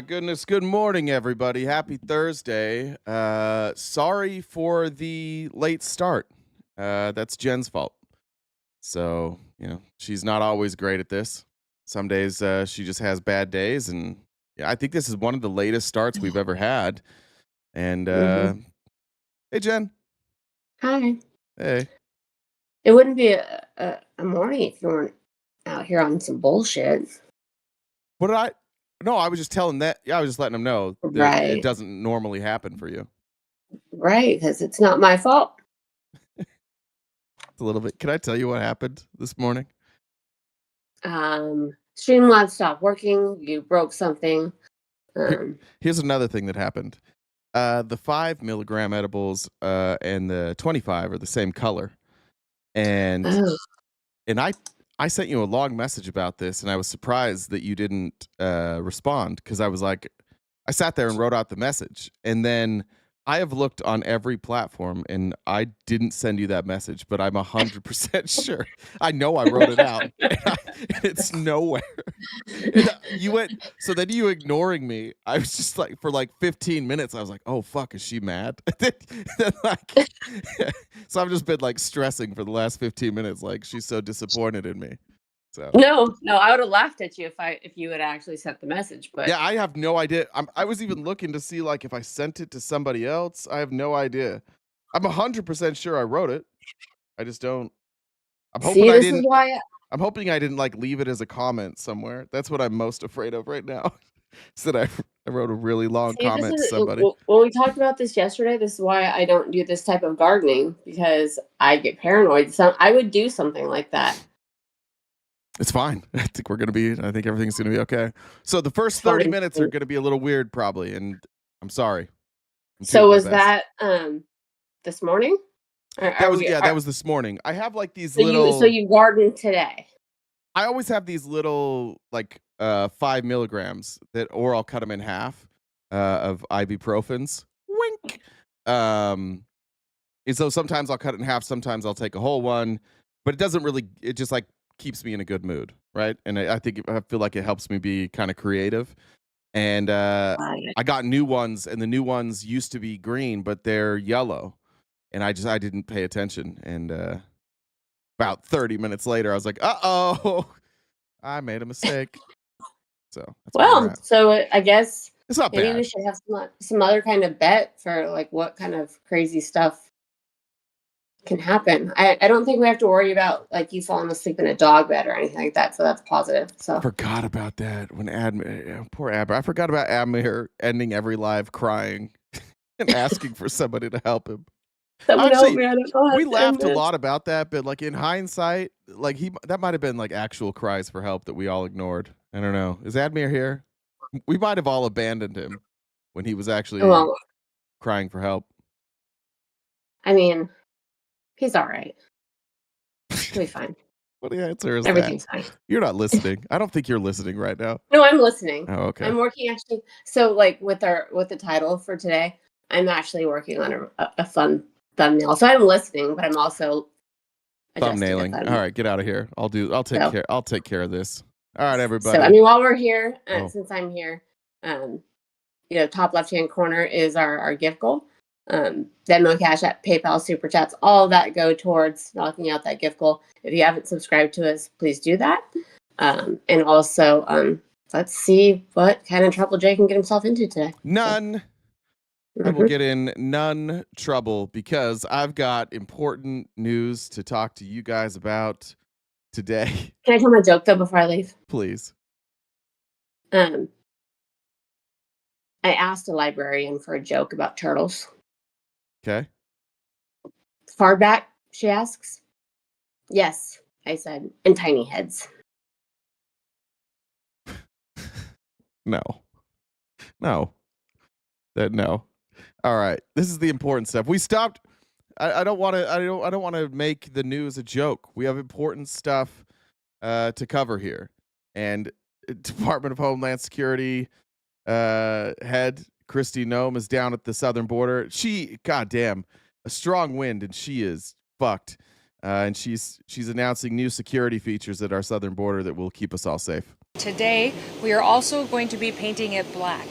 goodness. Good morning, everybody. Happy Thursday. Sorry for the late start. That's Jen's fault. So, she's not always great at this. Some days she just has bad days. And yeah, I think this is one of the latest starts we've ever had. And hey, Jen. Hi. Hey. It wouldn't be a morning if you weren't out here on some bullshit. What did I? No, I was just telling that. Yeah, I was just letting them know that Right. it doesn't normally happen for you. Right, because it's not my fault. It's a little bit. Can I tell you what happened this morning? Streamlabs stopped working. You broke something. Here's another thing that happened. The 5 milligram edibles and the 25 are the same color, and I sent you a long message about this, and I was surprised that you didn't respond, because I was like, I sat there and wrote out the message, and then I have looked on every platform, and I didn't send you that message, but I'm 100% sure. I know I wrote it out, and it's nowhere. You went, so then you ignoring me. I was just like, for like 15 minutes, I was like, oh, fuck, is she mad? So I've just been like stressing for the last 15 minutes, like she's so disappointed in me. So No, I would have laughed at you if you had actually sent the message. But yeah, I have no idea. I was even looking to see like if I sent it to somebody else. I have no idea. I'm 100% sure I wrote it. I just don't. I'm hoping I didn't. I'm hoping I didn't like leave it as a comment somewhere. That's what I'm most afraid of right now. Is that I wrote a really long comment to somebody. When we talked about this yesterday, this is why I don't do this type of gardening, because I get paranoid. So I would do something like that. It's fine. I think everything's going to be okay. So the first 30 minutes are going to be a little weird probably, and I'm sorry. So was that this morning? That was this morning. I have like these little... So you gardened today? I always have these little like 5 milligrams or I'll cut them in half of ibuprofens. Wink. And so sometimes I'll cut it in half. Sometimes I'll take a whole one, but it just like keeps me in a good mood, right? And I feel like it helps me be kind of creative. And I got new ones, and the new ones used to be green, but they're yellow, and I didn't pay attention. And about 30 minutes later, I was like, uh-oh, I made a mistake. So I guess it's not maybe bad. we should have some other kind of bet for like what kind of crazy stuff can happen. I don't think we have to worry about like you falling asleep in a dog bed or anything like that. So that's positive. So I forgot about that when poor Admir. I forgot about Admir ending every live crying and asking for somebody to help him. Actually, we laughed a lot about that, but like in hindsight, like that might have been like actual cries for help that we all ignored. I don't know. Is Admir here? We might have all abandoned him when he was actually crying for help. I mean, he's all right. He'll be fine. What the answer is Everything's that? fine. You're not listening. I don't think you're listening right now. No, I'm listening. Oh, okay. I'm working actually. So like with the title for today, I'm actually working on a fun thumbnail. So I'm listening, but I'm also thumbnailing. All right, get out of here. I'll take care of this. All right, everybody. So I mean, while we're here, since I'm here, top left-hand corner is our gift goal. Venmo, Cash App, PayPal, Super Chats, all of that go towards knocking out that gift goal. If you haven't subscribed to us, please do that. And also, let's see what kind of trouble Jay can get himself into today. None. I will get in none trouble, because I've got important news to talk to you guys about today. Can I tell my joke though before I leave? Please. I asked a librarian for a joke about turtles. Okay. Far back, she asks. Yes, I said, and tiny heads. No. All right. This is the important stuff. We stopped. I don't want to make the news a joke. We have important stuff to cover here. And Department of Homeland Security head Christy Noem is down at the southern border. Goddamn, a strong wind, and she is fucked. And she's announcing new security features at our southern border that will keep us all safe. Today, we are also going to be painting it black.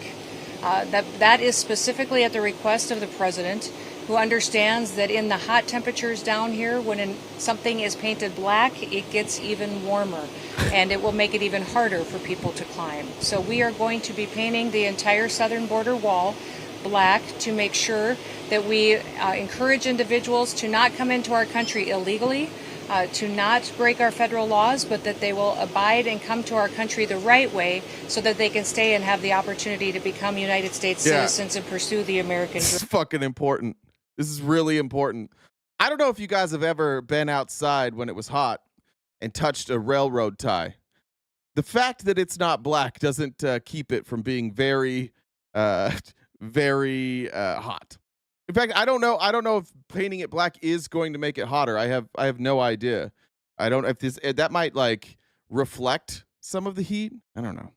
That is specifically at the request of the president, who understands that in the hot temperatures down here, when something is painted black, it gets even warmer, and it will make it even harder for people to climb. So we are going to be painting the entire southern border wall black to make sure that we encourage individuals to not come into our country illegally, to not break our federal laws, but that they will abide and come to our country the right way so that they can stay and have the opportunity to become United States citizens and pursue the American dream. This is fucking important. This is really important. I don't know if you guys have ever been outside when it was hot and touched a railroad tie. The fact that it's not black doesn't keep it from being very, very hot. In fact, I don't know if painting it black is going to make it hotter. I have no idea. I don't if this that might like reflect some of the heat. I don't know.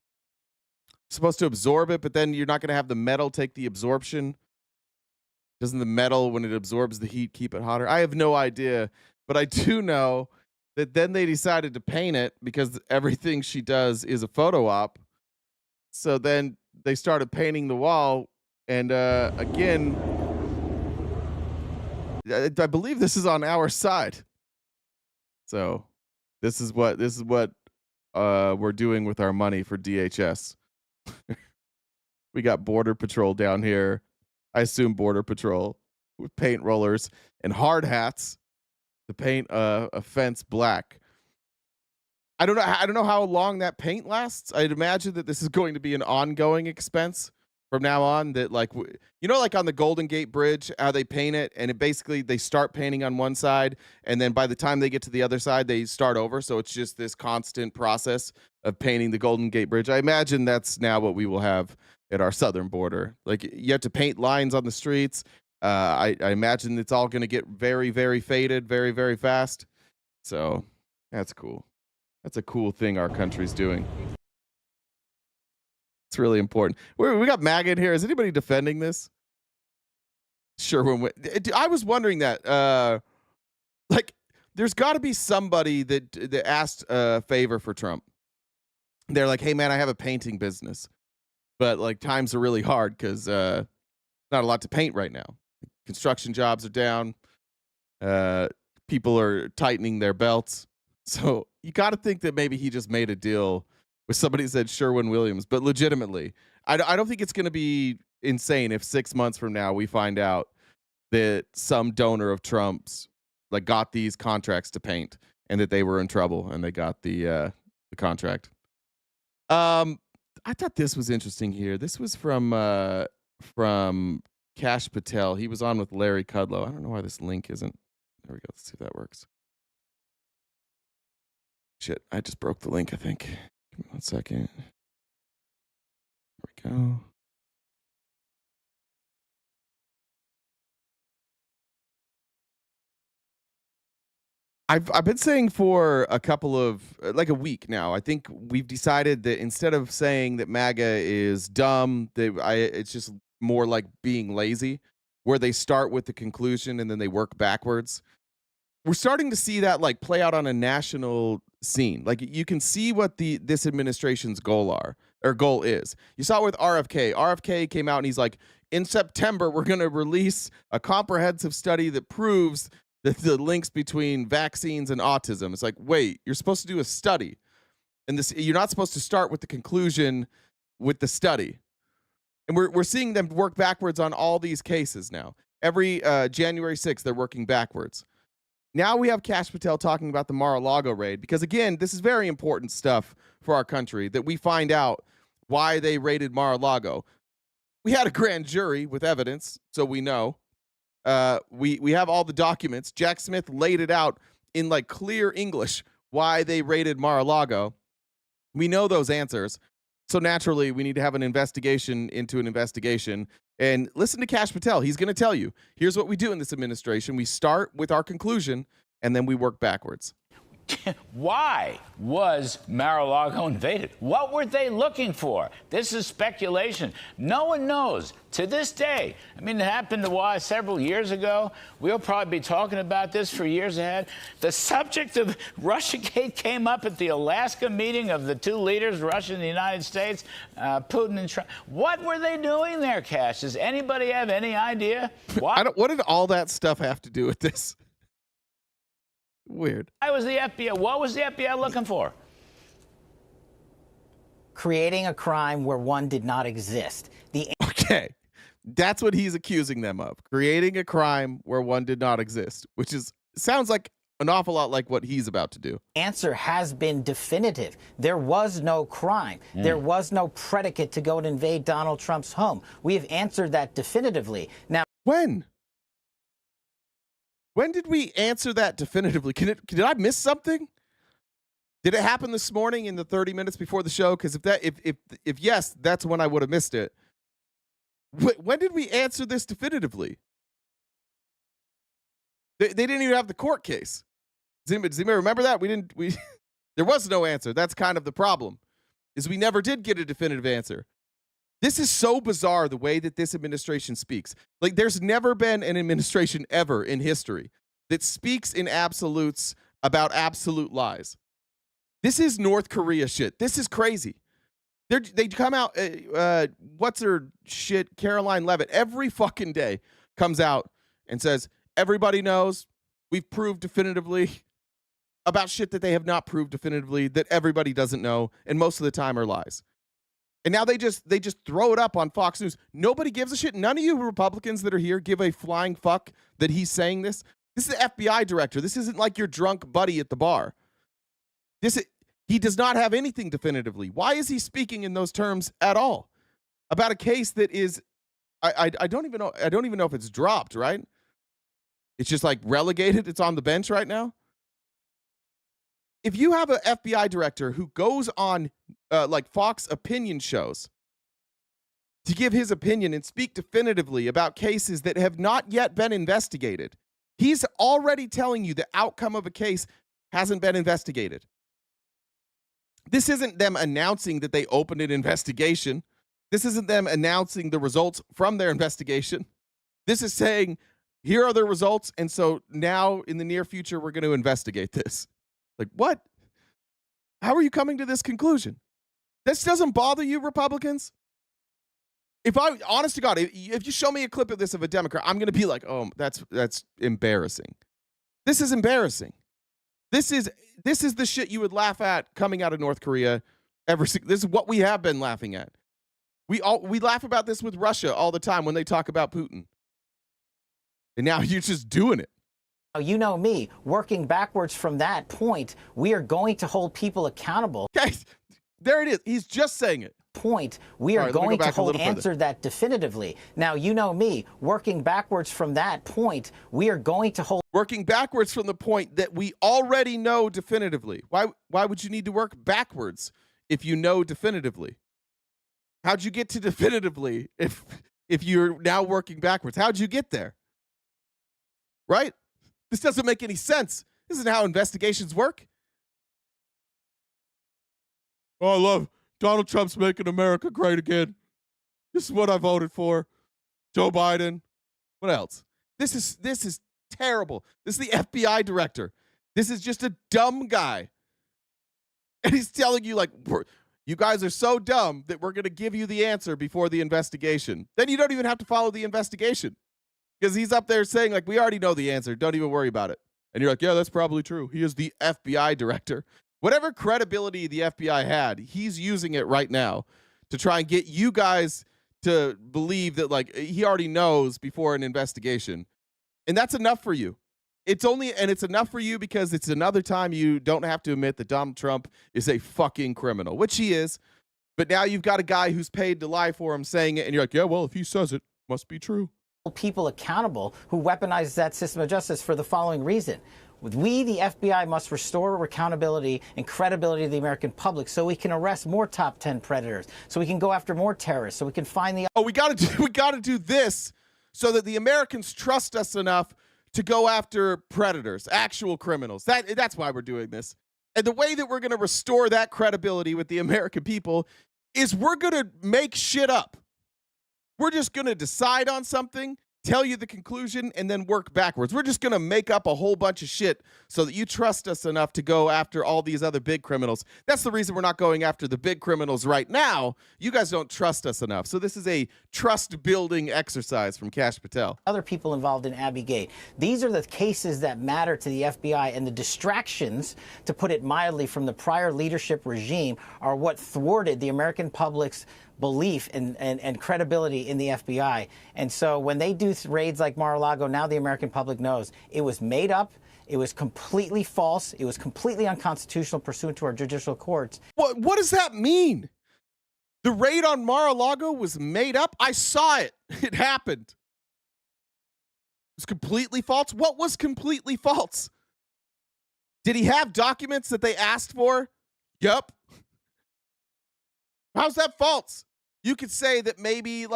It's supposed to absorb it, but then you're not going to have the metal take the absorption. Doesn't the metal, when it absorbs the heat, keep it hotter? I have no idea, but I do know that then they decided to paint it because everything she does is a photo op. So then they started painting the wall, and again, I believe this is on our side. So this is what we're doing with our money for DHS. We got Border Patrol down here. I assume Border Patrol with paint rollers and hard hats to paint a fence black. I don't know how long that paint lasts. I'd imagine that this is going to be an ongoing expense from now on. That like like on the Golden Gate Bridge, how they paint it, and it basically they start painting on one side, and then by the time they get to the other side, they start over. So it's just this constant process of painting the Golden Gate Bridge. I imagine that's now what we will have at our southern border. Like you have to paint lines on the streets. I imagine it's all going to get very, very faded, very, very fast. So that's cool. That's a cool thing our country's doing. It's really important. We got MAGA in here. Is anybody defending this? Sure. I was wondering that. Like, there's got to be somebody that asked a favor for Trump. They're like, "Hey, man, I have a painting business, but like times are really hard because not a lot to paint right now. Construction jobs are down. People are tightening their belts. So you got to think that maybe he just made a deal with somebody that said Sherwin-Williams, but legitimately, I don't think it's going to be insane if 6 months from now we find out that some donor of Trump's like got these contracts to paint and that they were in trouble and they got the contract. I thought this was interesting here. This was from Kash Patel. He was on with Larry Kudlow. I don't know why this link isn't. There we go. Let's see if that works. Shit, I just broke the link, I think. Give me 1 second. There we go. I've been saying for a couple of like a week now. I think we've decided that instead of saying that MAGA is dumb, it's just more like being lazy, where they start with the conclusion and then they work backwards. We're starting to see that like play out on a national scene. Like you can see what this administration's goal is. You saw it with RFK. RFK came out and he's like, in September, we're going to release a comprehensive study that proves the links between vaccines and autism. It's like, wait, you're supposed to do a study. And you're not supposed to start with the conclusion with the study. And we're seeing them work backwards on all these cases now. Every January 6th, they're working backwards. Now we have Kash Patel talking about the Mar-a-Lago raid, because again, this is very important stuff for our country, that we find out why they raided Mar-a-Lago. We had a grand jury with evidence, so we know. We have all the documents. Jack Smith laid it out in like clear English why they raided Mar-a-Lago. We know those answers. So naturally, we need to have an investigation into an investigation. And listen to Kash Patel. He's going to tell you, here's what we do in this administration. We start with our conclusion, and then we work backwards. Why was Mar-a-Lago invaded? What were they looking for? This is speculation. No one knows to this day. I mean, it happened several years ago. We'll probably be talking about this for years ahead. The subject of Russiagate came up at the Alaska meeting of the two leaders, Russia and the United States, Putin and Trump. What were they doing there, Cash? Does anybody have any idea? What did all that stuff have to do with this? Weird. What was the FBI looking for? Creating a crime where one did not exist. Okay. That's what he's accusing them of. Creating a crime where one did not exist, which sounds like an awful lot like what he's about to do. Answer has been definitive. There was no crime. There was no predicate to go and invade Donald Trump's home. We have answered that definitively. Now, When did we answer that definitively? Did I miss something? Did it happen this morning in the 30 minutes before the show? Because if yes, that's when I would have missed it. When did we answer this definitively? They didn't even have the court case. Does anybody remember that? There was no answer. That's kind of the problem, is we never did get a definitive answer. This is so bizarre, the way that this administration speaks. Like, there's never been an administration ever in history that speaks in absolutes about absolute lies. This is North Korea shit. This is crazy. They come out, what's her shit, Caroline Leavitt, every fucking day comes out and says, everybody knows, we've proved definitively about shit that they have not proved definitively, that everybody doesn't know, and most of the time are lies. And now they just throw it up on Fox News. Nobody gives a shit. None of you Republicans that are here give a flying fuck that he's saying this. This is the FBI director. This isn't like your drunk buddy at the bar. He does not have anything definitively. Why is he speaking in those terms at all about a case that is? I don't even know. I don't even know if it's dropped. Right? It's just like relegated. It's on the bench right now. If you have an FBI director who goes on like Fox opinion shows to give his opinion and speak definitively about cases that have not yet been investigated, he's already telling you the outcome of a case hasn't been investigated. This isn't them announcing that they opened an investigation. This isn't them announcing the results from their investigation. This is saying, here are the results, and so now in the near future, we're going to investigate this. Like, what? How are you coming to this conclusion? This doesn't bother you, Republicans? Honest to God, if you show me a clip of this of a Democrat, I'm going to be like, oh, that's embarrassing. This is embarrassing. This is the shit you would laugh at coming out of North Korea. This is what we have been laughing at. We laugh about this with Russia all the time when they talk about Putin. And now you're just doing it. you know me, working backwards from that point, we are going to hold people accountable. Guys, there it is. He's just saying it. Point, we are going to answer that definitively. Now, you know me, working backwards from that point, we are going to hold. Working backwards from the point that we already know definitively. Why would you need to work backwards if you know definitively? How'd you get to definitively if you're now working backwards? How'd you get there? Right? This doesn't make any sense. This isn't how investigations work. Oh, I love Donald Trump's making America great again. This is what I voted for. Joe Biden. What else? This is terrible. This is the FBI director. This is just a dumb guy. And he's telling you, like, you guys are so dumb that we're going to give you the answer before the investigation. Then you don't even have to follow the investigation. Because he's up there saying, like, we already know the answer. Don't even worry about it. And you're like, yeah, that's probably true. He is the FBI director. Whatever credibility the FBI had, he's using it right now to try and get you guys to believe that, like, he already knows before an investigation. And that's enough for you. It's enough for you because it's another time you don't have to admit that Donald Trump is a fucking criminal, which he is. But now you've got a guy who's paid to lie for him saying it, and you're like, yeah, well, if he says it, must be true. People accountable who weaponize that system of justice for the following reason. We, the FBI, must restore accountability and credibility to the American public so we can arrest more top 10 predators, so we can go after more terrorists, so we can find the... Oh, we got to do this so that the Americans trust us enough to go after predators, actual criminals. That's why we're doing this. And the way that we're going to restore that credibility with the American people is we're going to make shit up. We're just going to decide on something, tell you the conclusion, and then work backwards. We're just going to make up a whole bunch of shit so that you trust us enough to go after all these other big criminals. That's the reason we're not going after the big criminals right now. You guys don't trust us enough. So this is a trust-building exercise from Kash Patel. Other people involved in Abbey Gate. These are the cases that matter to the FBI, and the distractions, to put it mildly, from the prior leadership regime are what thwarted the American public's belief and credibility in the FBI. And so when they do raids like Mar-a-Lago, now the American public knows it was made up, it was completely false, it was completely unconstitutional pursuant to our judicial courts. What does that mean? The raid on Mar-a-Lago was made up? I saw it. It happened. It was completely false? What was completely false? Did he have documents that they asked for? Yup. How's that false? You could say that maybe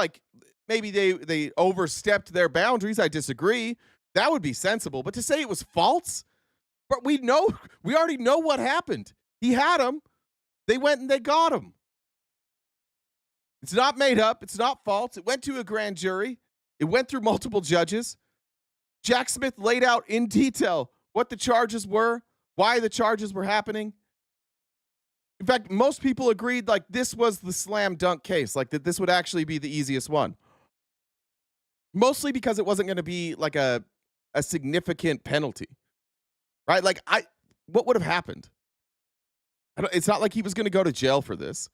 they overstepped their boundaries. I disagree. That would be sensible. But to say it was false? But we already know what happened. He had them. They went and they got him. It's not made up. It's not false. It went to a grand jury. It went through multiple judges. Jack Smith laid out in detail what the charges were, why the charges were happening. In fact, most people agreed like this was the slam dunk case, like that this would actually be the easiest one. Mostly because it wasn't going to be like a significant penalty, right? Like what would have happened? It's not like he was going to go to jail for this.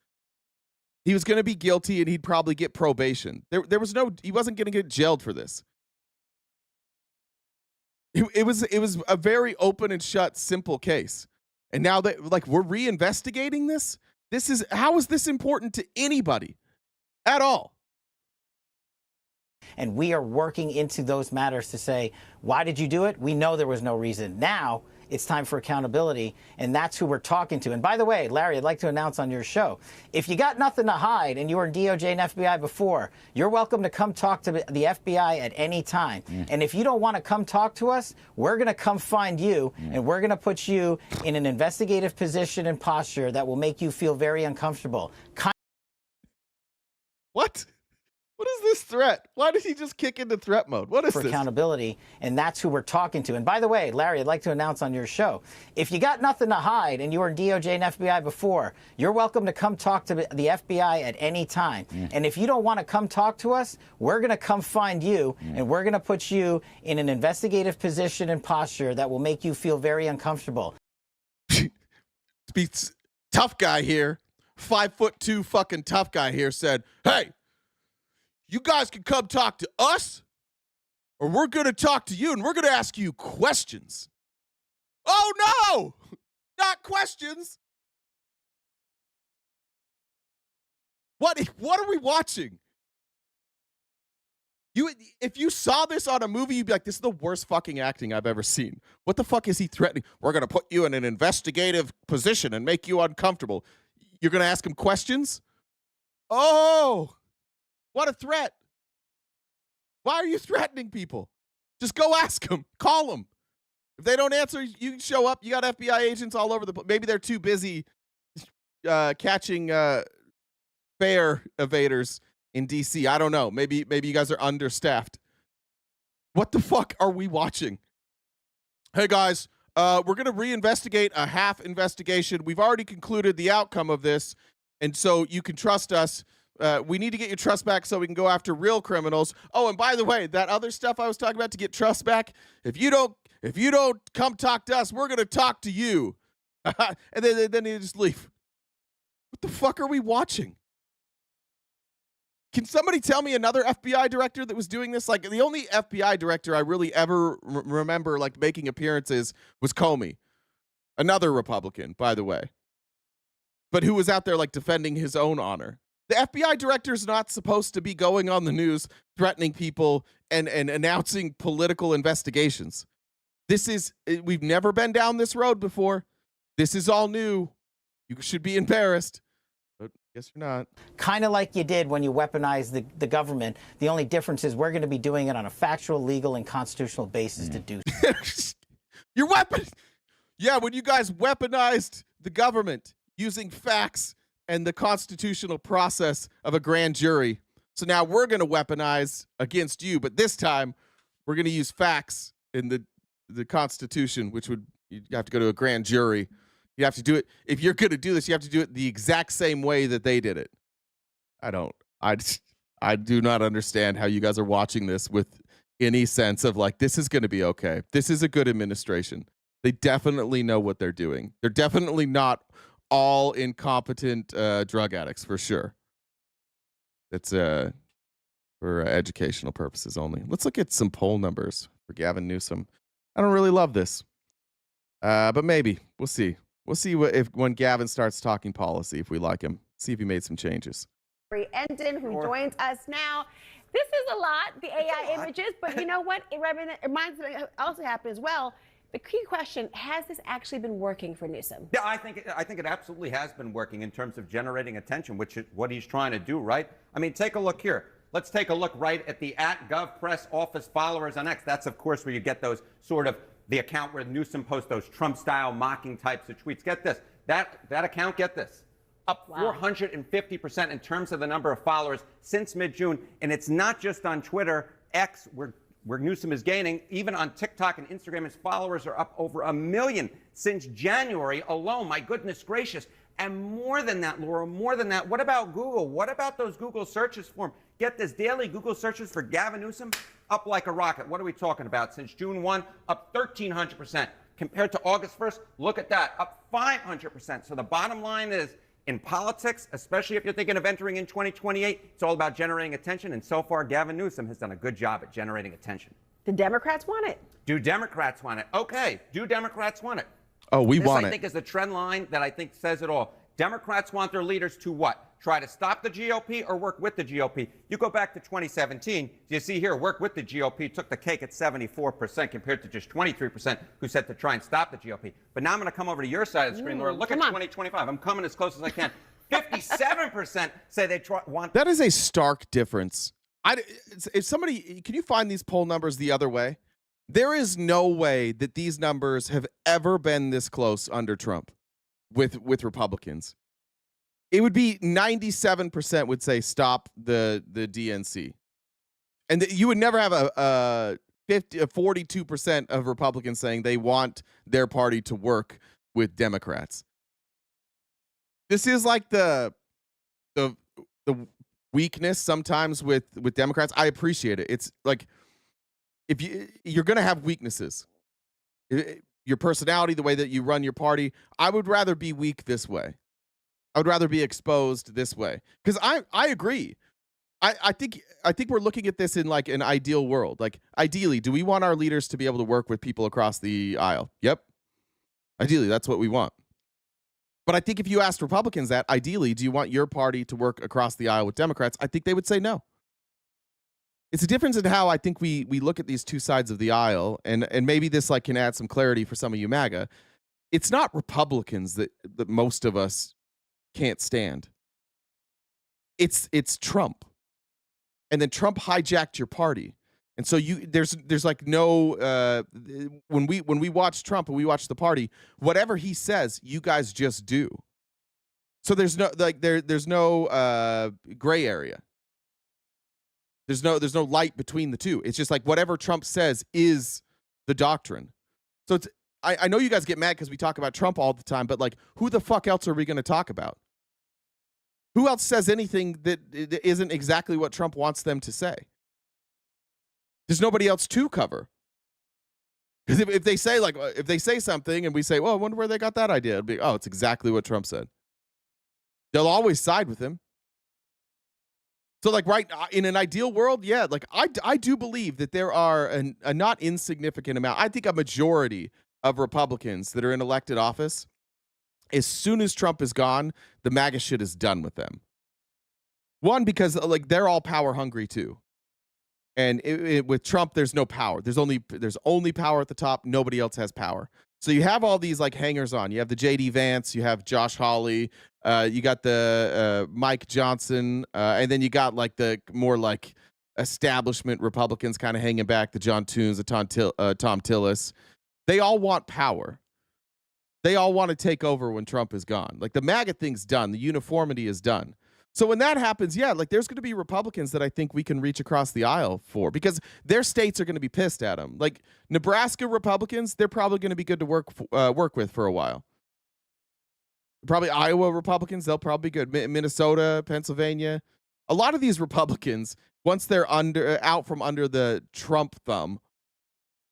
He was going to be guilty and he'd probably get probation. He wasn't going to get jailed for this. It was a very open and shut, simple case. And now that we're reinvestigating this, how is this important to anybody at all? And we are working into those matters to say, why did you do it? We know there was no reason. Now it's time for accountability, and that's who we're talking to. And by the way, Larry, I'd like to announce on your show, if you got nothing to hide and you were in DOJ and FBI before, you're welcome to come talk to the FBI at any time. And if you don't want to come talk to us, we're going to come find you, and we're going to put you in an investigative position and posture that will make you feel very uncomfortable. What? What is this threat? Why did he just kick into threat mode? What is for this? Accountability, and that's who we're talking to. And by the way, Larry, I'd like to announce on your show, if you got nothing to hide and you were in DOJ and FBI before, you're welcome to come talk to the FBI at any time. And if you don't want to come talk to us, we're going to come find you, and we're going to put you in an investigative position and posture that will make you feel very uncomfortable. Tough guy here, 5'2" fucking tough guy here said, hey, you guys can come talk to us, or we're going to talk to you, and we're going to ask you questions. Oh, no! Not questions. What are we watching? If you saw this on a movie, you'd be like, this is the worst fucking acting I've ever seen. What the fuck is he threatening? We're going to put you in an investigative position and make you uncomfortable. You're going to ask him questions? Oh! What a threat. Why are you threatening people? Just go ask them. Call them. If they don't answer, you can show up. You got FBI agents all over the place. Maybe they're too busy catching fare evaders in D.C. I don't know. Maybe you guys are understaffed. What the fuck are we watching? Hey, guys, we're going to reinvestigate a half investigation. We've already concluded the outcome of this, and so you can trust us. We need to get your trust back so we can go after real criminals. Oh, and by the way, that other stuff I was talking about to get trust back, if you don't come talk to us, we're going to talk to you. And then they just leave. What the fuck are we watching? Can somebody tell me another FBI director that was doing this? Like, the only FBI director I really ever remember like making appearances was Comey. Another Republican, by the way. But who was out there like defending his own honor. The FBI director is not supposed to be going on the news, threatening people and announcing political investigations. We've never been down this road before. This is all new. You should be embarrassed. But Guess you're not. Kind of like you did when you weaponized the government. The only difference is we're going to be doing it on a factual, legal, and constitutional basis to do so. Your weapon. Yeah, when you guys weaponized the government using facts and the constitutional process of a grand jury. So now we're going to weaponize against you, but this time we're going to use facts in the Constitution, which would, you have to go to a grand jury. You have to do it. If you're going to do this, you have to do it the exact same way that they did it. I do not understand how you guys are watching this with any sense of like, this is going to be okay. This is a good administration. They definitely know what they're doing. They're definitely not all incompetent drug addicts, for sure. It's for educational purposes only. Let's look at some poll numbers for Gavin Newsom. I don't really love this, but maybe we'll see. We'll see when Gavin starts talking policy, if we like him. See if he made some changes. Endon, who joins us now. This is a lot, the AI images, but you know what? It reminds me, it also happened as well. The key question, has this actually been working for Newsom? Yeah, I think it absolutely has been working in terms of generating attention, which is what he's trying to do, right? I mean, take a look here. Let's take a look right at the @GovPress office followers on X. That's, of course, where you get those sort of the account where Newsom posts those Trump-style mocking types of tweets. Get this. That account, get this, up 450% in terms of the number of followers since mid-June. And it's not just on Twitter, X, where Newsom is gaining. Even on TikTok and Instagram, his followers are up over 1 million since January alone. My goodness gracious. And more than that, Laura, more than that, what about Google? What about those Google searches for him? Get this, daily Google searches for Gavin Newsom up like a rocket. What are we talking about? Since June 1, up 1,300%. Compared to August 1st, look at that, up 500%. So the bottom line is, in politics, especially if you're thinking of entering in 2028, it's all about generating attention. And so far, Gavin Newsom has done a good job at generating attention. The Democrats want it. Do Democrats want it? Okay. Do Democrats want it? Oh, we want it. This, I think, is the trend line that I think says it all. Democrats want their leaders to what? Try to stop the GOP or work with the GOP? You go back to 2017, you see here, work with the GOP took the cake at 74% compared to just 23% who said to try and stop the GOP. But now I'm going to come over to your side of the screen, Laura. Look at 2025. I'm coming as close as I can. 57% say they want. That is a stark difference. If somebody, can you find these poll numbers the other way? There is no way that these numbers have ever been this close under Trump with Republicans. It would be 97% would say stop the DNC. And you would never have a 42% of Republicans saying they want their party to work with Democrats. This is like the weakness sometimes with Democrats. I appreciate it. It's like, if you're going to have weaknesses, your personality, the way that you run your party, I would rather be weak this way. I would rather be exposed this way. Because I agree. I think we're looking at this in like an ideal world. Like, ideally, do we want our leaders to be able to work with people across the aisle? Yep. Ideally, that's what we want. But I think if you asked Republicans that, ideally, do you want your party to work across the aisle with Democrats? I think they would say no. It's a difference in how I think we look at these two sides of the aisle, and maybe this like can add some clarity for some of you MAGA. It's not Republicans that most of us can't stand. It's Trump. And then Trump hijacked your party. And so there's like no when we watch Trump and we watch the party, whatever he says, you guys just do. So there's no like there's no gray area. There's no light between the two. It's just like whatever Trump says is the doctrine. So I know you guys get mad because we talk about Trump all the time, but like, who the fuck else are we going to talk about? Who else says anything that isn't exactly what Trump wants them to say? There's nobody else to cover. Because if they say something and we say, well, I wonder where they got that idea, it'll be, oh, it's exactly what Trump said. They'll always side with him. So like right in an ideal world, yeah, like I do believe that there are a not insignificant amount, I think a majority of Republicans that are in elected office, as soon as Trump is gone, the MAGA shit is done with them. One, because like they're all power hungry too. And with Trump, there's no power. There's only power at the top. Nobody else has power. So you have all these like hangers on. You have the JD Vance, you have Josh Hawley, you got the Mike Johnson, and then you got like the more like establishment Republicans kind of hanging back, the John Toons, the Tom Tillis. They all want power. They all want to take over when Trump is gone. Like the MAGA thing's done. The uniformity is done. So when that happens, yeah, like there's going to be Republicans that I think we can reach across the aisle for because their states are going to be pissed at them. Like Nebraska Republicans, they're probably going to be good to work with for a while. Probably Iowa Republicans, they'll probably be good. Minnesota, Pennsylvania. A lot of these Republicans, once they're out from under the Trump thumb,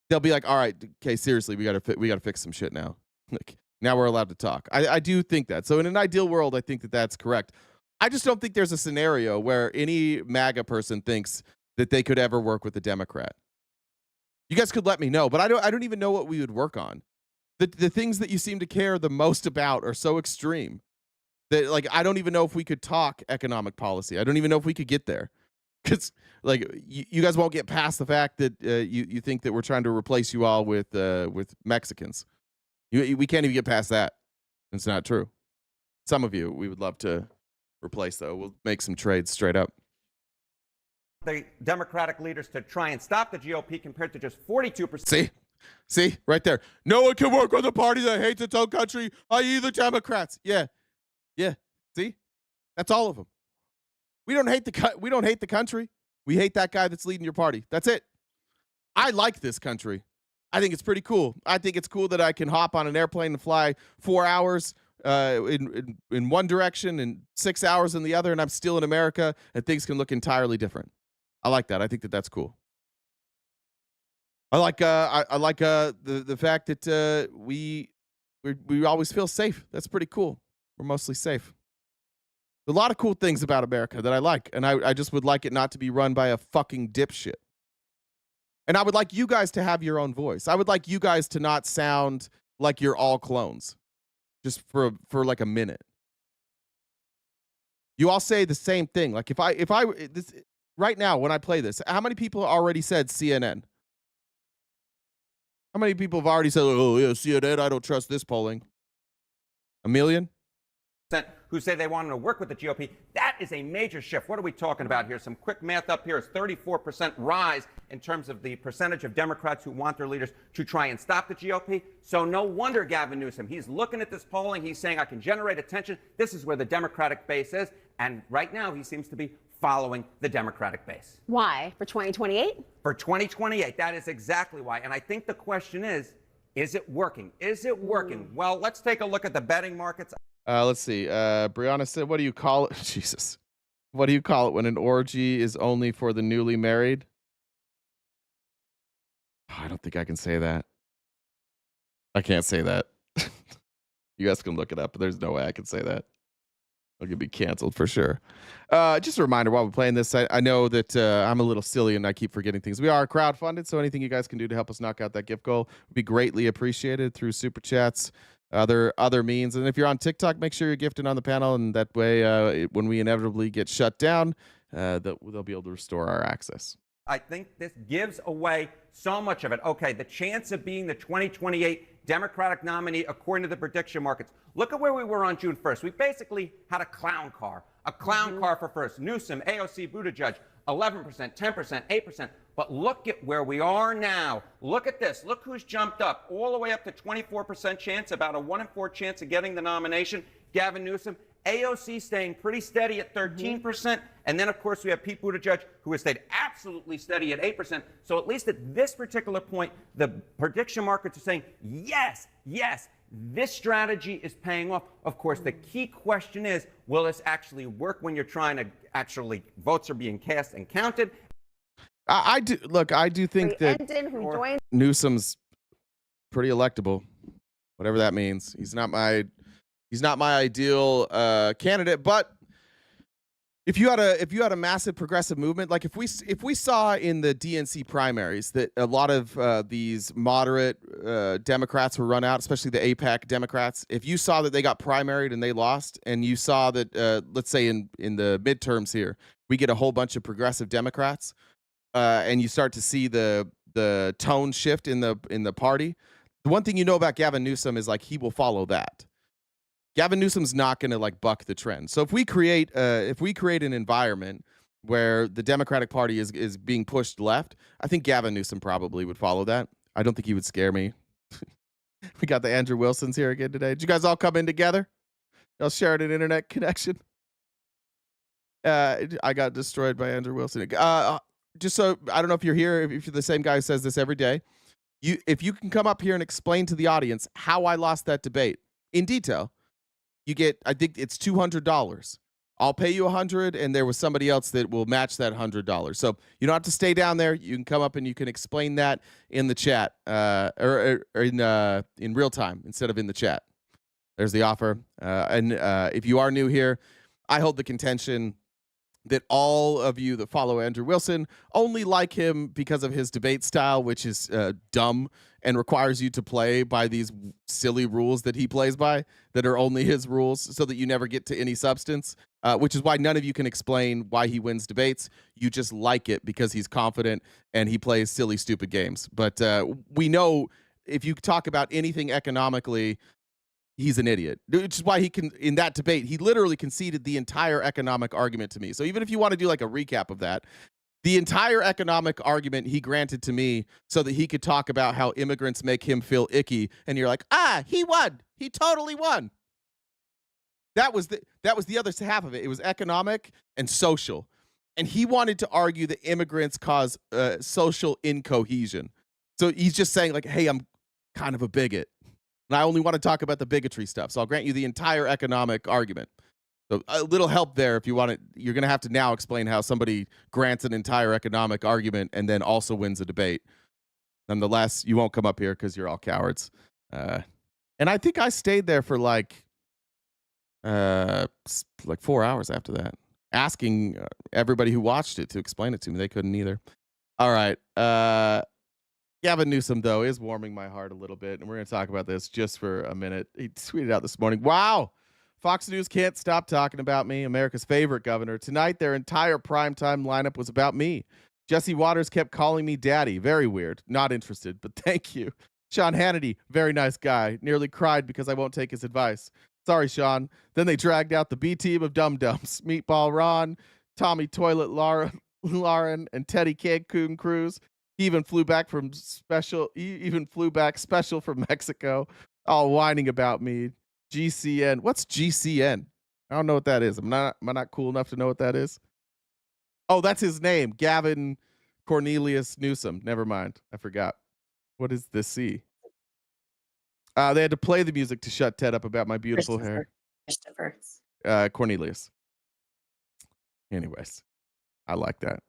they'll be like, all right, okay, seriously, we got to fix some shit now. Like now we're allowed to talk. I do think that. So in an ideal world, I think that that's correct. I just don't think there's a scenario where any MAGA person thinks that they could ever work with a Democrat. You guys could let me know, but I don't even know what we would work on. The things that you seem to care the most about are so extreme that like I don't even know if we could talk economic policy. I don't even know if we could get there. Because like you guys won't get past the fact that you think that we're trying to replace you all with Mexicans. We can't even get past that. It's not true. Some of you we would love to replace, though. We'll make some trades straight up. The Democratic leaders to try and stop the GOP compared to just 42%. See, right there. No one can work with a party that hates its own country, i.e. the Democrats. Yeah. See, that's all of them. We don't hate the country. We hate that guy that's leading your party. That's it. I like this country. I think it's pretty cool. I think it's cool that I can hop on an airplane and fly 4 hours in one direction and 6 hours in the other, and I'm still in America, and things can look entirely different. I like that. I think that that's cool. I like the fact that we always feel safe. That's pretty cool. We're mostly safe. There's a lot of cool things about America that I like, and I just would like it not to be run by a fucking dipshit. And I would like you guys to have your own voice. I would like you guys to not sound like you're all clones, just for like a minute. You all say the same thing. Like if I this right now when I play this, how many people already said CNN? How many people have already said, "Oh yeah, CNN, I don't trust this polling"? A million? Who say they want to work with the GOP. That is a major shift. What are we talking about here? Some quick math up here is 34% rise in terms of the percentage of Democrats who want their leaders to try and stop the GOP. So no wonder Gavin Newsom, he's looking at this polling. He's saying, I can generate attention. This is where the Democratic base is. And right now he seems to be following the Democratic base. Why? For 2028? For 2028. That is exactly why. And I think the question is it working? Is it working? Well, let's take a look at the betting markets. Let's see. Brianna said, what do you call it? Jesus. What do you call it when an orgy is only for the newly married? I don't think I can say that. I can't say that. You guys can look it up, but there's no way I can say that. I'll get be canceled for sure. Just a reminder while we're playing this, I know that I'm a little silly and I keep forgetting things. We are crowdfunded, so anything you guys can do to help us knock out that gift goal would be greatly appreciated through super chats, other means. And if you're on TikTok, make sure you're gifted on the panel, and that way when we inevitably get shut down, they'll be able to restore our access. I think this gives away so much of it. Okay, the chance of being the 2028 Democratic nominee according to the prediction markets. Look at where we were on June 1st. We basically had a clown car for first. Newsom, AOC, Buttigieg, 11%, 10%, 8%. But look at where we are now. Look at this. Look who's jumped up all the way up to 24% chance, about a 1 in 4 chance of getting the nomination. Gavin Newsom. AOC staying pretty steady at 13%. And then, of course, we have Pete Buttigieg, who has stayed absolutely steady at 8%. So at least at this particular point, the prediction markets are saying, yes, this strategy is paying off. Of course, the key question is, will this actually work when you're trying to actually, votes are being cast and counted? I do think that Newsom's pretty electable, whatever that means. He's not my ideal candidate, but if you had a massive progressive movement, like if we saw in the DNC primaries that a lot of these moderate Democrats were run out, especially the AIPAC Democrats, if you saw that they got primaried and they lost, and you saw that let's say in the midterms here we get a whole bunch of progressive Democrats, and you start to see the tone shift in the party, The one thing you know about Gavin Newsom is like he will follow that. Gavin Newsom's not going to like buck the trend. So if we create an environment where the Democratic Party is being pushed left, I think Gavin Newsom probably would follow that. I don't think he would scare me. We got the Andrew Wilsons here again today. Did you guys all come in together? Y'all shared an internet connection. I got destroyed by Andrew Wilson. Just so I don't know if you're here, if you're the same guy who says this every day. If you can come up here and explain to the audience how I lost that debate in detail, you get, I think it's $200. I'll pay you $100, and there was somebody else that will match that $100. So you don't have to stay down there. You can come up and you can explain that in the chat, or in real time instead of in the chat. There's the offer. And if you are new here, I hold the contention that all of you that follow Andrew Wilson only like him because of his debate style, which is dumb and requires you to play by these silly rules that he plays by that are only his rules, so that you never get to any substance, which is why none of you can explain why he wins debates. You just like it because he's confident and he plays silly, stupid games. But we know if you talk about anything economically, he's an idiot, which is why he can, in that debate, he literally conceded the entire economic argument to me. So even if you want to do like a recap of that, the entire economic argument he granted to me so that he could talk about how immigrants make him feel icky. And you're like, he won. He totally won. That was the other half of it. It was economic and social. And he wanted to argue that immigrants cause social incohesion. So he's just saying like, hey, I'm kind of a bigot. And I only want to talk about the bigotry stuff. So I'll grant you the entire economic argument. So a little help there if you want it. You're going to have to now explain how somebody grants an entire economic argument and then also wins a debate. Nonetheless, you won't come up here because you're all cowards. And I think I stayed there for like 4 hours after that, asking everybody who watched it to explain it to me. They couldn't either. All right. Gavin Newsom, though, is warming my heart a little bit, and we're going to talk about this just for a minute. He tweeted out this morning, wow, Fox News can't stop talking about me, America's favorite governor. Tonight, their entire primetime lineup was about me. Jesse Waters kept calling me daddy. Very weird. Not interested, but thank you. Sean Hannity, very nice guy. Nearly cried because I won't take his advice. Sorry, Sean. Then they dragged out the B team of dum-dums. Meatball Ron, Tommy Toilet Lauren, and Teddy Cancun Cruz. He even flew back special from Mexico, all whining about me. GCN. What's GCN? I don't know what that is. Am I not cool enough to know what that is? Oh, that's his name. Gavin Cornelius Newsom. Never mind. I forgot. What is this C? They had to play the music to shut Ted up about my beautiful hair. Christopher. Cornelius. Anyways, I like that.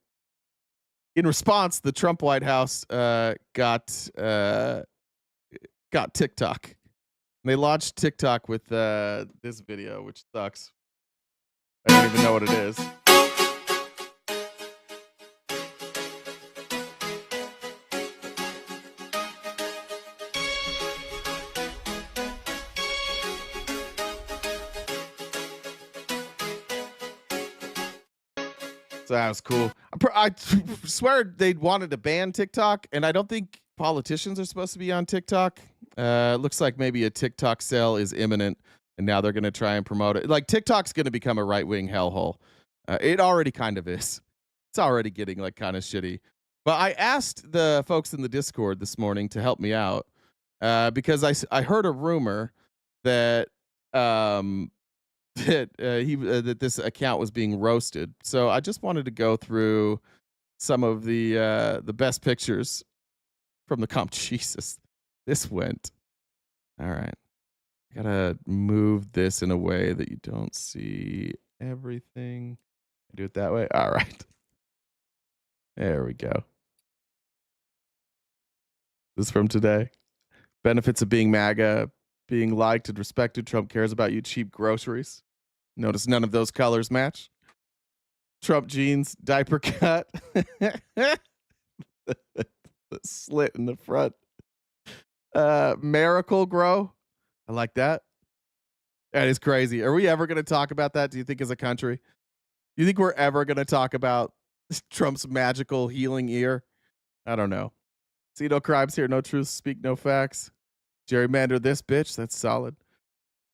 In response, the Trump White House got TikTok. They launched TikTok with this video, which sucks. I don't even know what it is. So that was cool. I swear they wanted to ban TikTok, and I don't think politicians are supposed to be on TikTok. Looks like maybe a TikTok sale is imminent, and now they're going to try and promote it. Like, TikTok's going to become a right-wing hellhole. It already kind of is. It's already getting like kind of shitty. But I asked the folks in the Discord this morning to help me out because I heard a rumor that that this account was being roasted. So I just wanted to go through some of the best pictures from the comp. Jesus, this went. All right. I gotta move this in a way that you don't see everything. Do it that way. All right. There we go. This is from today. Benefits of being MAGA, being liked and respected. Trump cares about you. Cheap groceries. Notice none of those colors match. Trump jeans, diaper cut. The slit in the front. Miracle Grow. I like that. That is crazy. Are we ever going to talk about that, do you think, as a country? You think we're ever going to talk about Trump's magical healing ear? I don't know. See no crimes here, no truth, speak no facts. Gerrymander this bitch. That's solid.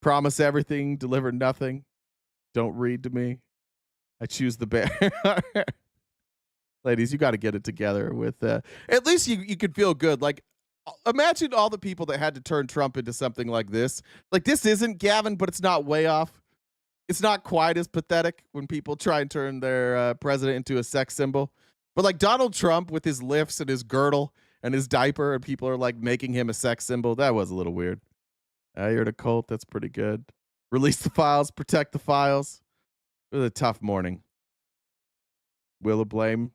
Promise everything, deliver nothing. Don't read to me. I choose the bear. Ladies, you got to get it together with at least you could feel good. Like, imagine all the people that had to turn Trump into something like this. Like, this isn't Gavin, but it's not way off. It's not quite as pathetic when people try and turn their president into a sex symbol. But like Donald Trump with his lifts and his girdle and his diaper, and people are like making him a sex symbol. That was a little weird. You're in a cult. That's pretty good. Release the files. Protect the files. It was a tough morning. Will of blame.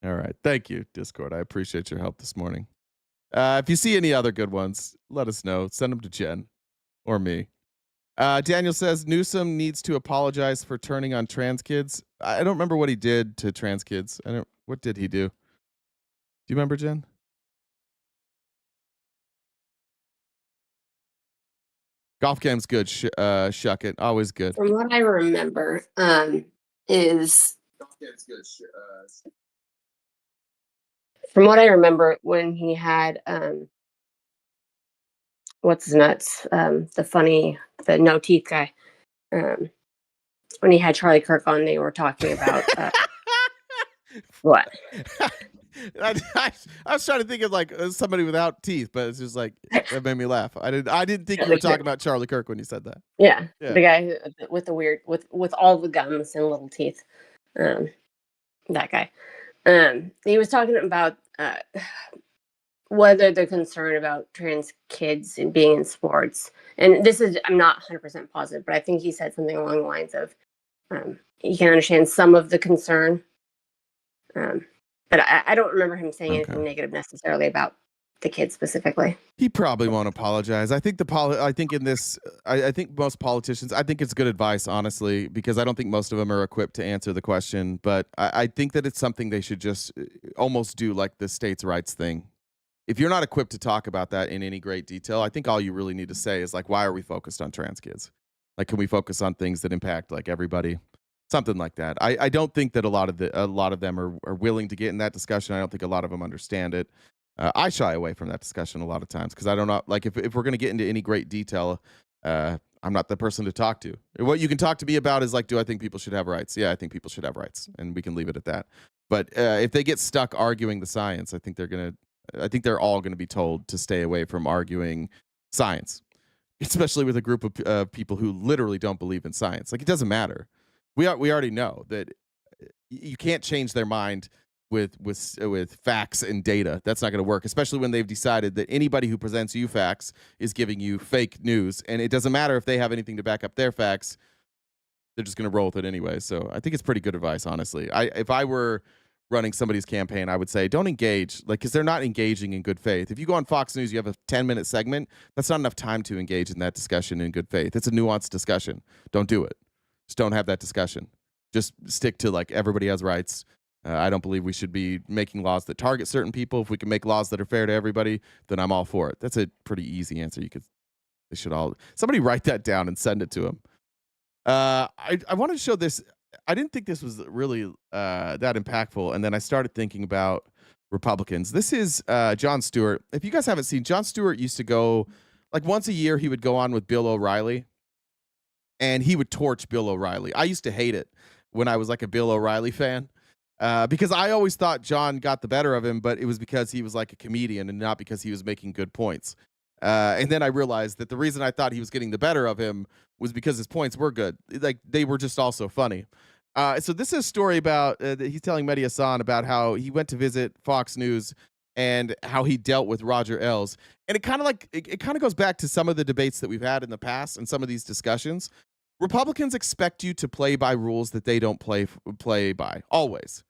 All right. Thank you, Discord. I appreciate your help this morning. If you see any other good ones, let us know. Send them to Jen or me. Daniel says Newsom needs to apologize for turning on trans kids. I don't remember what he did to trans kids. What did he do? Do you remember, Jen? Golf game's good. Shuck it. Always good. From what I remember, is from what I remember when he had what's his nuts, the no teeth guy. When he had Charlie Kirk on, they were talking about what? I was trying to think of like somebody without teeth, but it's just like that made me laugh. I didn't think you were talking about Charlie Kirk when you said that. Yeah. The guy with the weird with all the gums and little teeth. That guy. He was talking about whether they're concerned about trans kids and being in sports. And this is, I'm not 100% positive, but I think he said something along the lines of, you can understand some of the concern. But I don't remember him saying anything negative necessarily about the kids specifically. He probably won't apologize. I think I think most politicians, I think it's good advice, honestly, because I don't think most of them are equipped to answer the question. But I think that it's something they should just almost do like the states' rights thing. If you're not equipped to talk about that in any great detail, I think all you really need to say is like, why are we focused on trans kids? Like, can we focus on things that impact like everybody? Something like that. I don't think that a lot of them are willing to get in that discussion. I don't think a lot of them understand it. I shy away from that discussion a lot of times because I don't know. Like, if we're going to get into any great detail, I'm not the person to talk to. What you can talk to me about is like, do I think people should have rights? Yeah, I think people should have rights, and we can leave it at that. But if they get stuck arguing the science, I think they're all going to be told to stay away from arguing science, especially with a group of people who literally don't believe in science. Like, it doesn't matter. We already know that you can't change their mind with facts and data. That's not going to work, especially when they've decided that anybody who presents you facts is giving you fake news, and it doesn't matter if they have anything to back up their facts. They're just going to roll with it anyway. So I think it's pretty good advice, honestly. If I were running somebody's campaign, I would say don't engage, like, because they're not engaging in good faith. If you go on Fox News, you have a 10-minute segment. That's not enough time to engage in that discussion in good faith. It's a nuanced discussion. Don't do it. Just don't have that discussion. Just stick to like everybody has rights. I don't believe we should be making laws that target certain people. If we can make laws that are fair to everybody, then I'm all for it. That's a pretty easy answer. They should all, somebody write that down and send it to them. I wanted to show this. I didn't think this was really that impactful. And then I started thinking about Republicans. This is Jon Stewart. If you guys haven't seen, Jon Stewart used to go like once a year, he would go on with Bill O'Reilly. And he would torch Bill O'Reilly. I used to hate it when I was like a Bill O'Reilly fan because I always thought John got the better of him, but it was because he was like a comedian and not because he was making good points. And then I realized that the reason I thought he was getting the better of him was because his points were good. Like, they were just also funny. So this is a story about he's telling Mehdi Hassan about how he went to visit Fox News and how he dealt with Roger Ailes. And it kind of goes back to some of the debates that we've had in the past and some of these discussions. Republicans expect you to play by rules that they don't play by always.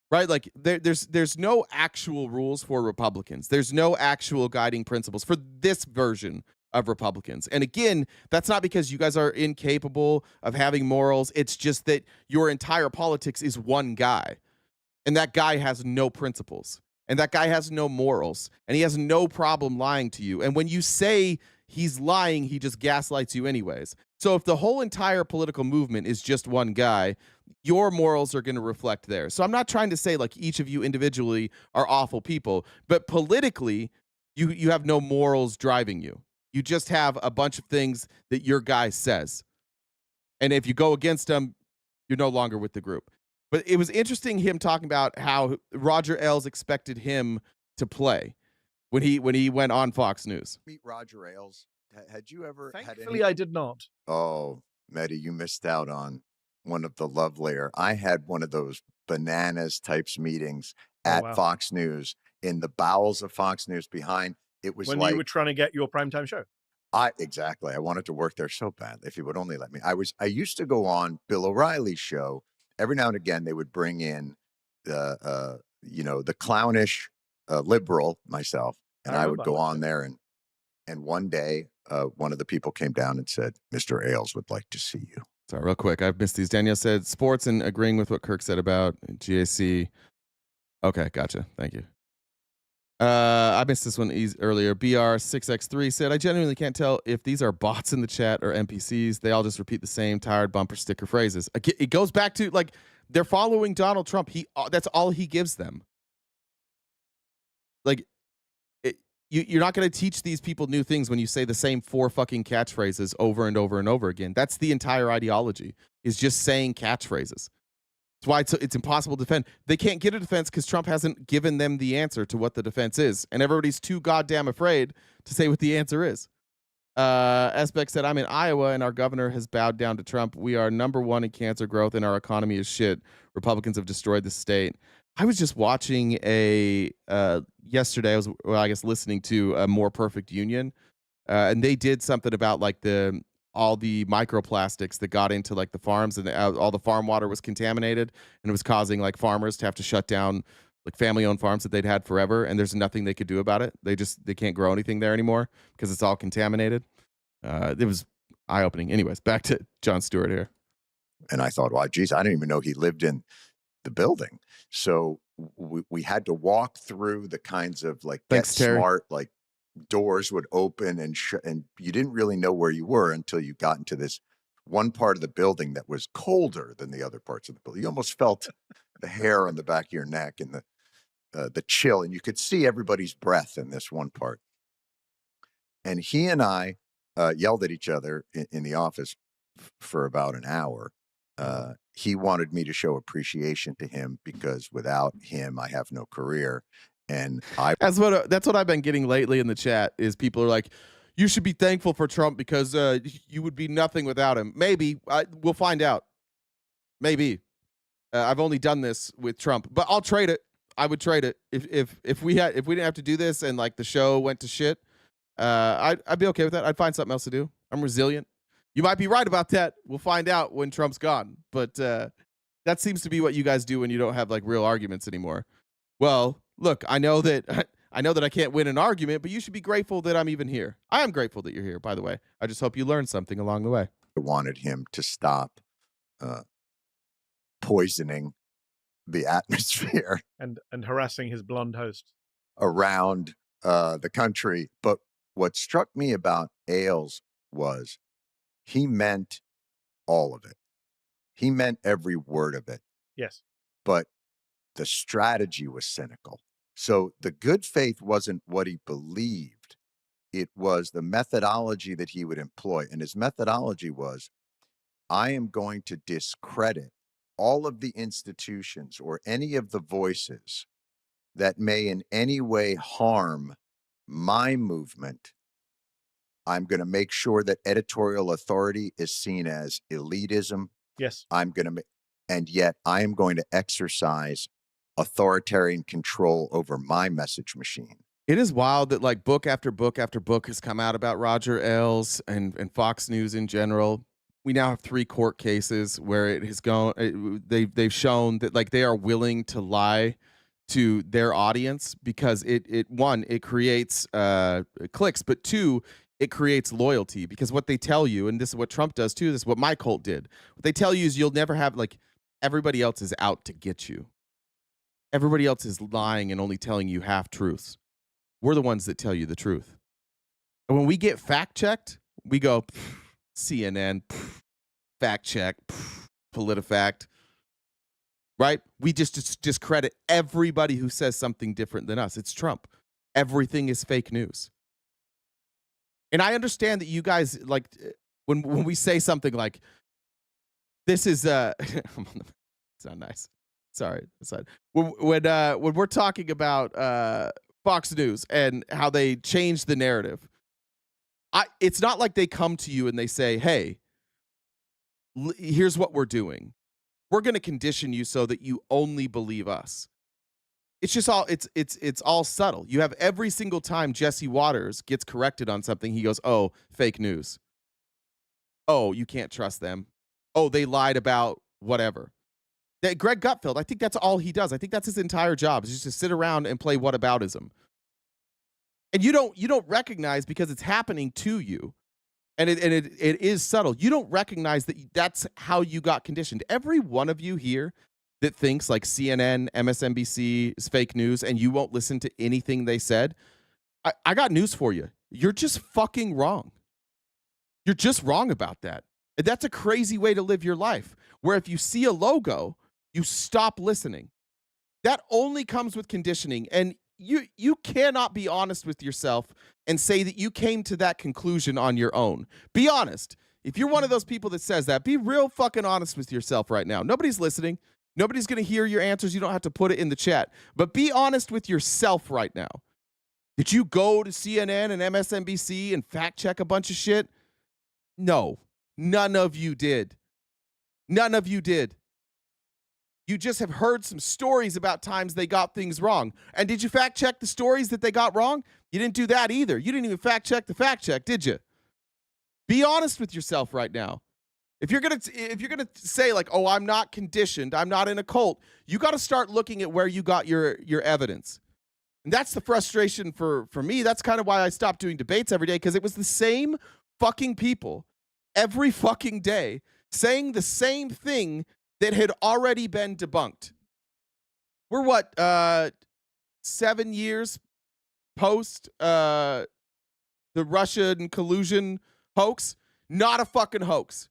Right? Like there's no actual rules for Republicans. There's no actual guiding principles for this version of Republicans. And again, that's not because you guys are incapable of having morals. It's just that your entire politics is one guy. And that guy has no principles. And that guy has no morals, and he has no problem lying to you. And when you say he's lying. He just gaslights you anyways. So if the whole entire political movement is just one guy, your morals are going to reflect theirs. So I'm not trying to say like each of you individually are awful people, but politically, you have no morals driving you. You just have a bunch of things that your guy says. And if you go against him, you're no longer with the group. But it was interesting him talking about how Roger Ailes expected him to play when he went on Fox News. Meet Roger Ailes. Had you ever Thankfully, I did not. Oh, Mehdi, you missed out on one of the lovelier. I had one of those bananas types meetings at Fox News, in the bowels of Fox News behind. It was when like you were trying to get your primetime show. Exactly. I wanted to work there so bad. If he would only let me. I used to go on Bill O'Reilly's show. Every now and again, they would bring in the clownish liberal, myself, and I would go on there. And one day, one of the people came down and said, "Mr. Ailes would like to see you." Sorry, real quick. I've missed these. Danielle said sports and agreeing with what Kirk said about GAC. Okay, gotcha. Thank you. I missed this one earlier. BR6X3 said, I genuinely can't tell if these are bots in the chat or NPCs. They all just repeat the same tired bumper sticker phrases. It goes back to, like, they're following Donald Trump. That's all he gives them. Like, you're not going to teach these people new things when you say the same 4 fucking catchphrases over and over and over again. That's the entire ideology, is just saying catchphrases. That's why it's impossible to defend. They can't get a defense because Trump hasn't given them the answer to what the defense is. And everybody's too goddamn afraid to say what the answer is. Esbeck said, I'm in Iowa and our governor has bowed down to Trump. We are #1 in cancer growth and our economy is shit. Republicans have destroyed the state. I was just watching yesterday, I was listening to a More Perfect Union. And they did something about like all the microplastics that got into like the farms, and all the farm water was contaminated, and it was causing like farmers to have to shut down like family-owned farms that they'd had forever, and there's nothing they could do about it. They can't grow anything there anymore because it's all contaminated. It was eye-opening. Anyways, back to Jon Stewart here. And I thought, wow, geez, I didn't even know he lived in the building. So we had to walk through the kinds of like Thanks, Terry. smart, like doors would open and you didn't really know where you were until you got into this one part of the building that was colder than the other parts of the building. You almost felt the hair on the back of your neck and the chill, and you could see everybody's breath in this one part. And he and I yelled at each other in the office for about an hour. He wanted me to show appreciation to him because without him, I have no career. And that's what I've been getting lately in the chat is people are like, you should be thankful for Trump because you would be nothing without him. Maybe we'll find out. Maybe I've only done this with Trump, but I'll trade it. I would trade it if we didn't have to do this and like the show went to shit. I'd be okay with that. I'd find something else to do. I'm resilient. You might be right about that. We'll find out when Trump's gone. But that seems to be what you guys do when you don't have like real arguments anymore. Well, look, I know that I can't win an argument, but you should be grateful that I'm even here. I am grateful that you're here, by the way. I just hope you learned something along the way. I wanted him to stop poisoning the atmosphere and harassing his blonde host around the country. But what struck me about Ailes was he meant all of it. He meant every word of it. Yes. But the strategy was cynical. So the good faith wasn't what he believed. It was the methodology that he would employ. And his methodology was, I am going to discredit all of the institutions or any of the voices that may in any way harm my movement. I'm going to make sure that editorial authority is seen as elitism. Yes. And yet I am going to exercise authoritarian control over my message machine. It is wild that like book after book after book has come out about Roger Ailes and Fox News in general. We now have 3 court cases where it has gone. They've shown that like they are willing to lie to their audience because it creates clicks, but 2, it creates loyalty because what they tell you, and this is what Trump does too, this is what my cult did. What they tell you is you'll never have, like, everybody else is out to get you. Everybody else is lying and only telling you half truths. We're the ones that tell you the truth. And when we get fact checked, we go CNN, fact check, PolitiFact, right? We just discredit everybody who says something different than us. It's Trump. Everything is fake news. And I understand that you guys, like, when we say something like, this is it's not nice. Sorry. When we're talking about Fox News and how they change the narrative, it's not like they come to you and they say, hey, here's what we're doing. We're going to condition you so that you only believe us. It's just all it's all subtle. You have every single time Jesse Waters gets corrected on something, he goes, "Oh, fake news. Oh, you can't trust them. Oh, they lied about whatever." That Greg Gutfeld, I think that's all he does. I think that's his entire job, is just to sit around and play whataboutism. And you don't recognize, because it's happening to you, and it is subtle. You don't recognize that that's how you got conditioned. Every one of you here that thinks like CNN, MSNBC is fake news and you won't listen to anything they said, I got news for you. You're just fucking wrong. You're just wrong about that. And that's a crazy way to live your life, where if you see a logo, you stop listening. That only comes with conditioning. And you cannot be honest with yourself and say that you came to that conclusion on your own. Be honest. If you're one of those people that says that, be real fucking honest with yourself right now. Nobody's listening. Nobody's going to hear your answers. You don't have to put it in the chat. But be honest with yourself right now. Did you go to CNN and MSNBC and fact check a bunch of shit? No. None of you did. None of you did. You just have heard some stories about times they got things wrong. And did you fact check the stories that they got wrong? You didn't do that either. You didn't even fact check the fact check, did you? Be honest with yourself right now. If you're gonna say like, oh, I'm not conditioned, I'm not in a cult, you got to start looking at where you got your evidence. And that's the frustration for me. That's kind of why I stopped doing debates every day, because it was the same fucking people every fucking day saying the same thing that had already been debunked. We're what, 7 years post the Russian collusion hoax? Not a fucking hoax.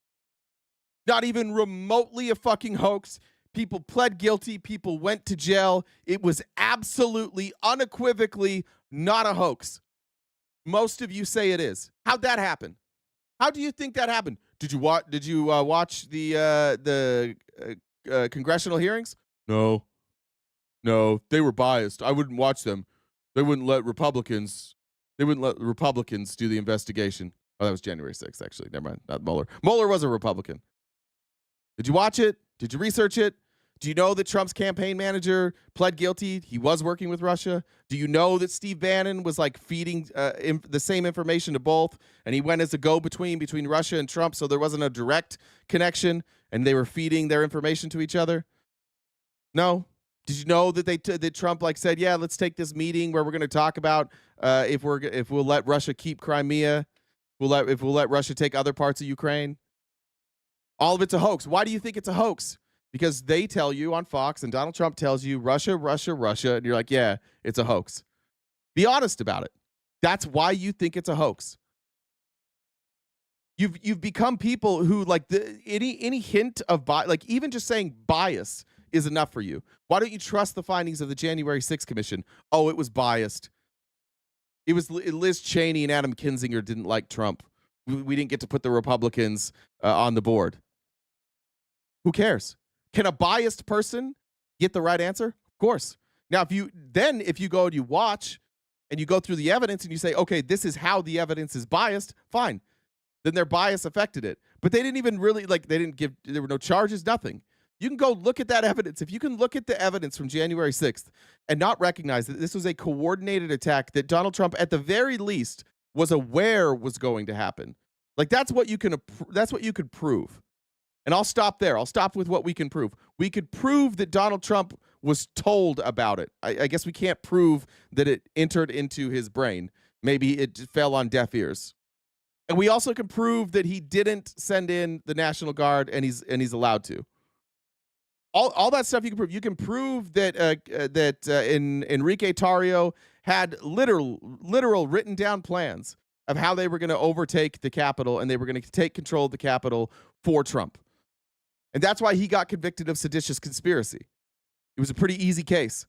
Not even remotely a fucking hoax. People pled guilty. People went to jail. It was absolutely, unequivocally not a hoax. Most of you say it is. How'd that happen? How do you think that happened? Did you watch the congressional hearings? No, they were biased. I wouldn't watch them. They wouldn't let Republicans do the investigation. Oh, that was January 6th, actually. Never mind. Not Mueller. Mueller was a Republican. Did you watch it? Did you research it? Do you know that Trump's campaign manager pled guilty? He was working with Russia. Do you know that Steve Bannon was like feeding the same information to both, and he went as a go-between between Russia and Trump, so there wasn't a direct connection, and they were feeding their information to each other? No. Did you know that that Trump like said, yeah, let's take this meeting where we're going to talk about if we'll let Russia keep Crimea, if we'll let Russia take other parts of Ukraine? All of it's a hoax. Why do you think it's a hoax? Because they tell you on Fox and Donald Trump tells you Russia, Russia, Russia, and you're like, yeah, it's a hoax. Be honest about it. That's why you think it's a hoax. You've become people who like any hint of like even just saying bias is enough for you. Why don't you trust the findings of the January 6th Commission? Oh, it was biased. It was Liz Cheney and Adam Kinzinger didn't like Trump. We didn't get to put the Republicans on the board. Who cares? Can a biased person get the right answer? Of course. Now, if you go and you watch and you go through the evidence and you say, okay, this is how the evidence is biased, fine. Then their bias affected it. But they didn't even really, there were no charges, nothing. You can go look at that evidence. If you can look at the evidence from January 6th and not recognize that this was a coordinated attack that Donald Trump, at the very least, was aware was going to happen. Like, that's what you could prove. And I'll stop there. I'll stop with what we can prove. We could prove that Donald Trump was told about it. I guess we can't prove that it entered into his brain. Maybe it fell on deaf ears. And we also can prove that he didn't send in the National Guard, and he's allowed to. All that stuff you can prove. You can prove that Enrique Tarrio had literal written down plans of how they were going to overtake the Capitol and they were going to take control of the Capitol for Trump. And that's why he got convicted of seditious conspiracy. It was a pretty easy case.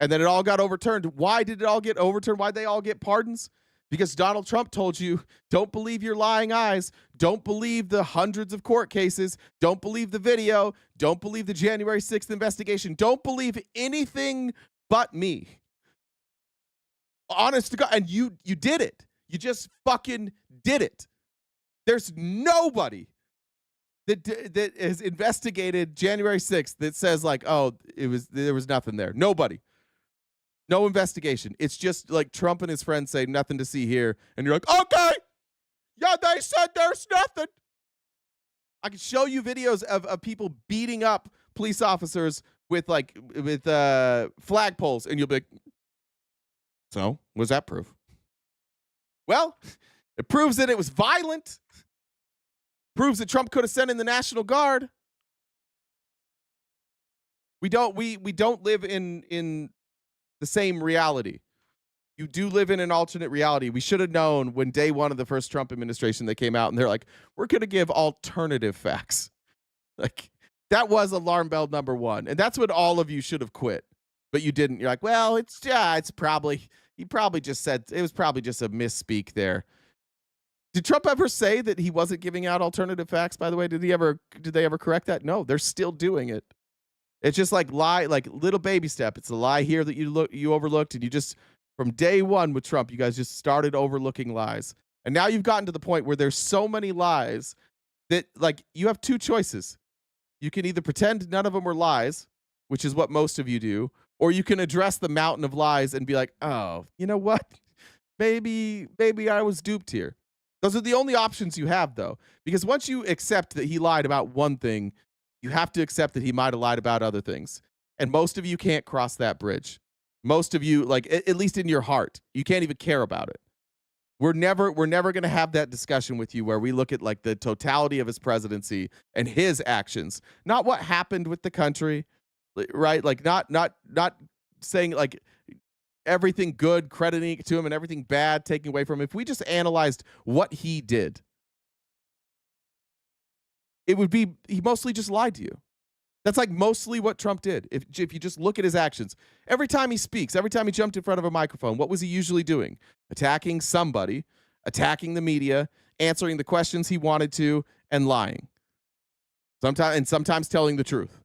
And then it all got overturned. Why did it all get overturned? Why did they all get pardons? Because Donald Trump told you, don't believe your lying eyes. Don't believe the hundreds of court cases. Don't believe the video. Don't believe the January 6th investigation. Don't believe anything but me. Honest to God. And you did it. You just fucking did it. There's nobody that has investigated January 6th that says like, oh, there was nothing there. Nobody. No investigation. It's just like Trump and his friends say nothing to see here. And you're like, okay. Yeah, they said there's nothing. I can show you videos of people beating up police officers with flagpoles. And you'll be like, so what does that prove? Well, it proves that it was violent. Proves that Trump could have sent in the National Guard. We don't live in the same reality. You do live in an alternate reality. We should have known when day one of the first Trump administration they came out and they're like, we're going to give alternative facts. Like that was alarm bell number one. And that's when all of you should have quit, but you didn't. You're like, well, he probably just said, it was probably just a misspeak there. Did Trump ever say that he wasn't giving out alternative facts, by the way? Did they ever correct that? No, they're still doing it. It's just like little baby step. It's a lie here that you overlooked, and you just from day one with Trump, you guys just started overlooking lies. And now you've gotten to the point where there's so many lies that like you have two choices. You can either pretend none of them were lies, which is what most of you do, or you can address the mountain of lies and be like, oh, you know what? Maybe I was duped here. Those are the only options you have, though, because once you accept that he lied about one thing, you have to accept that he might have lied about other things. And most of you can't cross that bridge. Most of you, like, at least in your heart, you can't even care about it. We're never going to have that discussion with you where we look at like the totality of his presidency and his actions, not what happened with the country, right? Like not saying like everything good crediting to him and everything bad taking away from him. If we just analyzed what he did, it would be he mostly just lied to you. That's like mostly what Trump did. If you just look at his actions, every time he speaks, every time he jumped in front of a microphone, what was he usually doing? Attacking somebody, attacking the media, answering the questions he wanted to, and lying. Sometimes telling the truth.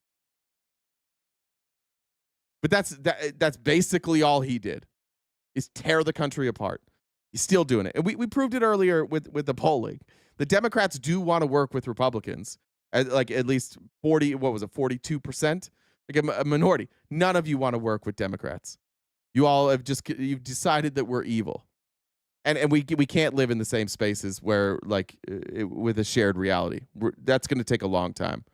But that's basically all he did, is tear the country apart. He's still doing it. And we proved it earlier with the polling. The Democrats do want to work with Republicans. Like at least 42%? Like a minority. None of you want to work with Democrats. You all have you've decided that we're evil. And we can't live in the same spaces where with a shared reality. That's going to take a long time.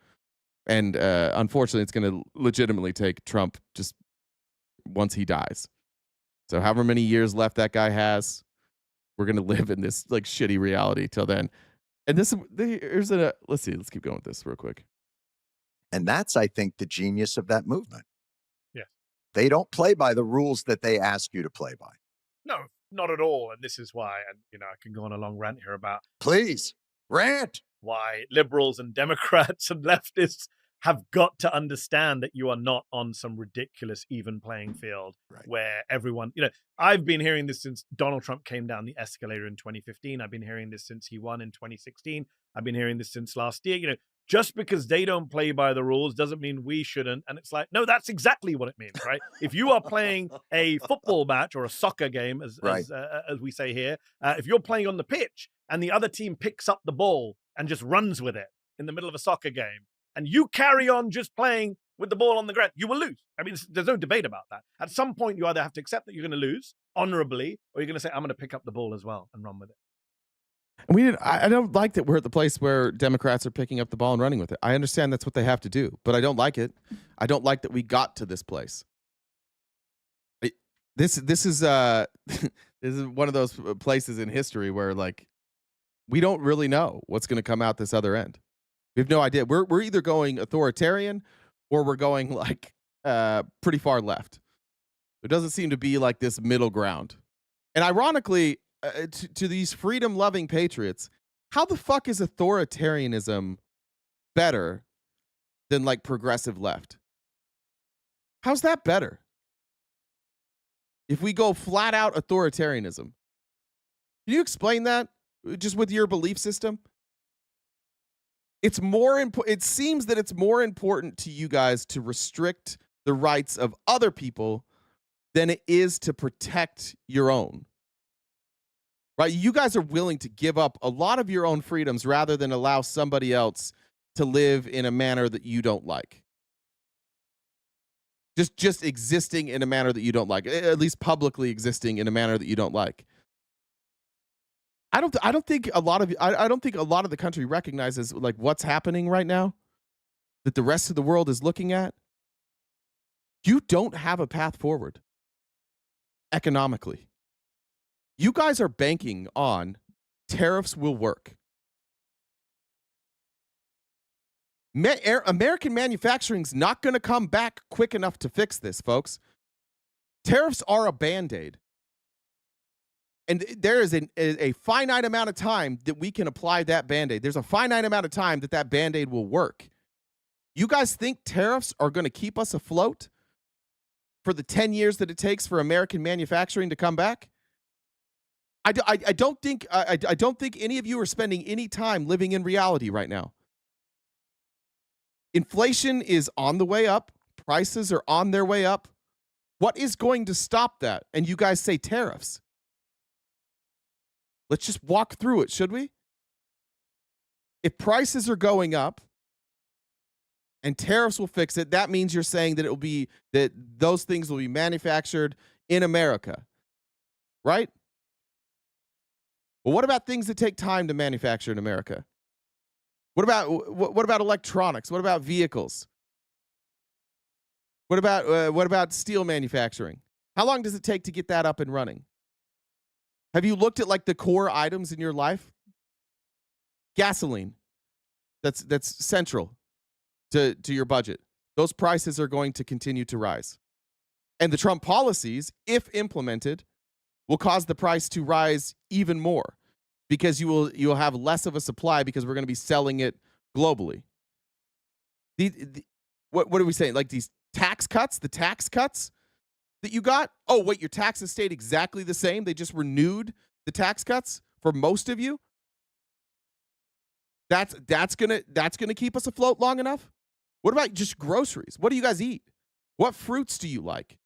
And unfortunately, it's going to legitimately take Trump just once he dies. So however many years left that guy has, we're going to live in this like shitty reality till then. And let's keep going with this real quick. And that's, I think, the genius of that movement. Yeah. They don't play by the rules that they ask you to play by. No, not at all. And this is why, and I can go on a long rant here about Please, rant. Why liberals and Democrats and leftists have got to understand that you are not on some ridiculous even playing field where everyone, I've been hearing this since Donald Trump came down the escalator in 2015. I've been hearing this since he won in 2016. I've been hearing this since last year. Just because they don't play by the rules doesn't mean we shouldn't. And it's like, no, that's exactly what it means, right? If you are playing a football match or a soccer game, as we say here, if you're playing on the pitch and the other team picks up the ball and just runs with it in the middle of a soccer game, and you carry on just playing with the ball on the ground, you will lose. I mean, there's no debate about that. At some point, you either have to accept that you're going to lose honorably, or you're going to say, I'm going to pick up the ball as well and run with it. And I don't like that we're at the place where Democrats are picking up the ball and running with it. I understand that's what they have to do, but I don't like it. I don't like that we got to this place. This is one of those places in history where like we don't really know what's going to come out this other end. We have no idea. We're either going authoritarian or we're going like pretty far left. There doesn't seem to be like this middle ground. And ironically, to these freedom-loving patriots, how the fuck is authoritarianism better than like progressive left? How's that better? If we go flat out authoritarianism, can you explain that just with your belief system? It's more important. It seems that it's more important to you guys to restrict the rights of other people than it is to protect your own. Right? You guys are willing to give up a lot of your own freedoms rather than allow somebody else to live in a manner that you don't like. Just existing in a manner that you don't like, at least publicly existing in a manner that you don't like. I don't think a lot of the country recognizes like what's happening right now that the rest of the world is looking at. You don't have a path forward economically. You guys are banking on tariffs will work. American manufacturing's not going to come back quick enough to fix this, folks. Tariffs are a Band-Aid. And there is a finite amount of time that we can apply that Band-Aid. There's a finite amount of time that Band-Aid will work. You guys think tariffs are going to keep us afloat for the 10 years that it takes for American manufacturing to come back? I don't think any of you are spending any time living in reality right now. Inflation is on the way up. Prices are on their way up. What is going to stop that? And you guys say tariffs. Let's just walk through it, should we? If prices are going up and tariffs will fix it, that means you're saying that those things will be manufactured in America, right? Well, what about things that take time to manufacture in America? What about electronics? What about vehicles? What about steel manufacturing? How long does it take to get that up and running? Have you looked at like the core items in your life? Gasoline. That's central to your budget. Those prices are going to continue to rise. And the Trump policies, if implemented, will cause the price to rise even more because you'll have less of a supply because we're going to be selling it globally. What are we saying? Like these tax cuts, the tax cuts that you got? Oh, wait, your taxes stayed exactly the same. They just renewed the tax cuts for most of you. That's gonna keep us afloat long enough? What about just groceries? What do you guys eat? What fruits do you like?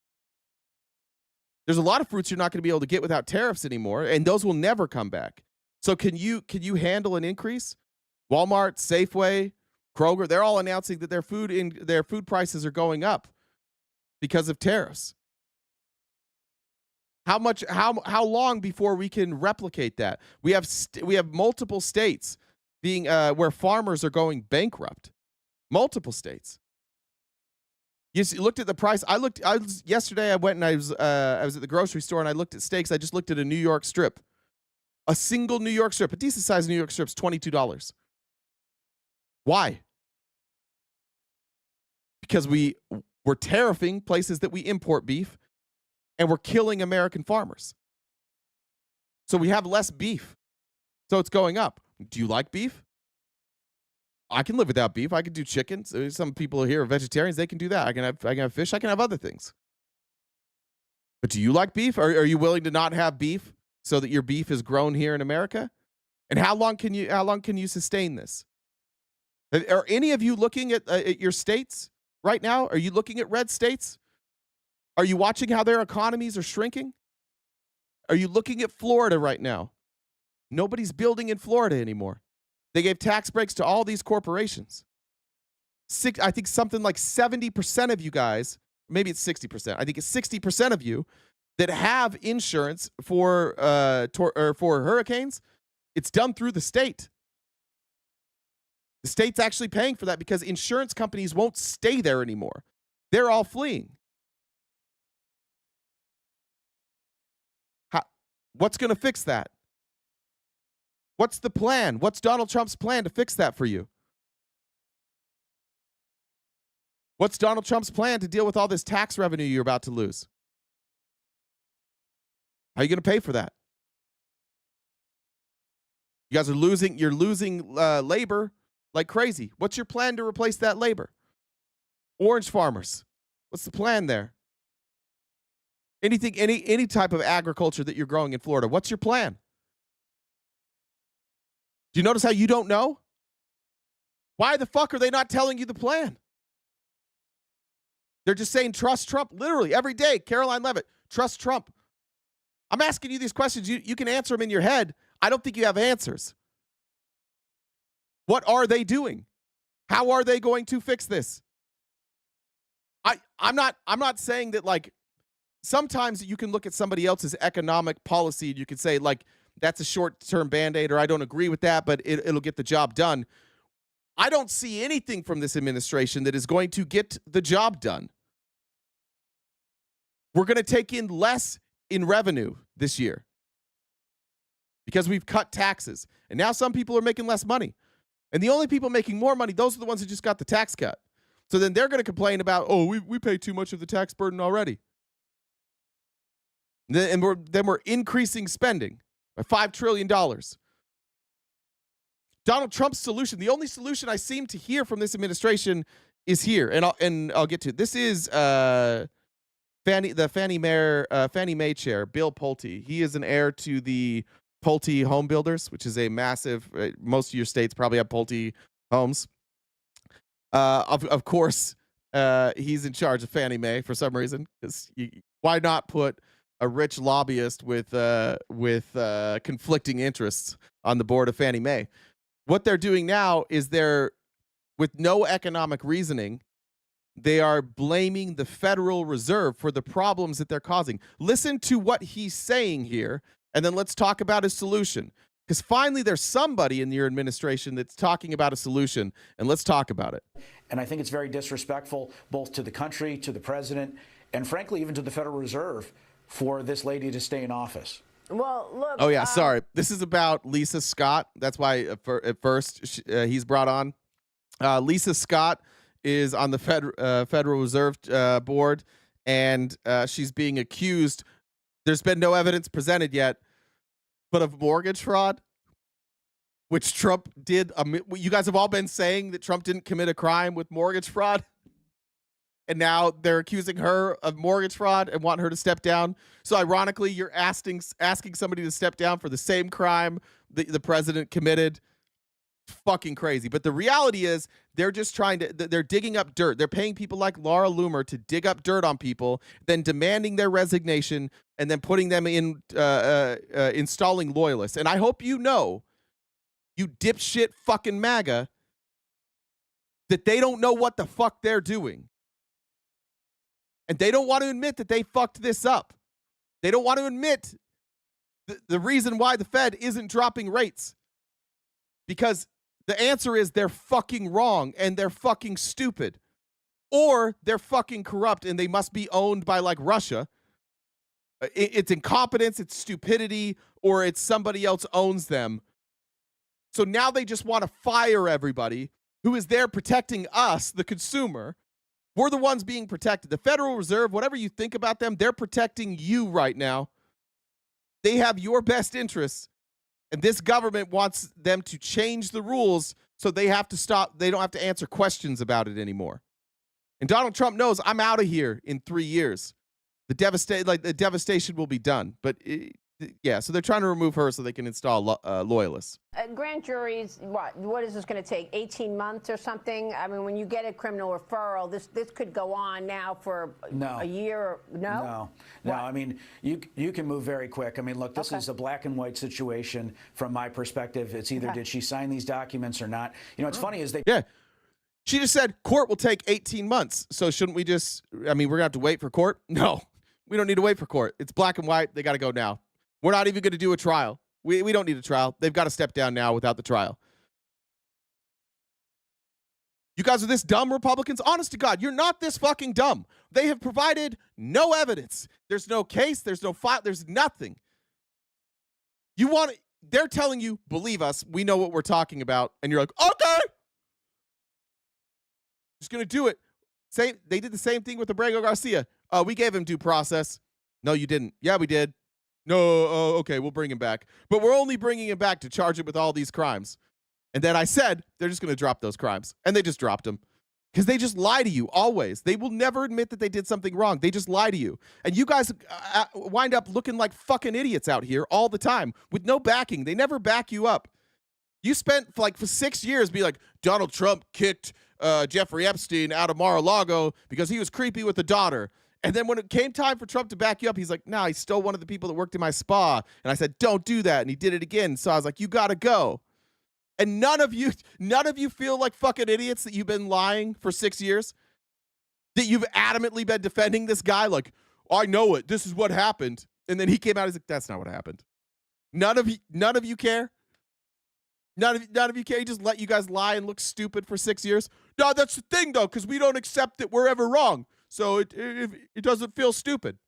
There's a lot of fruits you're not going to be able to get without tariffs anymore, and those will never come back. So can you handle an increase? Walmart, Safeway, Kroger, they're all announcing that their food prices are going up because of tariffs. How long before we can replicate that? We have multiple states being where farmers are going bankrupt. Multiple states. You looked at the price. Yesterday I went and I was at the grocery store and I looked at steaks. I just looked at a New York strip. A single New York strip, a decent sized New York strip's $22. Why? Because we're tariffing places that we import beef and we're killing American farmers. So we have less beef. So it's going up. Do you like beef? I can live without beef. I can do chicken. Some people here are vegetarians. They can do that. I can have fish. I can have other things. But do you like beef? Are you willing to not have beef so that your beef is grown here in America? And how long can you sustain this? Are any of you looking at your states right now? Are you looking at red states? Are you watching how their economies are shrinking? Are you looking at Florida right now? Nobody's building in Florida anymore. They gave tax breaks to all these corporations. I think something like 70% of you guys, maybe it's 60%. I think it's 60% of you that have insurance for hurricanes. It's done through the state. The state's actually paying for that because insurance companies won't stay there anymore. They're all fleeing. What's going to fix that? What's the plan? What's Donald Trump's plan to fix that for you? What's Donald Trump's plan to deal with all this tax revenue you're about to lose? How are you going to pay for that? You guys are losing. You're losing labor like crazy. What's your plan to replace that labor? Orange farmers. What's the plan there? Anything, any type of agriculture that you're growing in Florida. What's your plan? Do you notice how you don't know? Why the fuck are they not telling you the plan? They're just saying trust Trump literally every day. Caroline Leavitt, trust Trump. I'm asking you these questions. You can answer them in your head. I don't think you have answers. What are they doing? How are they going to fix this? I'm not saying that, like, sometimes you can look at somebody else's economic policy and you can say, like, that's a short-term Band-Aid, or I don't agree with that, but it'll get the job done. I don't see anything from this administration that is going to get the job done. We're going to take in less in revenue this year because we've cut taxes. And now some people are making less money. And the only people making more money, those are the ones who just got the tax cut. So then they're going to complain about, oh, we pay too much of the tax burden already. And we're increasing spending by $5 trillion. Donald Trump's solution, the only solution I seem to hear from this administration is here, and I'll get to it. This is Fannie Mae chair, Bill Pulte. He is an heir to the Pulte Home Builders, which is a massive. Most of your states probably have Pulte homes. Of course, he's in charge of Fannie Mae for some reason. Why not put a rich lobbyist with conflicting interests on the board of Fannie Mae? What they're doing now is with no economic reasoning, they are blaming the Federal Reserve for the problems that they're causing. Listen to what he's saying here, and then let's talk about his solution. Because finally there's somebody in your administration that's talking about a solution, and let's talk about it. And I think it's very disrespectful both to the country, to the president, and frankly, even to the Federal Reserve for this lady to stay in office. Well, look. Oh, yeah, sorry. This is about Lisa Scott. That's why at first he's brought on. Lisa Scott is on the Federal Reserve Board, and she's being accused. There's been no evidence presented yet, but of mortgage fraud, which Trump did. You guys have all been saying that Trump didn't commit a crime with mortgage fraud. And now they're accusing her of mortgage fraud and want her to step down. So ironically, you're asking somebody to step down for the same crime that the president committed. Fucking crazy. But the reality is they're just they're digging up dirt. They're paying people like Laura Loomer to dig up dirt on people, then demanding their resignation, and then putting them in, installing loyalists. And I hope you know, you dipshit fucking MAGA, that they don't know what the fuck they're doing. And they don't want to admit that they fucked this up. They don't want to admit the reason why the Fed isn't dropping rates. Because the answer is they're fucking wrong and they're fucking stupid. Or they're fucking corrupt and they must be owned by, like, Russia. It's incompetence, it's stupidity, or it's somebody else owns them. So now they just want to fire everybody who is there protecting us, the consumer. We're the ones being protected. The Federal Reserve, whatever you think about them, they're protecting you right now. They have your best interests, and this government wants them to change the rules so they have to stop. They don't have to answer questions about it anymore. And Donald Trump knows, I'm out of here in 3 years. The devastation will be done. But yeah, so they're trying to remove her so they can install loyalists. Grand juries, what is this going to take, 18 months or something? I mean, when you get a criminal referral, this could go on now for a year. No? No. I mean, you can move very quick. I mean, look, this is a black and white situation from my perspective. It's either did she sign these documents or not. You know, what's funny is Yeah. She just said court will take 18 months. So shouldn't we just, I mean, we're going to have to wait for court? No, we don't need to wait for court. It's black and white. They got to go now. We're not even going to do a trial. We don't need a trial. They've got to step down now without the trial. You guys are this dumb, Republicans? Honest to God, you're not this fucking dumb. They have provided no evidence. There's no case. There's no file. There's nothing. They're telling you, believe us, we know what we're talking about. And you're like, okay. Just going to do it. They did the same thing with Abrego Garcia. We gave him due process. No, you didn't. Yeah, we did. No, okay, we'll bring him back. But we're only bringing him back to charge him with all these crimes. And then I said, they're just going to drop those crimes. And they just dropped them. Because they just lie to you, always. They will never admit that they did something wrong. They just lie to you. And you guys wind up looking like fucking idiots out here all the time with no backing. They never back you up. You spent for 6 years being like, Donald Trump kicked Jeffrey Epstein out of Mar-a-Lago because he was creepy with the daughter. And then when it came time for Trump to back you up, he's like, nah, he's still one of the people that worked in my spa. And I said, don't do that. And he did it again. So I was like, you got to go. And none of you feel like fucking idiots that you've been lying for 6 years? That you've adamantly been defending this guy like, I know it. This is what happened. And then he came out, he's like, that's not what happened. None of you care? None of you care? He just let you guys lie and look stupid for 6 years? No, that's the thing, though, because we don't accept that we're ever wrong. So it doesn't feel stupid.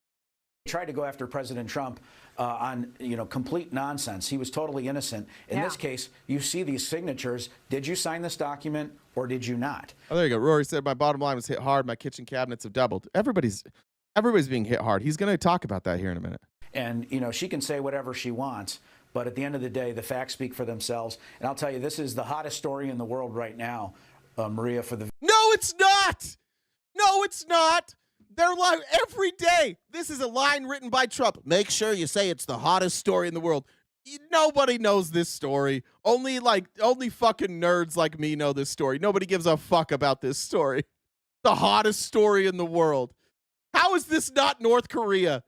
Tried to go after President Trump on complete nonsense. He was totally innocent. In this case, you see these signatures. Did you sign this document or did you not? Oh, there you go. Rory said my bottom line was hit hard. My kitchen cabinets have doubled. Everybody's being hit hard. He's going to talk about that here in a minute. And she can say whatever she wants, but at the end of the day, the facts speak for themselves. And I'll tell you, this is the hottest story in the world right now, Maria. No, it's not. No, it's not. They're live every day. This is a line written by Trump. Make sure you say it's the hottest story in the world. Nobody knows this story. Only fucking nerds like me know this story. Nobody gives a fuck about this story. The hottest story in the world. How is this not North Korea?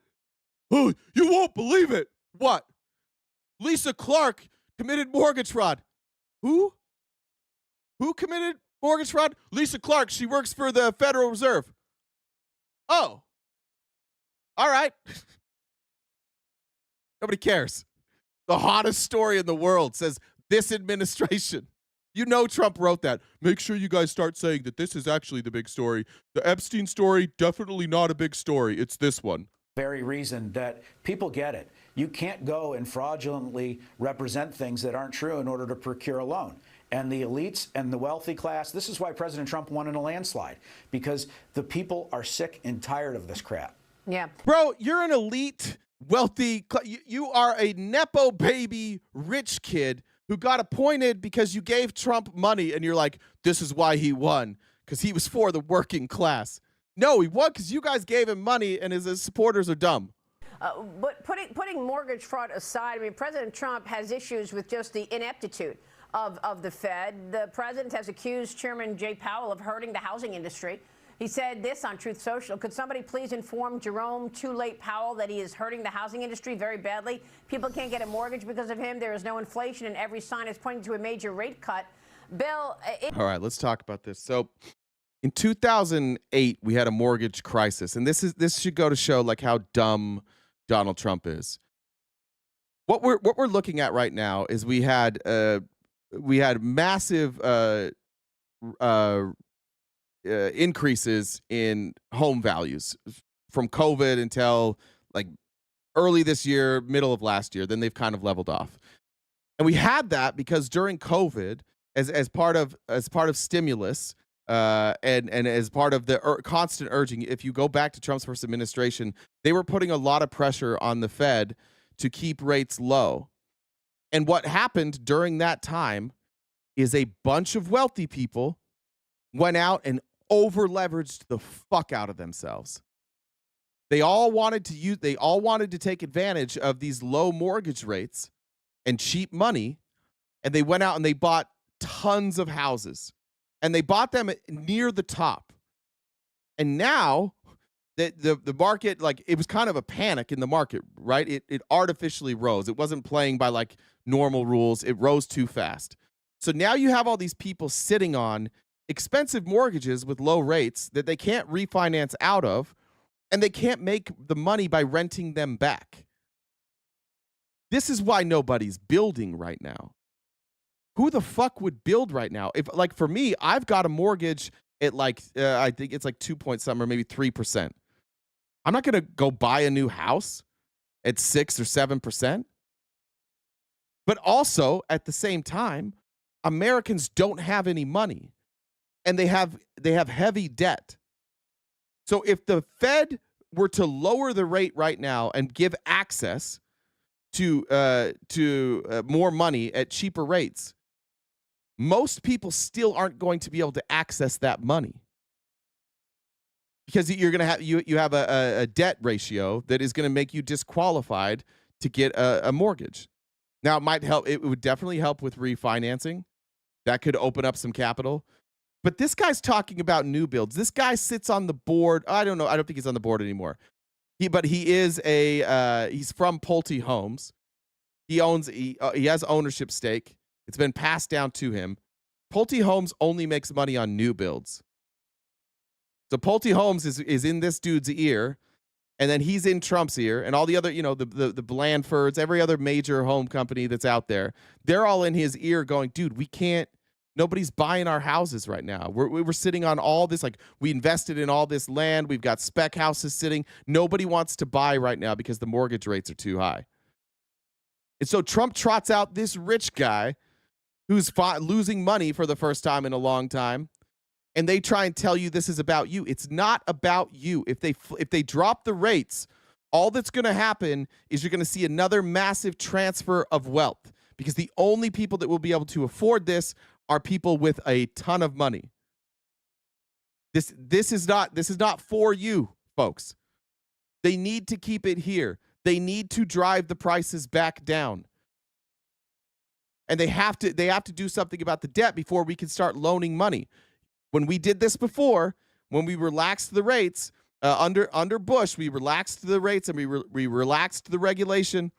Oh, you won't believe it. What? Lisa Clark committed mortgage fraud. Who? Who committed mortgage fraud? Lisa Clark. She works for the Federal Reserve. Oh. All right. Nobody cares. The hottest story in the world says this administration. You know Trump wrote that. Make sure you guys start saying that this is actually the big story. The Epstein story, definitely not a big story. It's this one. Very reason that people get it. You can't go and fraudulently represent things that aren't true in order to procure a loan. And the elites and the wealthy class, this is why President Trump won in a landslide, because the people are sick and tired of this crap. Yeah. Bro, you're an elite, wealthy, you are a Nepo baby rich kid who got appointed because you gave Trump money and you're like, this is why he won, because he was for the working class. No, he won because you guys gave him money and his supporters are dumb. But putting mortgage fraud aside, I mean, President Trump has issues with just the ineptitude of the Fed. The president has accused Chairman Jay Powell of hurting the housing industry. He said this on Truth Social. Could somebody please inform Jerome Too Late Powell that he is hurting the housing industry very badly? People can't get a mortgage because of him. There is no inflation, and every sign is pointing to a major rate cut. Bill. All right, let's talk about this. So in 2008, we had a mortgage crisis, and this should go to show like how dumb Donald Trump is. What we're looking at right now is we had massive increases in home values from COVID until like early this year, middle of last year. Then they've kind of leveled off, and we had that because during COVID, as part of stimulus, and as part of the constant urging, if you go back to Trump's first administration, they were putting a lot of pressure on the Fed to keep rates low. And what happened during that time is a bunch of wealthy people went out and over-leveraged the fuck out of themselves. They all wanted to take advantage of these low mortgage rates and cheap money, and they went out and they bought tons of houses. And they bought them near the top. And now the market, like, it was kind of a panic in the market, right? It artificially rose. It wasn't playing by like normal rules. It rose too fast. So now you have all these people sitting on expensive mortgages with low rates that they can't refinance out of, and they can't make the money by renting them back. This is why nobody's building right now. Who the fuck would build right now? If, like, for me, I've got a mortgage at like, I think it's like 2 point something or maybe 3%. I'm not going to go buy a new house at 6 or 7%. But also, at the same time, Americans don't have any money, and they have heavy debt. So if the Fed were to lower the rate right now and give access to more money at cheaper rates, most people still aren't going to be able to access that money because you're going to have you have a debt ratio that is going to make you disqualified to get a mortgage. Now, it might help. It would definitely help with refinancing. That could open up some capital. But this guy's talking about new builds. This guy sits on the board. I don't know. I don't think he's on the board anymore. But he is he's from Pulte Homes. He has ownership stake. It's been passed down to him. Pulte Homes only makes money on new builds. So Pulte Homes is in this dude's ear, and then he's in Trump's ear, and all the other, the Blandfords, every other major home company that's out there, they're all in his ear going, dude, we can't, nobody's buying our houses right now. We're sitting on all this, like, we invested in all this land. We've got spec houses sitting. Nobody wants to buy right now because the mortgage rates are too high. And so Trump trots out this rich guy who's losing money for the first time in a long time, and they try and tell you this is about you. It's not about you. If they drop the rates, all that's going to happen is you're going to see another massive transfer of wealth, because the only people that will be able to afford this are people with a ton of money. This is not for you, folks. They need to keep it here. They need to drive the prices back down. And they have to do something about the debt before we can start loaning money. When we did this before, when we relaxed the rates under Bush, we relaxed the rates and we relaxed the regulation,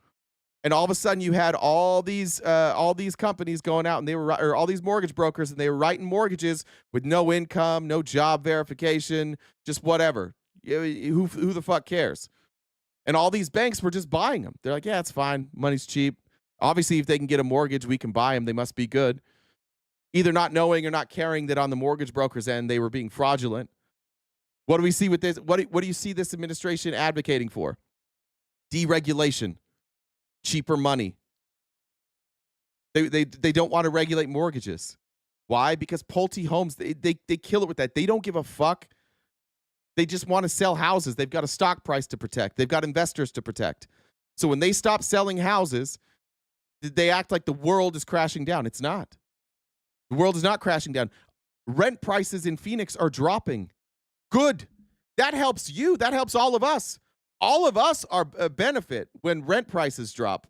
and all of a sudden you had all these companies going out, and or all these mortgage brokers, and they were writing mortgages with no income, no job verification, just whatever. Who the fuck cares? And all these banks were just buying them. They're like, yeah, it's fine, money's cheap. Obviously, if they can get a mortgage, we can buy them. They must be good. Either not knowing or not caring that on the mortgage broker's end, they were being fraudulent. What do we see with this? What do you see this administration advocating for? Deregulation, cheaper money. They don't want to regulate mortgages. Why? Because Pulte Homes, they kill it with that. They don't give a fuck. They just want to sell houses. They've got a stock price to protect. They've got investors to protect. So when they stop selling houses, they act like the world is crashing down. It's not. The world is not crashing down. Rent prices in Phoenix are dropping. Good. That helps you. That helps all of us. All of us are benefit when rent prices drop.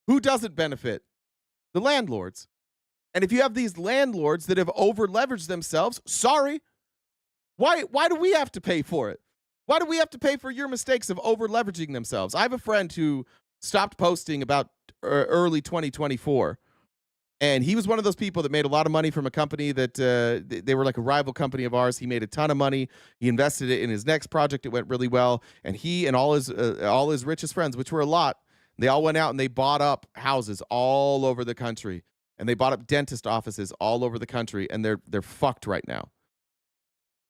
Who doesn't benefit? The landlords. And if you have these landlords that have over-leveraged themselves, sorry. Why do we have to pay for it? Why do we have to pay for your mistakes of over-leveraging themselves? I have a friend who stopped posting about early 2024. And he was one of those people that made a lot of money from a company that they were like a rival company of ours. He made a ton of money. He invested it in his next project. It went really well. And he and all his richest friends, which were a lot, they all went out and they bought up houses all over the country. And they bought up dentist offices all over the country. And they're fucked right now.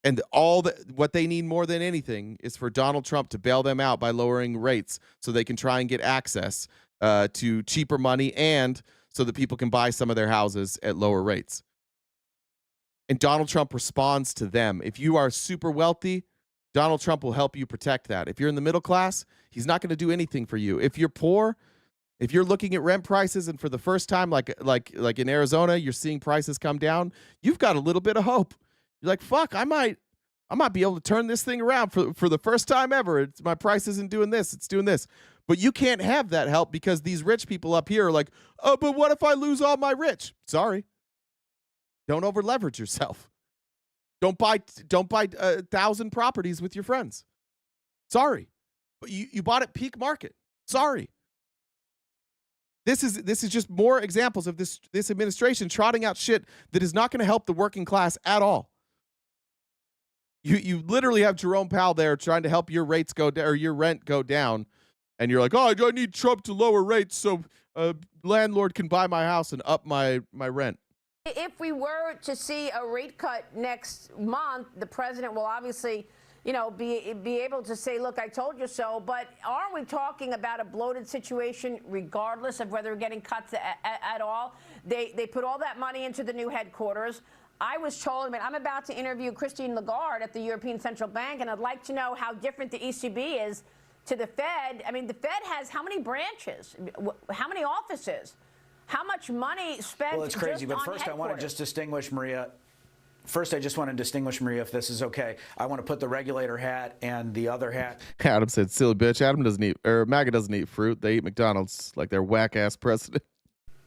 And what they need more than anything is for Donald Trump to bail them out by lowering rates so they can try and get access to cheaper money, and so that people can buy some of their houses at lower rates. And Donald Trump responds to them. If you are super wealthy, Donald Trump will help you protect that. If you're in the middle class, he's not going to do anything for you. If you're poor, if you're looking at rent prices and for the first time, like in Arizona, you're seeing prices come down, you've got a little bit of hope. You're like, fuck, I might be able to turn this thing around for the first time ever. My price isn't doing this, it's doing this. But you can't have that help because these rich people up here are like, oh, but what if I lose all my rich? Sorry. Don't over leverage yourself. Don't buy 1,000 properties with your friends. Sorry. But you bought at peak market. Sorry. This is just more examples of this administration trotting out shit that is not going to help the working class at all. You literally have Jerome Powell there trying to help your rates go down, or your rent go down. And you're like, oh, I need Trump to lower rates so a landlord can buy my house and up my rent. If we were to see a rate cut next month, the president will obviously, be able to say, look, I told you so. But aren't we talking about a bloated situation regardless of whether we're getting cuts at all? They put all that money into the new headquarters. I was told, I'm about to interview Christine Lagarde at the European Central Bank, and I'd like to know how different the ECB is to the Fed. I mean, the Fed has how many branches? How many offices? How much money spent? Well, it's crazy, but first I want to just distinguish, Maria. First, I just want to distinguish, Maria, if this is okay. I want to put the regulator hat and the other hat. Adam said, silly bitch. Adam doesn't eat, or MAGA doesn't eat fruit. They eat McDonald's like their whack-ass president.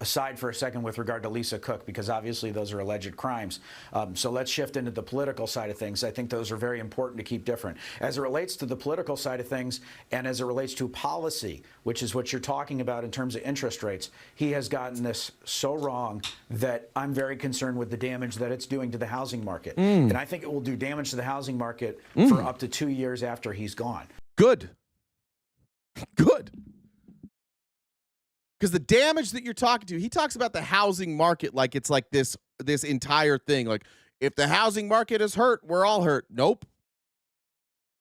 Aside for a second with regard to Lisa Cook, because obviously those are alleged crimes. So let's shift into the political side of things. I think those are very important to keep different. As it relates to the political side of things and as it relates to policy, which is what you're talking about in terms of interest rates, he has gotten this so wrong that I'm very concerned with the damage that it's doing to the housing market. And I think it will do damage to the housing market for up to 2 years after he's gone. Good. Good. Because the damage that you're talking to, he talks about the housing market like it's like this entire thing. Like, if the housing market is hurt, we're all hurt. Nope.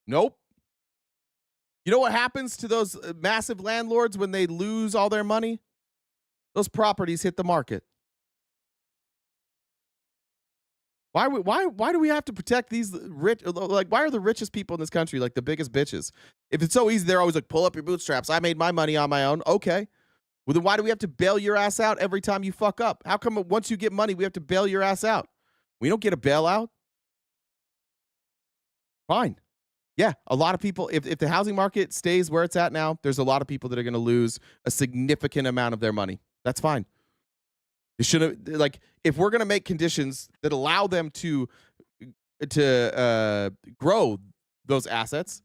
Nope. You know what happens to those massive landlords when they lose all their money? Those properties hit the market. Why do we have to protect these rich? Like, why are the richest people in this country like the biggest bitches? If it's so easy, they're always like, pull up your bootstraps. I made my money on my own. Okay. Well, then why do we have to bail your ass out every time you fuck up? How come once you get money, we have to bail your ass out? We don't get a bailout. Fine. Yeah, a lot of people, if the housing market stays where it's at now, there's a lot of people that are going to lose a significant amount of their money. That's fine. It shouldn't, like, if we're going to make conditions that allow them to grow those assets,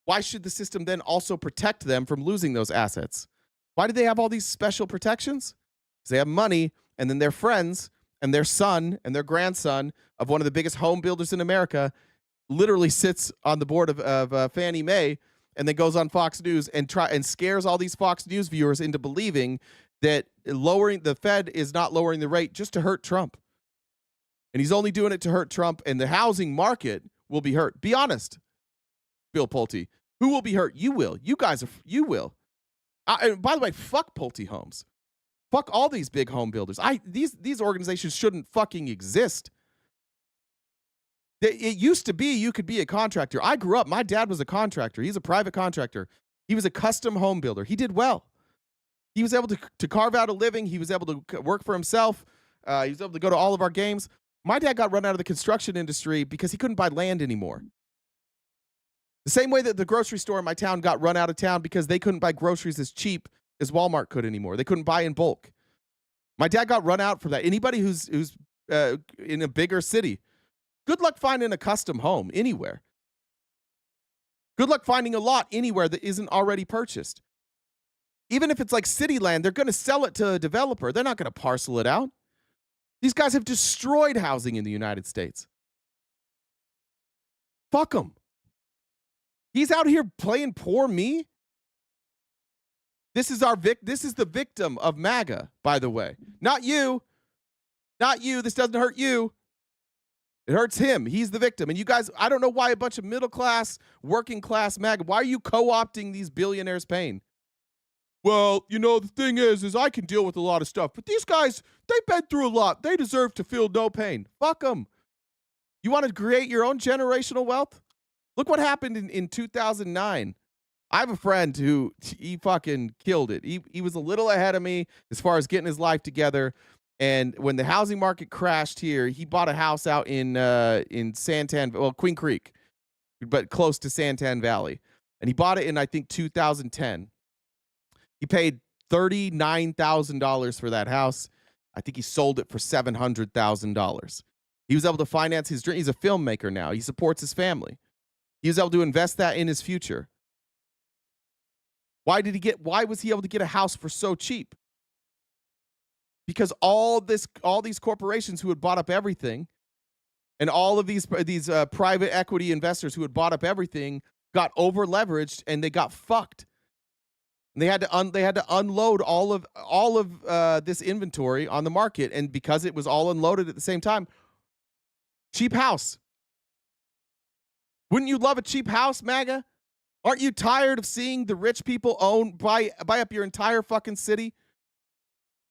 why should the system then also protect them from losing those assets? Why do they have all these special protections? Because they have money, and then their friends and their son and their grandson of one of the biggest home builders in America literally sits on the board of Fannie Mae and then goes on Fox News and scares all these Fox News viewers into believing that the Fed is not lowering the rate just to hurt Trump. And he's only doing it to hurt Trump, and the housing market will be hurt. Be honest, Bill Pulte. Who will be hurt? You will. You guys you will. And by the way, fuck Pulte Homes. Fuck all these big home builders. These organizations shouldn't fucking exist. It used to be you could be a contractor. I grew up, my dad was a contractor. He's a private contractor. He was a custom home builder. He did well. He was able to carve out a living. He was able to work for himself. He was able to go to all of our games. My dad got run out of the construction industry because he couldn't buy land anymore. The same way that the grocery store in my town got run out of town because they couldn't buy groceries as cheap as Walmart could anymore. They couldn't buy in bulk. My dad got run out for that. Anybody who's in a bigger city, good luck finding a custom home anywhere. Good luck finding a lot anywhere that isn't already purchased. Even if it's like city land, they're going to sell it to a developer. They're not going to parcel it out. These guys have destroyed housing in the United States. Fuck them. He's out here playing poor me. This is the victim of MAGA, by the way. Not you. Not you. This doesn't hurt you. It hurts him. He's the victim. And you guys, I don't know why a bunch of middle class, working class MAGA, why are you co-opting these billionaires' pain? Well, you know, the thing is I can deal with a lot of stuff, but these guys, they've been through a lot. They deserve to feel no pain. Fuck them. You want to create your own generational wealth? Look what happened in 2009. I have a friend who, he fucking killed it. He was a little ahead of me as far as getting his life together. And when the housing market crashed here, he bought a house out in Queen Creek, but close to Santan Valley. And he bought it in, I think, 2010. He paid $39,000 for that house. I think he sold it for $700,000. He was able to finance his dream. He's a filmmaker now. He supports his family. He was able to invest that in his future. Why was he able to get a house for so cheap? Because all these corporations who had bought up everything, and all of these private equity investors who had bought up everything got over leveraged and they got fucked. And they had to unload all of this inventory on the market, and because it was all unloaded at the same time, cheap house. Wouldn't you love a cheap house, MAGA? Aren't you tired of seeing the rich people buy up your entire fucking city?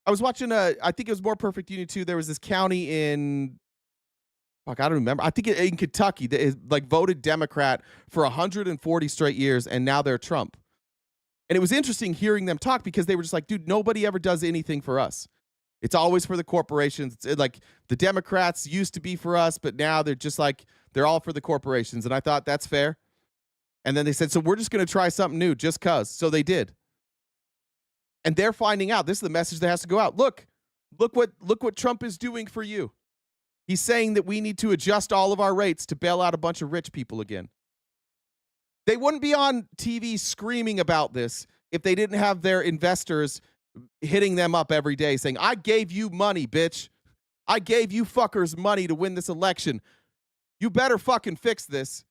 I was watching I think it was More Perfect Union 2. There was this county in Fuck, I don't remember. I think in Kentucky, they like voted Democrat for 140 straight years, and now they're Trump. And it was interesting hearing them talk because they were just like, dude, nobody ever does anything for us. It's always for the corporations. It's like the Democrats used to be for us, but now they're just like, they're all for the corporations. And I thought that's fair. And then they said, so we're just going to try something new just cuz. So they did. And they're finding out. This is the message that has to go out. Look what Trump is doing for you. He's saying that we need to adjust all of our rates to bail out a bunch of rich people again. They wouldn't be on TV screaming about this if they didn't have their investors hitting them up every day saying, I gave you money, bitch. I gave you fuckers money to win this election. You better fucking fix this.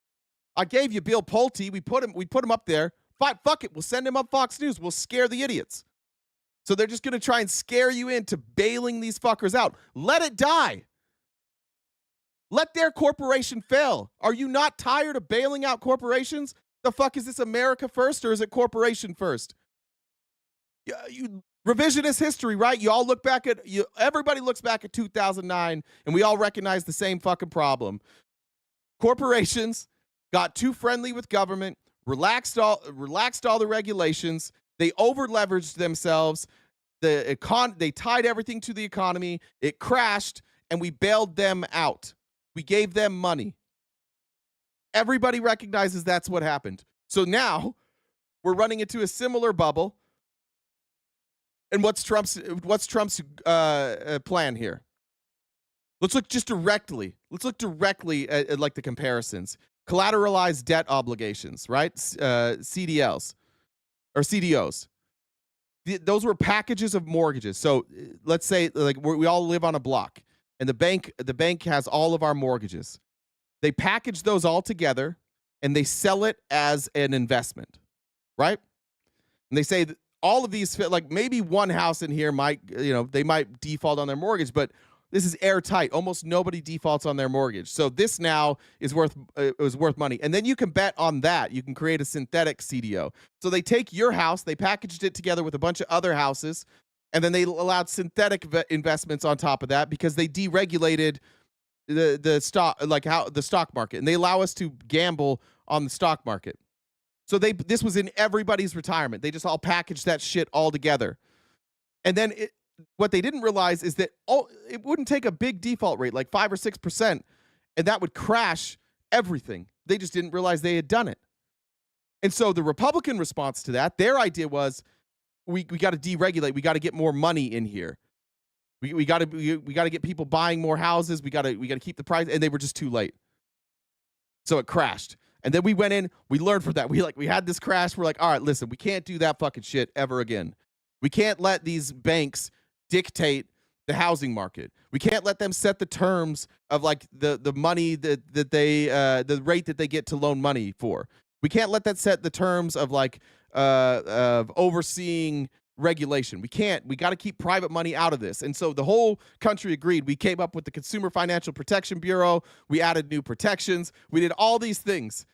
I gave you Bill Pulte. We put him up there. Fuck it. We'll send him up Fox News. We'll scare the idiots. So they're just going to try and scare you into bailing these fuckers out. Let it die. Let their corporation fail. Are you not tired of bailing out corporations? The fuck is this, America first or is it corporation first? Revisionist history, right? You all look back at everybody looks back at 2009 and we all recognize the same fucking problem. Corporations got too friendly with government, relaxed all the regulations, they over-leveraged themselves, they tied everything to the economy, it crashed, and we bailed them out. We gave them money. Everybody recognizes that's what happened. So now we're running into a similar bubble. And what's Trump's plan here? Let's look directly at like the comparisons. Collateralized debt obligations, right? CDLs or CDOs. Those were packages of mortgages. So let's say like we all live on a block, and the bank has all of our mortgages. They package those all together and they sell it as an investment, right? And they say that all of these fit, like maybe one house in here might, they might default on their mortgage, but this is airtight. Almost nobody defaults on their mortgage. So this now is worth money. And then you can bet on that. You can create a synthetic CDO. So they take your house, they packaged it together with a bunch of other houses, and then they allowed synthetic investments on top of that because they deregulated the stock market, and they allow us to gamble on the stock market. So this was in everybody's retirement. They just all packaged that shit all together. And then what they didn't realize is that it wouldn't take a big default rate, like 5 or 6%, and that would crash everything. They just didn't realize they had done it. And so the Republican response to that, their idea was, we got to deregulate. We got to get more money in here. We got to get people buying more houses. We got to keep the price, and they were just too late. So it crashed. And then we went in, we learned from that. We had this crash. We're like, all right, listen, we can't do that fucking shit ever again. We can't let these banks dictate the housing market. We can't let them set the terms of like the money that they the rate that they get to loan money for. We can't let that set the terms of like of overseeing regulation. We can't. We got to keep private money out of this. And so the whole country agreed. We came up with the Consumer Financial Protection Bureau. We added new protections. We did all these things.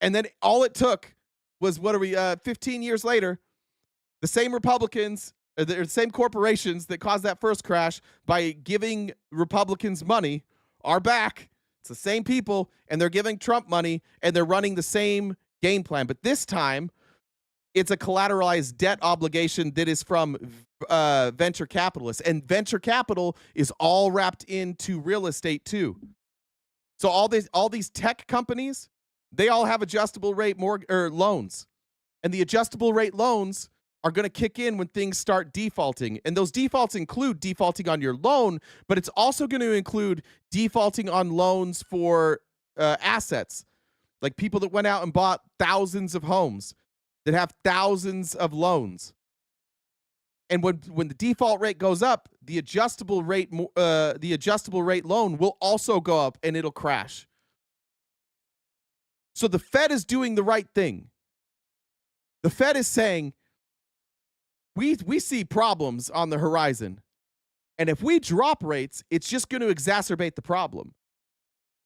And then all it took was, 15 years later, the same Republicans, the same corporations that caused that first crash by giving Republicans money are back. It's the same people, and they're giving Trump money, and they're running the same game plan. But this time, it's a collateralized debt obligation that is from venture capitalists. And venture capital is all wrapped into real estate too. So all these tech companies, they all have adjustable rate loans. And the adjustable rate loans are going to kick in when things start defaulting. And those defaults include defaulting on your loan, but it's also going to include defaulting on loans for assets. Like people that went out and bought thousands of homes that have thousands of loans. And when the default rate goes up, the adjustable rate loan will also go up and it'll crash. So the Fed is doing the right thing. The Fed is saying, we see problems on the horizon. And if we drop rates, it's just going to exacerbate the problem.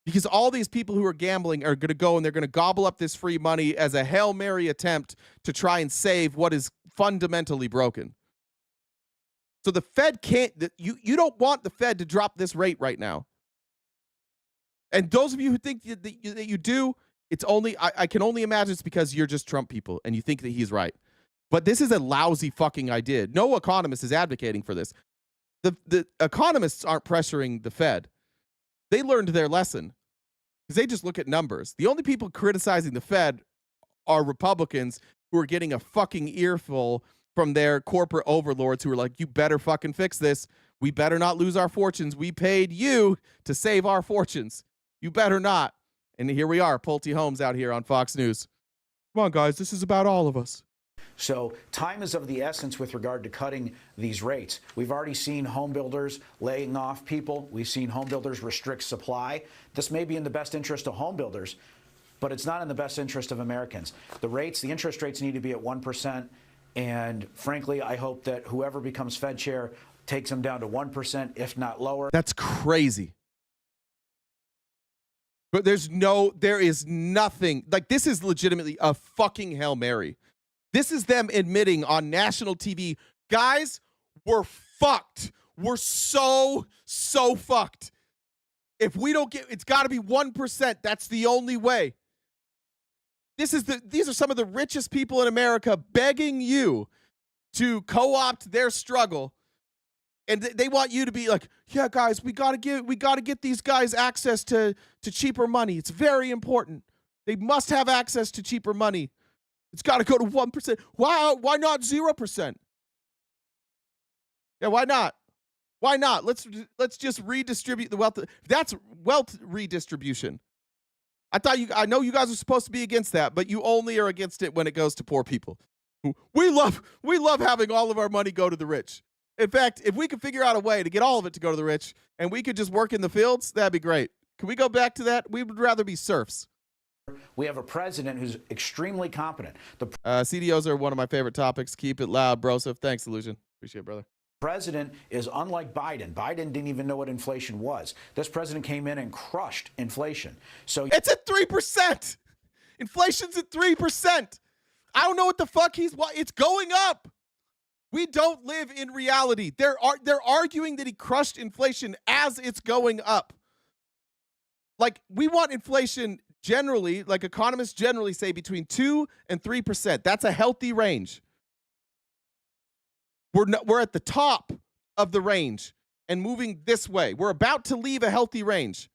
Because all these people who are gambling are going to go and they're going to gobble up this free money as a Hail Mary attempt to try and save what is fundamentally broken. So the Fed can't, you don't want the Fed to drop this rate right now. And those of you who think that you do, it's only I can only imagine it's because you're just Trump people and you think that he's right. But this is a lousy fucking idea. No economist is advocating for this. The economists aren't pressuring the Fed. They learned their lesson because they just look at numbers. The only people criticizing the Fed are Republicans who are getting a fucking earful from their corporate overlords who are like, you better fucking fix this. We better not lose our fortunes. We paid you to save our fortunes. You better not. And here we are, Pulte Holmes out here on Fox News. Come on, guys, this is about all of us. So time is of the essence with regard to cutting these rates. We've already seen home builders laying off people. We've seen home builders restrict supply. This may be in the best interest of home builders, but it's not in the best interest of Americans. The interest rates need to be at 1%. And frankly, I hope that whoever becomes Fed chair takes them down to 1%, if not lower. That's crazy. But there is nothing, like this is legitimately a fucking Hail Mary. This is them admitting on national TV, guys, we're fucked. We're so fucked. If we don't get, it's got to be 1%. That's the only way. These are some of the richest people in America begging you to co-opt their struggle. And they want you to be like, yeah, guys, we gotta get these guys access to cheaper money. It's very important. They must have access to cheaper money. It's got to go to 1%. Why not 0%? Yeah, why not? Why not? Let's just redistribute the wealth. That's wealth redistribution. I know you guys are supposed to be against that, but you only are against it when it goes to poor people. We love having all of our money go to the rich. In fact, if we could figure out a way to get all of it to go to the rich and we could just work in the fields, that'd be great. Can we go back to that? We would rather be serfs. We have a president who's extremely competent. The CDOs are one of my favorite topics. Keep it loud, broseph. Thanks, Illusion. Appreciate it, brother. president is unlike Biden. Biden didn't even know what inflation was. This president came in and crushed inflation. So it's at 3%. Inflation's at 3%. I don't know what the fuck it's going up. We don't live in reality. They're arguing that he crushed inflation as it's going up. Like, we want inflation generally, like economists generally say, between 2 and 3%. That's a healthy range. We're at the top of the range and moving this way. We're about to leave a healthy range.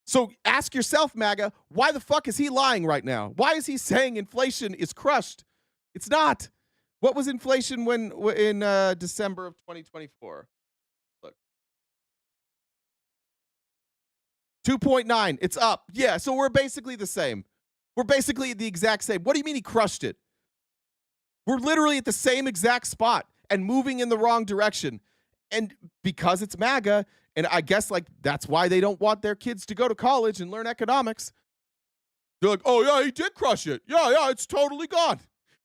So ask yourself, MAGA, why the fuck is he lying right now? Why is he saying inflation is crushed? It's not. What was inflation in December of 2024? Look. 2.9. It's up. Yeah, so we're basically the same. We're basically the exact same. What do you mean he crushed it? We're literally at the same exact spot and moving in the wrong direction. And because it's MAGA, and I guess like that's why they don't want their kids to go to college and learn economics. They're like, oh yeah, he did crush it. Yeah, it's totally gone.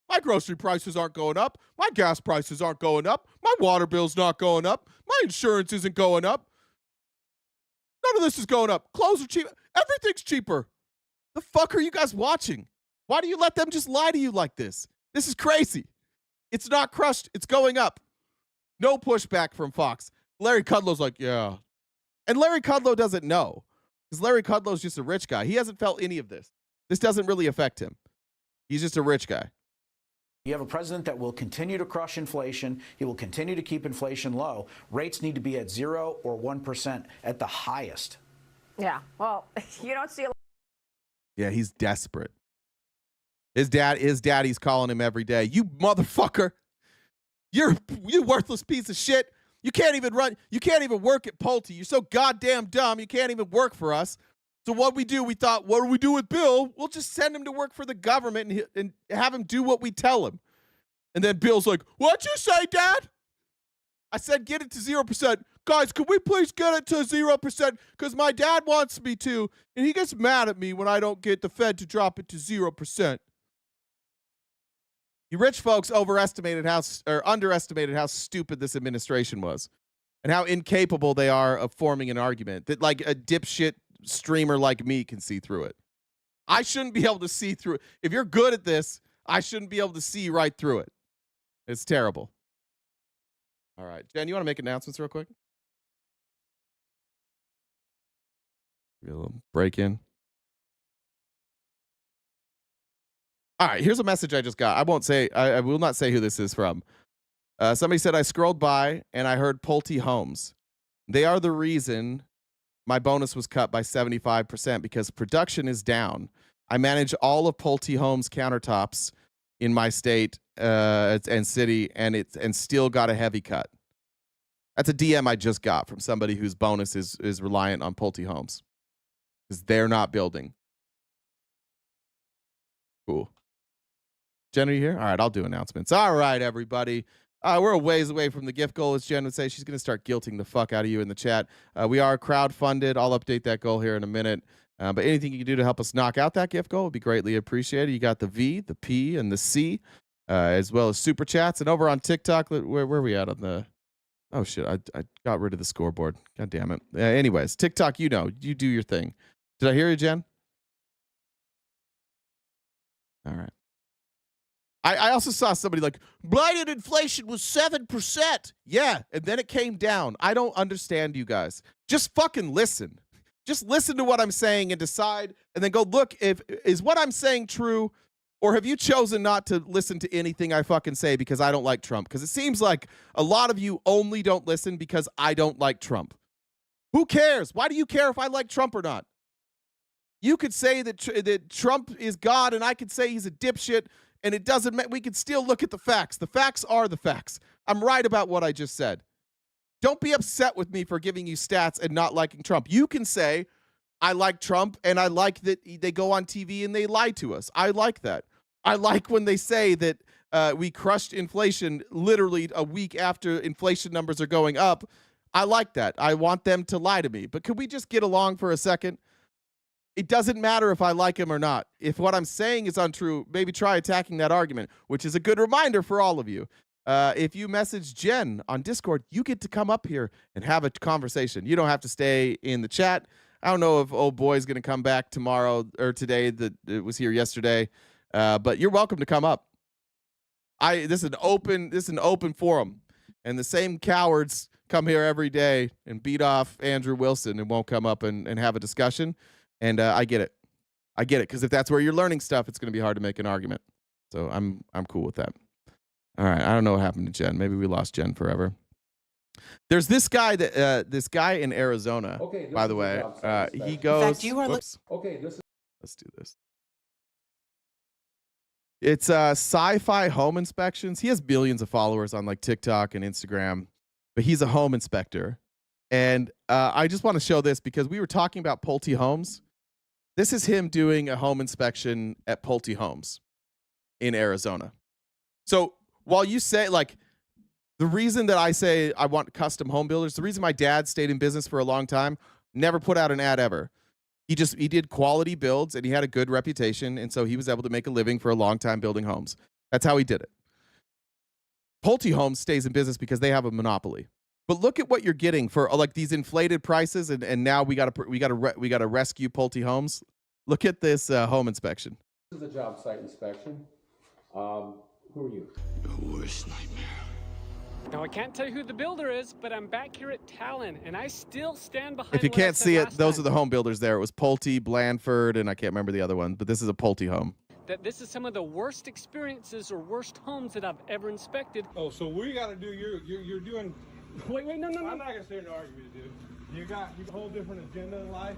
My grocery prices aren't going up. My gas prices aren't going up. My water bill's not going up. My insurance isn't going up. None of this is going up. Clothes are cheap. Everything's cheaper. The fuck are you guys watching? Why do you let them just lie to you like this? This is crazy. It's not crushed. It's going up. No pushback from Fox. Larry Kudlow's like, yeah. And Larry Kudlow doesn't know because Larry Kudlow's just a rich guy. He hasn't felt any of this. This doesn't really affect him. He's just a rich guy. You have a president that will continue to crush inflation. He will continue to keep inflation low. Rates need to be at 0 or 1% at the highest. Yeah, well, you don't see a Yeah, he's desperate. His daddy's calling him every day. You motherfucker. You worthless piece of shit. You can't even work at Pulte. You're so goddamn dumb. You can't even work for us. So what we thought, what do we do with Bill? We'll just send him to work for the government and have him do what we tell him. And then Bill's like, what'd you say, Dad? I said, get it to 0%. Guys, could we please get it to 0%? Because my dad wants me to, and he gets mad at me when I don't get the Fed to drop it to 0%. You rich folks underestimated how stupid this administration was and how incapable they are of forming an argument that like a dipshit streamer like me can see through it. I shouldn't be able to see through it. If you're good at this, I shouldn't be able to see right through it. It's terrible. All right. Jen, you want to make announcements real quick? Give you a little break in. All right, here's a message I just got. I won't say, I will not say who this is from. Somebody said, I scrolled by and I heard Pulte Homes. They are the reason my bonus was cut by 75% because production is down. I manage all of Pulte Homes countertops in my state and city, and still got a heavy cut. That's a DM I just got from somebody whose bonus is reliant on Pulte Homes because they're not building. Cool. Jen, are you here? All right, I'll do announcements. All right, everybody. We're a ways away from the gift goal, as Jen would say. She's going to start guilting the fuck out of you in the chat. We are crowdfunded. I'll update that goal here in a minute. But anything you can do to help us knock out that gift goal would be greatly appreciated. You got the V, the P, and the C, as well as super chats. And over on TikTok, where are we at on the... Oh, shit. I got rid of the scoreboard. God damn it. Anyways, TikTok, you know. You do your thing. Did I hear you, Jen? All right. I also saw somebody like, blinded inflation was 7%. Yeah, and then it came down. I don't understand you guys. Just fucking listen. Just listen to what I'm saying and decide, and then go look is what I'm saying true, or have you chosen not to listen to anything I fucking say because I don't like Trump? Because it seems like a lot of you only don't listen because I don't like Trump. Who cares? Why do you care if I like Trump or not? You could say that Trump is God, and I could say he's a dipshit, and it doesn't matter. We could still look at the facts. The facts are the facts. I'm right about what I just said. Don't be upset with me for giving you stats and not liking Trump. You can say, I like Trump, and I like that they go on TV and they lie to us. I like that. I like when they say that we crushed inflation literally a week after inflation numbers are going up. I like that. I want them to lie to me. But could we just get along for a second? It doesn't matter if I like him or not. If what I'm saying is untrue, maybe try attacking that argument, which is a good reminder for all of you. If you message Jen on Discord, you get to come up here and have a conversation. You don't have to stay in the chat. I don't know if old boy's going to come back tomorrow or today that it was here yesterday, but you're welcome to come up. This is an open forum, and the same cowards come here every day and beat off Andrew Wilson and won't come up and have a discussion. And I get it. I get it, because if that's where you're learning stuff, it's going to be hard to make an argument. So I'm cool with that. All right, I don't know what happened to Jen. Maybe we lost Jen forever. There's this guy this guy in Arizona. Okay, by the way, he goes. In fact, you are okay. Let's do this. It's sci-fi home inspections. He has billions of followers on like TikTok and Instagram, but he's a home inspector. And I just want to show this because we were talking about Pulte Homes. This is him doing a home inspection at Pulte Homes in Arizona. So while you say, like, the reason that I say I want custom home builders, the reason my dad stayed in business for a long time, never put out an ad ever. He did quality builds, and he had a good reputation, and so he was able to make a living for a long time building homes. That's how he did it. Pulte Homes stays in business because they have a monopoly. But look at what you're getting for like these inflated prices, and now we gotta rescue Pulte Homes. Look at this home inspection. This is a job site inspection. Who are you? Your worst nightmare. Now, I can't tell you who the builder is, but I'm back here at Talon, and I still stand behind. If you can't see it, those are the home builders there. It was Pulte, Blandford, and I can't remember the other one, but this is a Pulte home. That this is some of the worst experiences or worst homes that I've ever inspected. Oh, so we got to do, you're doing... Wait, no. I'm not going to stay to argue with you, dude. You got a whole different agenda in life.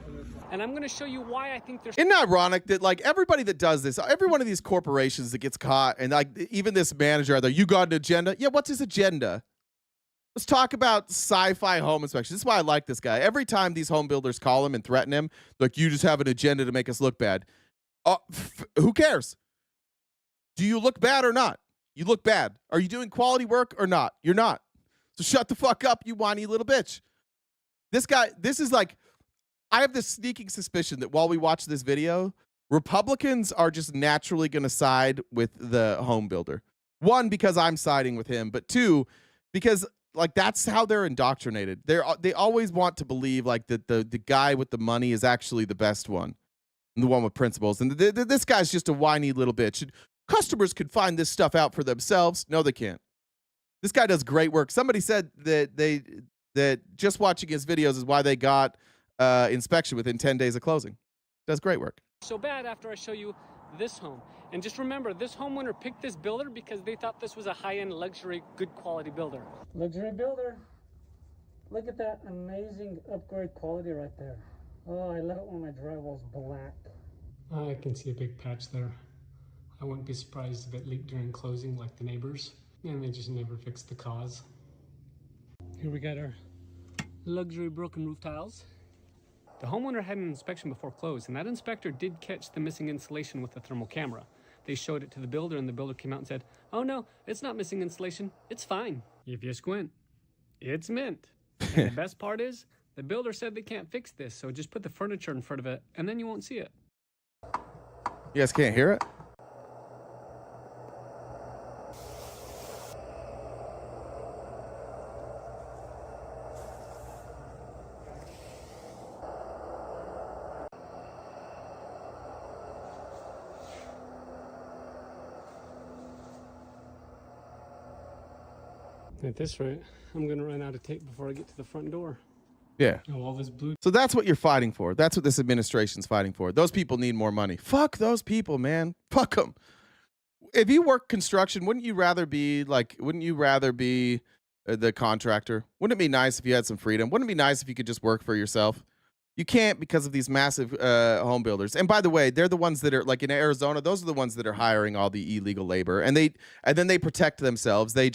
And I'm going to show you why I think there's... Isn't it ironic that, like, everybody that does this, every one of these corporations that gets caught, and, like, even this manager out there, you got an agenda? Yeah, what's his agenda? Let's talk about sci-fi home inspection. This is why I like this guy. Every time these home builders call him and threaten him, like, you just have an agenda to make us look bad. Who cares? Do you look bad or not? You look bad. Are you doing quality work or not? You're not. So shut the fuck up, you whiny little bitch. This guy, this is like, I have this sneaking suspicion that while we watch this video, Republicans are just naturally going to side with the home builder. One, because I'm siding with him, but two, because like that's how they're indoctrinated. They always want to believe like that the guy with the money is actually the best one, and the one with principles. And this guy's just a whiny little bitch. Customers could find this stuff out for themselves. No, they can't. This guy does great work. Somebody said that just watching his videos is why they got inspection within 10 days of closing. Does great work. So bad after I show you this home. And just remember, this homeowner picked this builder because they thought this was a high-end luxury, good quality builder. Luxury builder. Look at that amazing upgrade quality right there. Oh, I love it when my drywall's black. I can see a big patch there. I wouldn't be surprised if it leaked during closing like the neighbors, and they just never fixed the cause. Here we got our luxury broken roof tiles. The homeowner had an inspection before close, and that inspector did catch the missing insulation with a thermal camera. They showed it to the builder, and the builder came out and said, "Oh no, it's not missing insulation, it's fine. If you squint, it's mint." And the best part is, the builder said they can't fix this, so just put the furniture in front of it, and then you won't see it. You guys can't hear it? At this rate, I'm gonna run out of tape before I get to the front door. Yeah. Oh, all this blue. So that's what you're fighting for. That's what this administration's fighting for. Those people need more money. Fuck those people, man. Fuck them. If you work construction, wouldn't you rather be the contractor? Wouldn't it be nice if you had some freedom? Wouldn't it be nice if you could just work for yourself? You can't because of these massive home builders. And by the way, they're the ones that are like in Arizona. Those are the ones that are hiring all the illegal labor, and then they protect themselves. They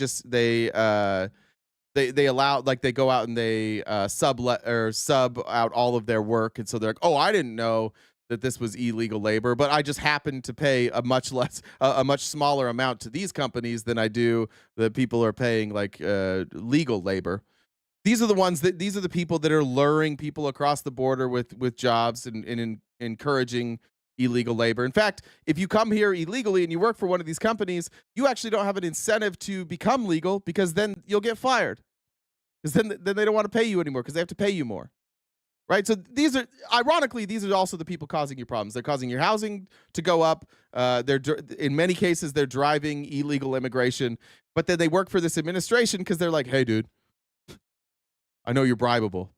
allow, like, they go out and they sub out all of their work, and so they're like, oh, I didn't know that this was illegal labor, but I just happened to pay a much smaller amount to these companies than I do the people who are paying like legal labor. These are the people that are luring people across the border with jobs and encouraging illegal labor. In fact, if you come here illegally and you work for one of these companies, you actually don't have an incentive to become legal, because then you'll get fired. Because then they don't want to pay you anymore because they have to pay you more. Right? So these are also the people causing you problems. They're causing your housing to go up. In many cases, they're driving illegal immigration. But then they work for this administration because they're like, hey, dude, I know you're bribable.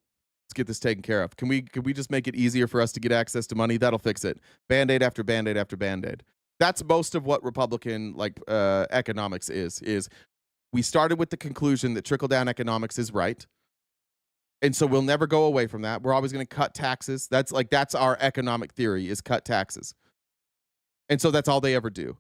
Let's get this taken care of. Can we just make it easier for us to get access to money? That'll fix it. Band-Aid after Band-Aid after Band-Aid. That's most of what Republican economics is. We started with the conclusion that trickle-down economics is right. And so we'll never go away from that. We're always going to cut taxes. That's our economic theory, is cut taxes. And so that's all they ever do.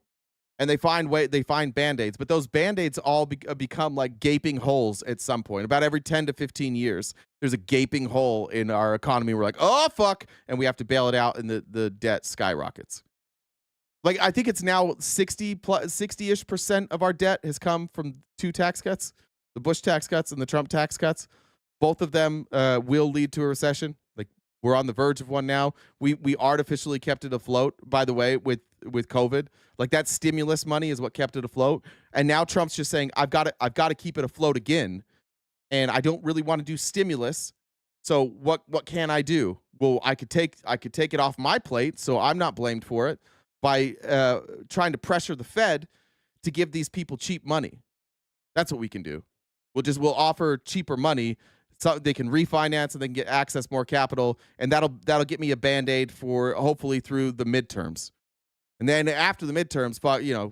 And they find Band-Aids, but those Band-Aids all become like gaping holes at some point. About every 10 to 15 years, there's a gaping hole in our economy. We're like, oh, fuck. And we have to bail it out, and the debt skyrockets. Like, I think it's now 60-ish% of our debt has come from two tax cuts, the Bush tax cuts and the Trump tax cuts. Both of them will lead to a recession. Like, we're on the verge of one now. We artificially kept it afloat, by the way, with COVID. Like, that stimulus money is what kept it afloat. And now Trump's just saying, I've got to keep it afloat again. And I don't really want to do stimulus. So what can I do? Well, I could take it off my plate, so I'm not blamed for it, by trying to pressure the Fed to give these people cheap money. That's what we can do. We'll offer cheaper money so they can refinance and they can get access more capital, and that'll get me a Band-Aid for hopefully through the midterms. And then after the midterms,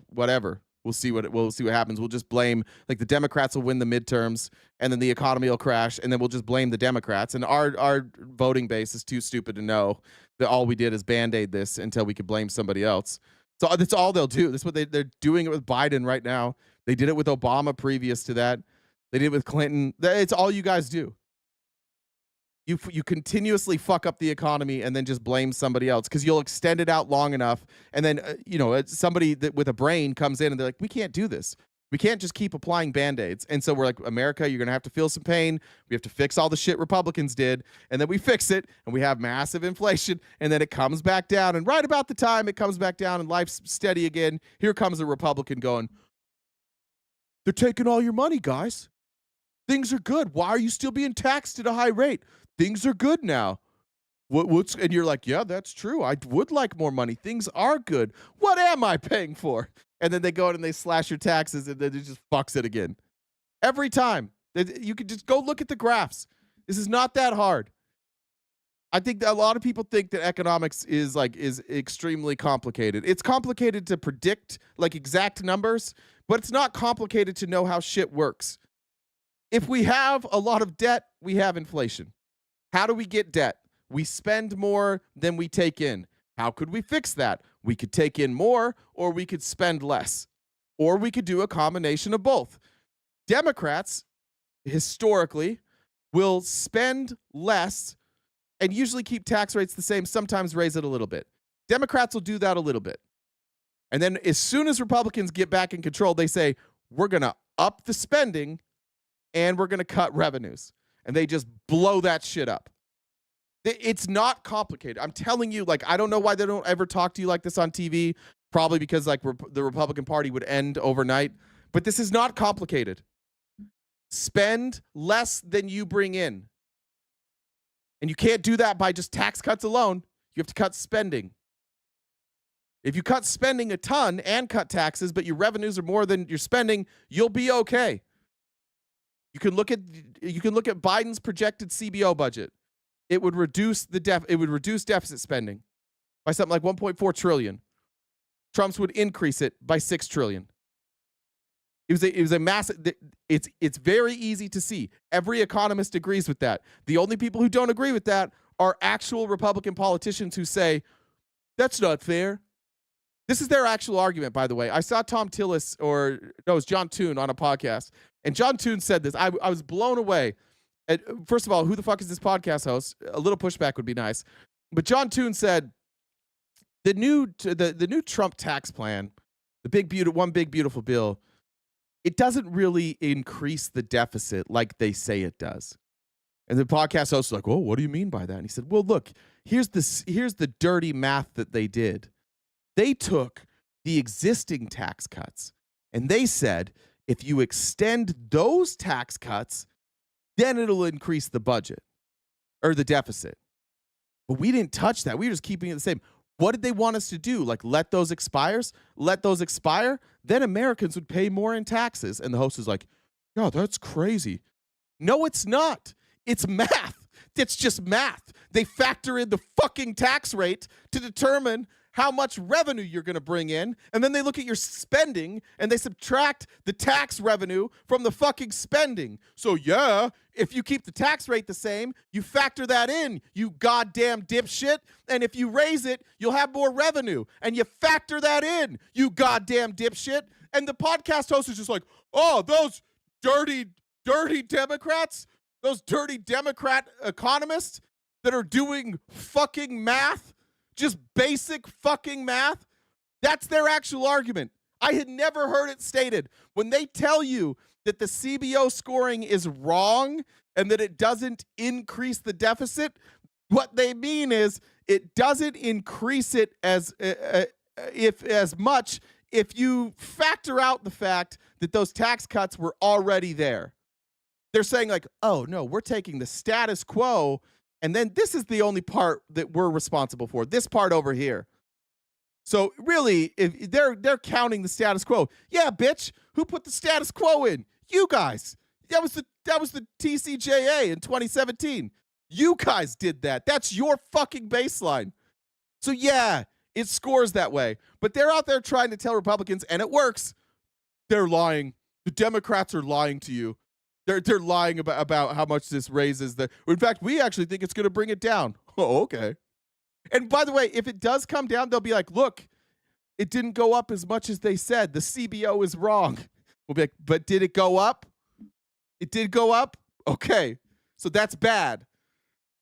whatever. We'll see what happens. We'll just blame, like, the Democrats will win the midterms, and then the economy will crash, and then we'll just blame the Democrats. And our voting base is too stupid to know that all we did is Band-Aid this until we could blame somebody else. So that's all they'll do. That's what they're doing it with Biden right now. They did it with Obama previous to that. They did it with Clinton. It's all you guys do. You continuously fuck up the economy and then just blame somebody else because you'll extend it out long enough. And then, somebody with a brain comes in and they're like, we can't do this. We can't just keep applying Band-Aids. And so we're like, America, you're going to have to feel some pain. We have to fix all the shit Republicans did. And then we fix it and we have massive inflation. And then it comes back down. And right about the time it comes back down and life's steady again, here comes a Republican going, they're taking all your money, guys. Things are good. Why are you still being taxed at a high rate? Things are good now. And you're like, yeah, that's true. I would like more money. Things are good. What am I paying for? And then they go in and they slash your taxes, and then it just fucks it again. Every time. You could just go look at the graphs. This is not that hard. I think that a lot of people think that economics is extremely complicated. It's complicated to predict like exact numbers, but it's not complicated to know how shit works. If we have a lot of debt, we have inflation. How do we get debt? We spend more than we take in. How could we fix that? We could take in more, or we could spend less, or we could do a combination of both. Democrats, historically, will spend less and usually keep tax rates the same, sometimes raise it a little bit. Democrats will do that a little bit. And then as soon as Republicans get back in control, they say, we're going to up the spending and we're going to cut revenues. And they just blow that shit up. It's not complicated. I'm telling you, like, I don't know why they don't ever talk to you like this on TV. Probably because like the Republican Party would end overnight. But this is not complicated. Spend less than you bring in. And you can't do that by just tax cuts alone. You have to cut spending. If you cut spending a ton and cut taxes, but your revenues are more than your spending, you'll be okay. You can look at Biden's projected CBO budget. It would reduce deficit spending by something like 1.4 trillion. Trump's would increase it by 6 trillion. It was a massive. It's very easy to see. Every economist agrees with that. The only people who don't agree with that are actual Republican politicians who say that's not fair. This is their actual argument, by the way. I saw Tom Tillis, it was John Toon on a podcast, and John Toon said this. I was blown away. First of all, who the fuck is this podcast host? A little pushback would be nice. But John Toon said the new Trump tax plan, one big beautiful bill, it doesn't really increase the deficit like they say it does. And the podcast host was like, "Oh, what do you mean by that?" And he said, "Well, look, here's the dirty math that they did. They took the existing tax cuts and they said, if you extend those tax cuts, then it'll increase the budget or the deficit. But we didn't touch that. We were just keeping it the same. What did they want us to do? Like, let those expire? Then Americans would pay more in taxes." And the host is like, "No, that's crazy." No, it's not. It's math. It's just math. They factor in the fucking tax rate to determine how much revenue you're going to bring in, and then they look at your spending and they subtract the tax revenue from the fucking spending. So yeah, if you keep the tax rate the same, you factor that in, you goddamn dipshit, and if you raise it, you'll have more revenue, and you factor that in, you goddamn dipshit. And the podcast host is just like, "Oh, those dirty Democrats, those dirty Democrat economists that are doing fucking math, just basic fucking math." That's their actual argument. I had never heard it stated. When they tell you that the CBO scoring is wrong and that it doesn't increase the deficit, what they mean is it doesn't increase it as much if you factor out the fact that those tax cuts were already there. They're saying like, "Oh no, we're taking the status quo, and then this is the only part that we're responsible for. This part over here." So really, if they're counting the status quo, yeah, bitch, who put the status quo in? You guys. That was the TCJA in 2017. You guys did that. That's your fucking baseline. So yeah, it scores that way. But they're out there trying to tell Republicans, and it works. They're lying. The Democrats are lying to you. They're lying about how much this raises the. In fact, we actually think it's going to bring it down. Oh, okay. And by the way, if it does come down, they'll be like, "Look, it didn't go up as much as they said. The CBO is wrong." We'll be like, "But did it go up? It did go up? Okay, so that's bad."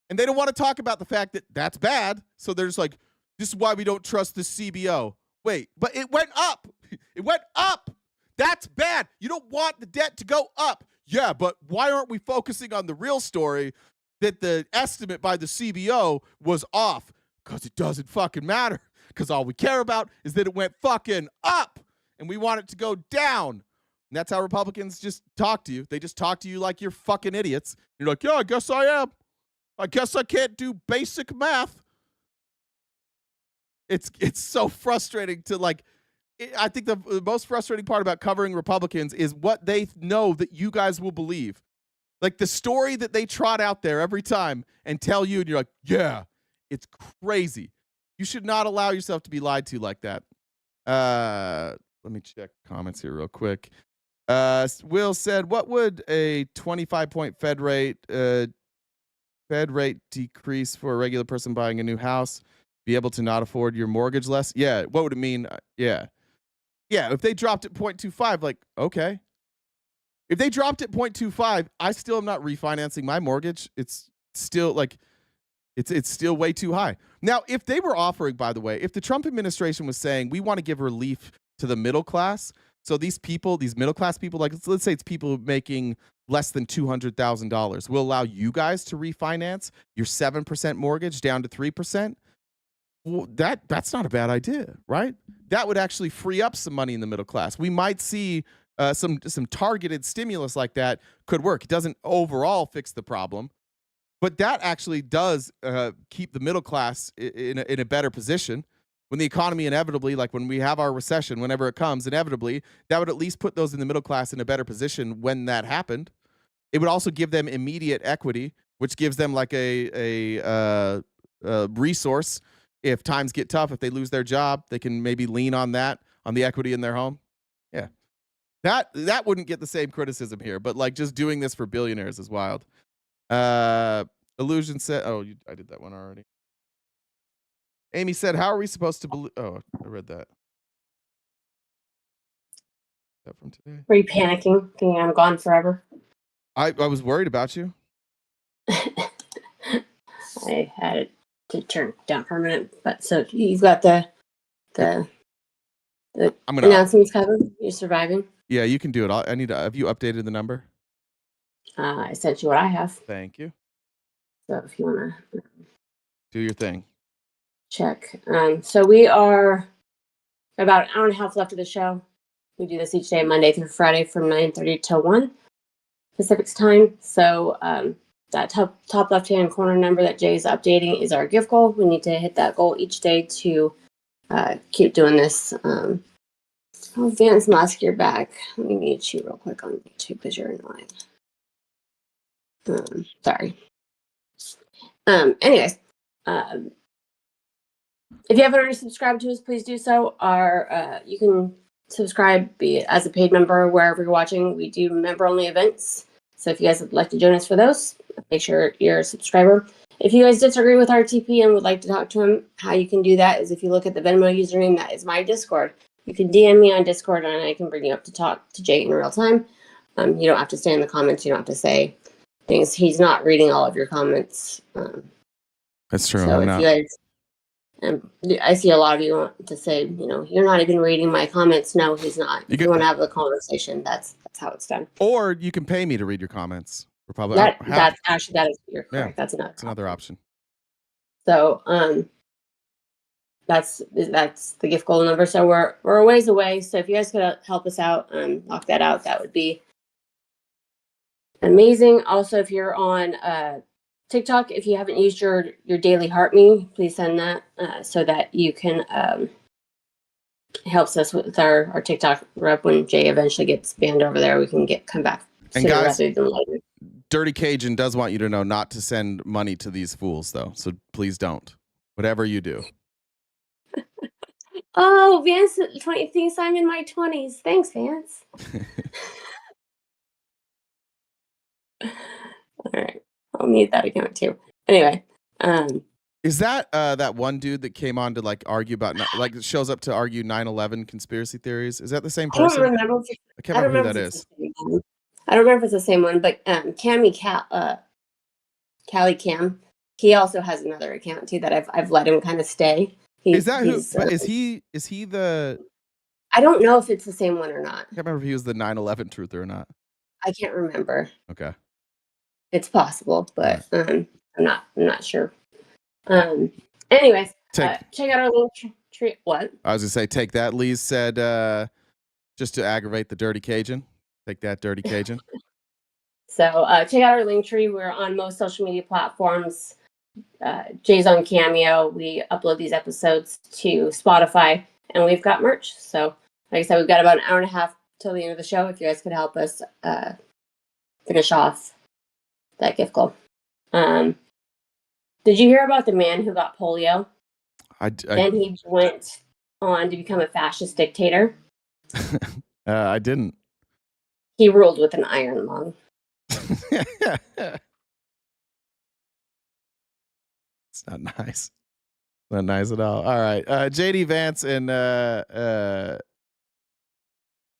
And they don't want to talk about the fact that that's bad. So they're just like, "This is why we don't trust the CBO." Wait, but it went up. It went up. That's bad. You don't want the debt to go up. Yeah, but why aren't we focusing on the real story that the estimate by the CBO was off? Because it doesn't fucking matter. Because all we care about is that it went fucking up, and we want it to go down. And that's how Republicans just talk to you. They just talk to you like you're fucking idiots. You're like, "Yeah, I guess I am. I guess I can't do basic math." It's so frustrating to like. I think the most frustrating part about covering Republicans is what they know that you guys will believe. Like the story that they trot out there every time and tell you, and you're like, yeah, it's crazy. You should not allow yourself to be lied to like that. Let me check comments here real quick. Will said, what would a 25-point Fed rate decrease for a regular person buying a new house? Be able to not afford your mortgage less? Yeah. What would it mean? Yeah. If they dropped it 0.25, like, okay. If they dropped it 0.25, I still am not refinancing my mortgage. It's still like, it's still way too high. Now, if they were offering, by the way, if the Trump administration was saying we want to give relief to the middle class, so these people, these middle class people, like let's say it's people making less than $200,000, will allow you guys to refinance your 7% mortgage down to 3%. Well, that's not a bad idea, right? That would actually free up some money in the middle class. We might see some targeted stimulus like that could work. It doesn't overall fix the problem, but that actually does keep the middle class in a better position. When the economy inevitably, like when we have our recession, whenever it comes, inevitably, that would at least put those in the middle class in a better position when that happened. It would also give them immediate equity, which gives them like a resource. If times get tough, if they lose their job, they can maybe lean on that, on the equity in their home. Yeah. That wouldn't get the same criticism here, but like just doing this for billionaires is wild. Illusion said, I did that one already. Amy said, how are we supposed to believe? Oh, I read that. Is that from today? Were you panicking, thinking I'm gone forever? I was worried about you. I had it to turn down for a minute, but so you've got the announcements covered. You're surviving. Yeah, you can do it. I need to. Have you updated the number? I sent you what I have. Thank you. So if you want to do your thing, check. So we are about an hour and a half left of the show. We do this each day, Monday through Friday, from 9:30 to 1 Pacific time. So that top left-hand corner number that Jay's updating is our gift goal. We need to hit that goal each day to keep doing this. Vance Musk, you're back. Let me mute you real quick on YouTube because you're annoying. Sorry. Anyways, if you haven't already subscribed to us, please do so. You can subscribe as a paid member wherever you're watching. We do member-only events. So if you guys would like to join us for those, make sure you're a subscriber. If you guys disagree with RTP and would like to talk to him, how you can do that is if you look at the Venmo username, that is my Discord. You can DM me on Discord and I can bring you up to talk to Jay in real time. You don't have to stay in the comments. You don't have to say things. He's not reading all of your comments. That's true. So if you guys, I see a lot of you want to say, you're not even reading my comments. No, he's not. If you want to have the conversation, that's how it's done. Or you can pay me to read your comments. We're probably that is you're correct. Yeah, that's another option. So that's the gift goal number. So we're a ways away. So if you guys could help us out and knock that out, that would be amazing. Also, if you're on TikTok, if you haven't used your daily heart me, please send that so that you can helps us with our TikTok rep. When Jay eventually gets banned over there, we can come back sooner rather than later. Dirty Cajun does want you to know not to send money to these fools, though. So please don't. Whatever you do. Oh, Vance thinks I'm in my 20s. Thanks, Vance. All right. I'll need that account too. Anyway. Is that that one dude that came on to like argue about, like shows up to argue 9/11 conspiracy theories? Is that the same person? I can't remember who that is. I don't remember if it's the same one, but Callie Cam, he also has another account too that I've let him kind of stay. Is that who? Is he the? I don't know if it's the same one or not. I can't remember if he was the 9/11 truther or not. I can't remember. Okay. It's possible, but I'm not sure. Anyways, check out our link tree. What? I was gonna say, take that. Lee said, just to aggravate the Dirty Cajun. Take that, Dirty Cajun. So check out our link tree. We're on most social media platforms. Jay's on Cameo. We upload these episodes to Spotify, and we've got merch. So, like I said, we've got about an hour and a half till the end of the show. If you guys could help us finish off gift goal. Did you hear about the man who got polio? And he went on to become a fascist dictator? I didn't. He ruled with an iron lung. It's not nice. Not nice at all. All right. JD Vance and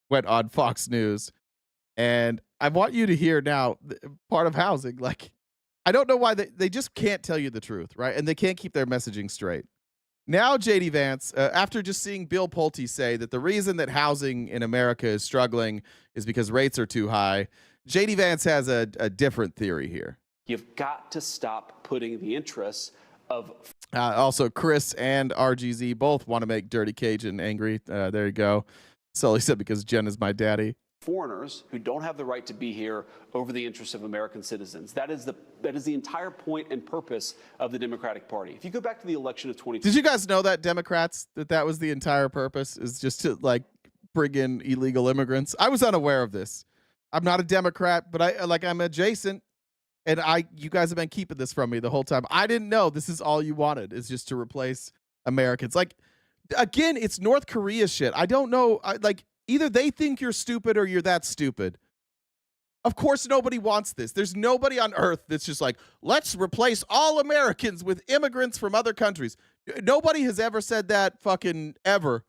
went on Fox News. And I want you to hear now part of housing. Like, I don't know why they just can't tell you the truth, right? And they can't keep their messaging straight. Now, JD Vance, after just seeing Bill Pulte say that the reason that housing in America is struggling is because rates are too high, JD Vance has a different theory here. You've got to stop putting the interests of... Also, Chris and RGZ both want to make Dirty Cajun angry. There you go. Sully said because Jen is my daddy. Foreigners who don't have the right to be here over the interests of American citizens. That is the entire point and purpose of the Democratic Party. If you go back to the election of 2020. Did you guys know that, Democrats, that was the entire purpose, is just to like bring in illegal immigrants? I was unaware of this. I'm not a Democrat, but I'm adjacent, and you guys have been keeping this from me the whole time. I didn't know this is all you wanted, is just to replace Americans. Like, again, it's North Korea shit. I don't know. Either they think you're stupid or you're that stupid. Of course, nobody wants this. There's nobody on earth that's just like, let's replace all Americans with immigrants from other countries. Nobody has ever said that fucking ever.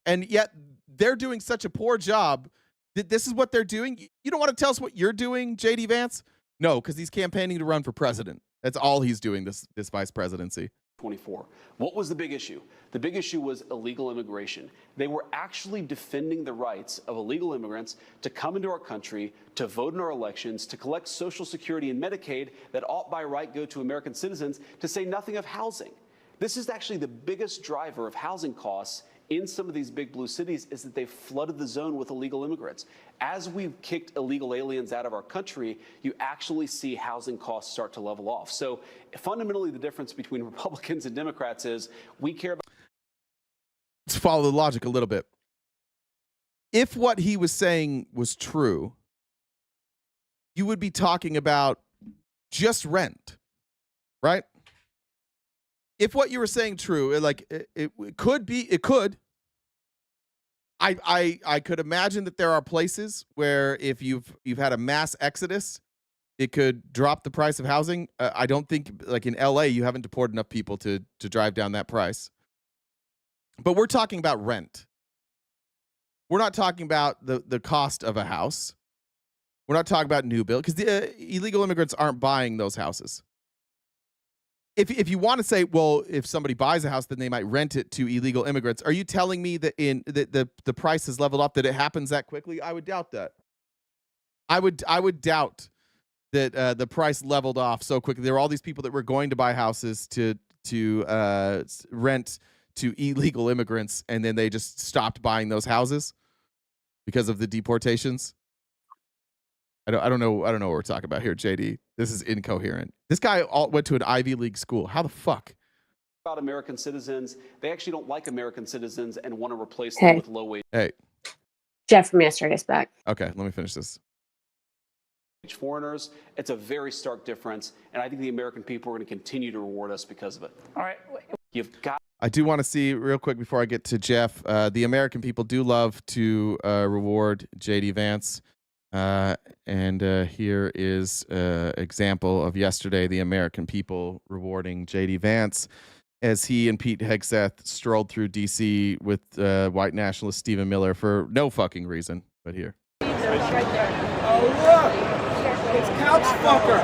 And yet they're doing such a poor job that this is what they're doing. You don't want to tell us what you're doing, JD Vance? No, because he's campaigning to run for president. That's all he's doing this vice presidency. 24. What was the big issue? The big issue was illegal immigration. They were actually defending the rights of illegal immigrants to come into our country, to vote in our elections, to collect Social Security and Medicaid that ought by right go to American citizens, to say nothing of housing. This is actually the biggest driver of housing costs in some of these big blue cities, is that they've flooded the zone with illegal immigrants. As we've kicked illegal aliens out of our country, you actually see housing costs start to level off. So fundamentally, the difference between Republicans and Democrats is we care about... Let's follow the logic a little bit. If what he was saying was true, you would be talking about just rent, right? If what you were saying true, it could be, it could. I could imagine that there are places where if you've had a mass exodus, it could drop the price of housing. I don't think, like in LA, you haven't deported enough people to drive down that price. But we're talking about rent. We're not talking about the cost of a house. We're not talking about new build, because the illegal immigrants aren't buying those houses. If you want to say, well, if somebody buys a house, then they might rent it to illegal immigrants. Are you telling me that the price has leveled up, that it happens that quickly? I would doubt that. I would doubt that the price leveled off so quickly. There were all these people that were going to buy houses to rent to illegal immigrants, and then they just stopped buying those houses because of the deportations. I don't know what we're talking about here, JD. This is incoherent. This guy went to an Ivy League school. How the fuck? About American citizens, they actually don't like American citizens and want to replace them with low wage. Hey, Jeff from yesterday's back. Okay, let me finish this. Foreigners, it's a very stark difference, and I think the American people are going to continue to reward us because of it. All right, you've got. I do want to see real quick before I get to Jeff. The American people do love to reward JD Vance. And here is an example of yesterday, the American people rewarding JD Vance as he and Pete Hegseth strolled through D.C. with white nationalist Stephen Miller for no fucking reason. But here. Oh, look! It's Couch Fucker!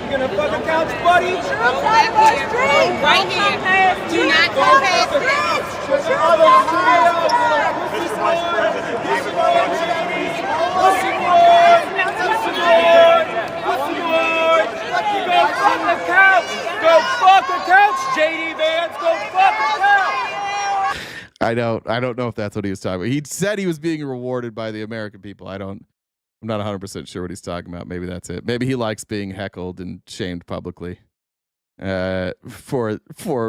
You gonna fuck a couch, buddy? Right here. Do not go past this. Mr. Vice President, David Go fuck the couch! Go fuck the couch, JD Vance! Go fuck the couch! I don't know if that's what he was talking about. He said he was being rewarded by the American people. I'm not 100% sure what he's talking about. Maybe that's it. Maybe he likes being heckled and shamed publicly. For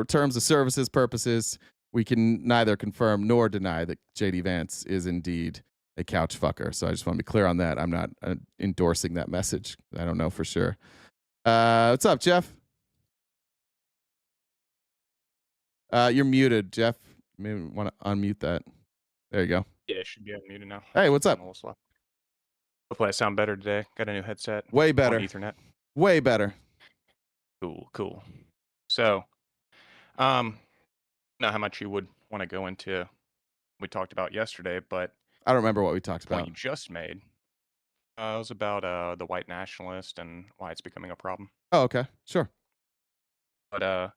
terms of services purposes, we can neither confirm nor deny that JD Vance is indeed a couch fucker. So I just want to be clear on that. I'm not endorsing that message. I don't know for sure. What's up, Jeff? You're muted, Jeff. Maybe want to unmute that. There you go. Yeah, it should be unmuted now. Hey, what's up? Hopefully I sound better today. Got a new headset. Way better. On Ethernet. Way better. Cool. So, know how much you would want to go into we talked about yesterday, but I don't remember what we talked the point about. you just made was about the white nationalist and why it's becoming a problem. Oh, okay. Sure. But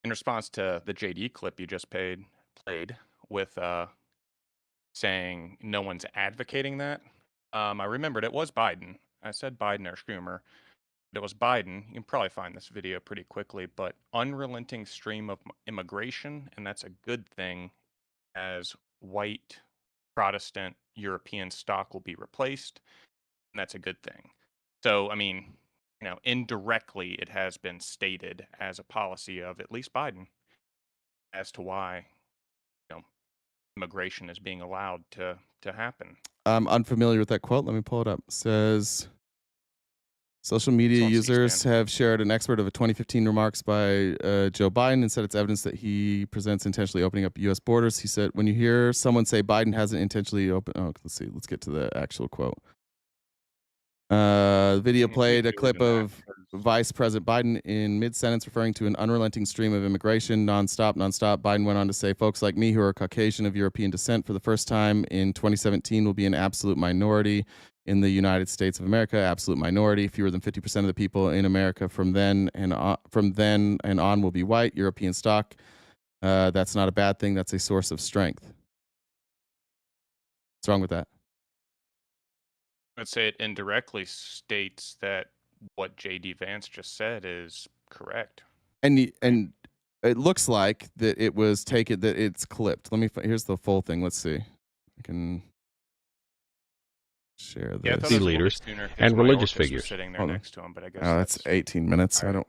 in response to the JD clip you just played with saying no one's advocating that, I remembered it was Biden. I said Biden or Schumer. It was Biden. You can probably find this video pretty quickly, but unrelenting stream of immigration, and that's a good thing as white Protestant European stock will be replaced, and that's a good thing. So, I mean, indirectly it has been stated as a policy of at least Biden as to why, immigration is being allowed to happen. I'm unfamiliar with that quote. Let me pull it up. It says social media users have shared an excerpt of a 2015 remarks by Joe Biden and said it's evidence that he presents intentionally opening up U.S. borders. He said, when you hear someone say Biden hasn't intentionally opened... Oh, let's see. Let's get to the actual quote. The video played a clip of Vice President Biden in mid-sentence referring to an unrelenting stream of immigration, nonstop. Biden went on to say, folks like me who are Caucasian of European descent for the first time in 2017 will be an absolute minority in the United States of America, absolute minority. Fewer than 50% of the people in America from then and on will be white, European stock. That's not a bad thing. That's a source of strength. What's wrong with that? I'd say it indirectly states that what J.D. Vance just said is correct. And it looks like that it was taken, that it's clipped. Here's the full thing. Let's see. I can share this. Yeah, I thought it was leaders and religious figures sitting there next to him, but I guess that's 18 minutes. I don't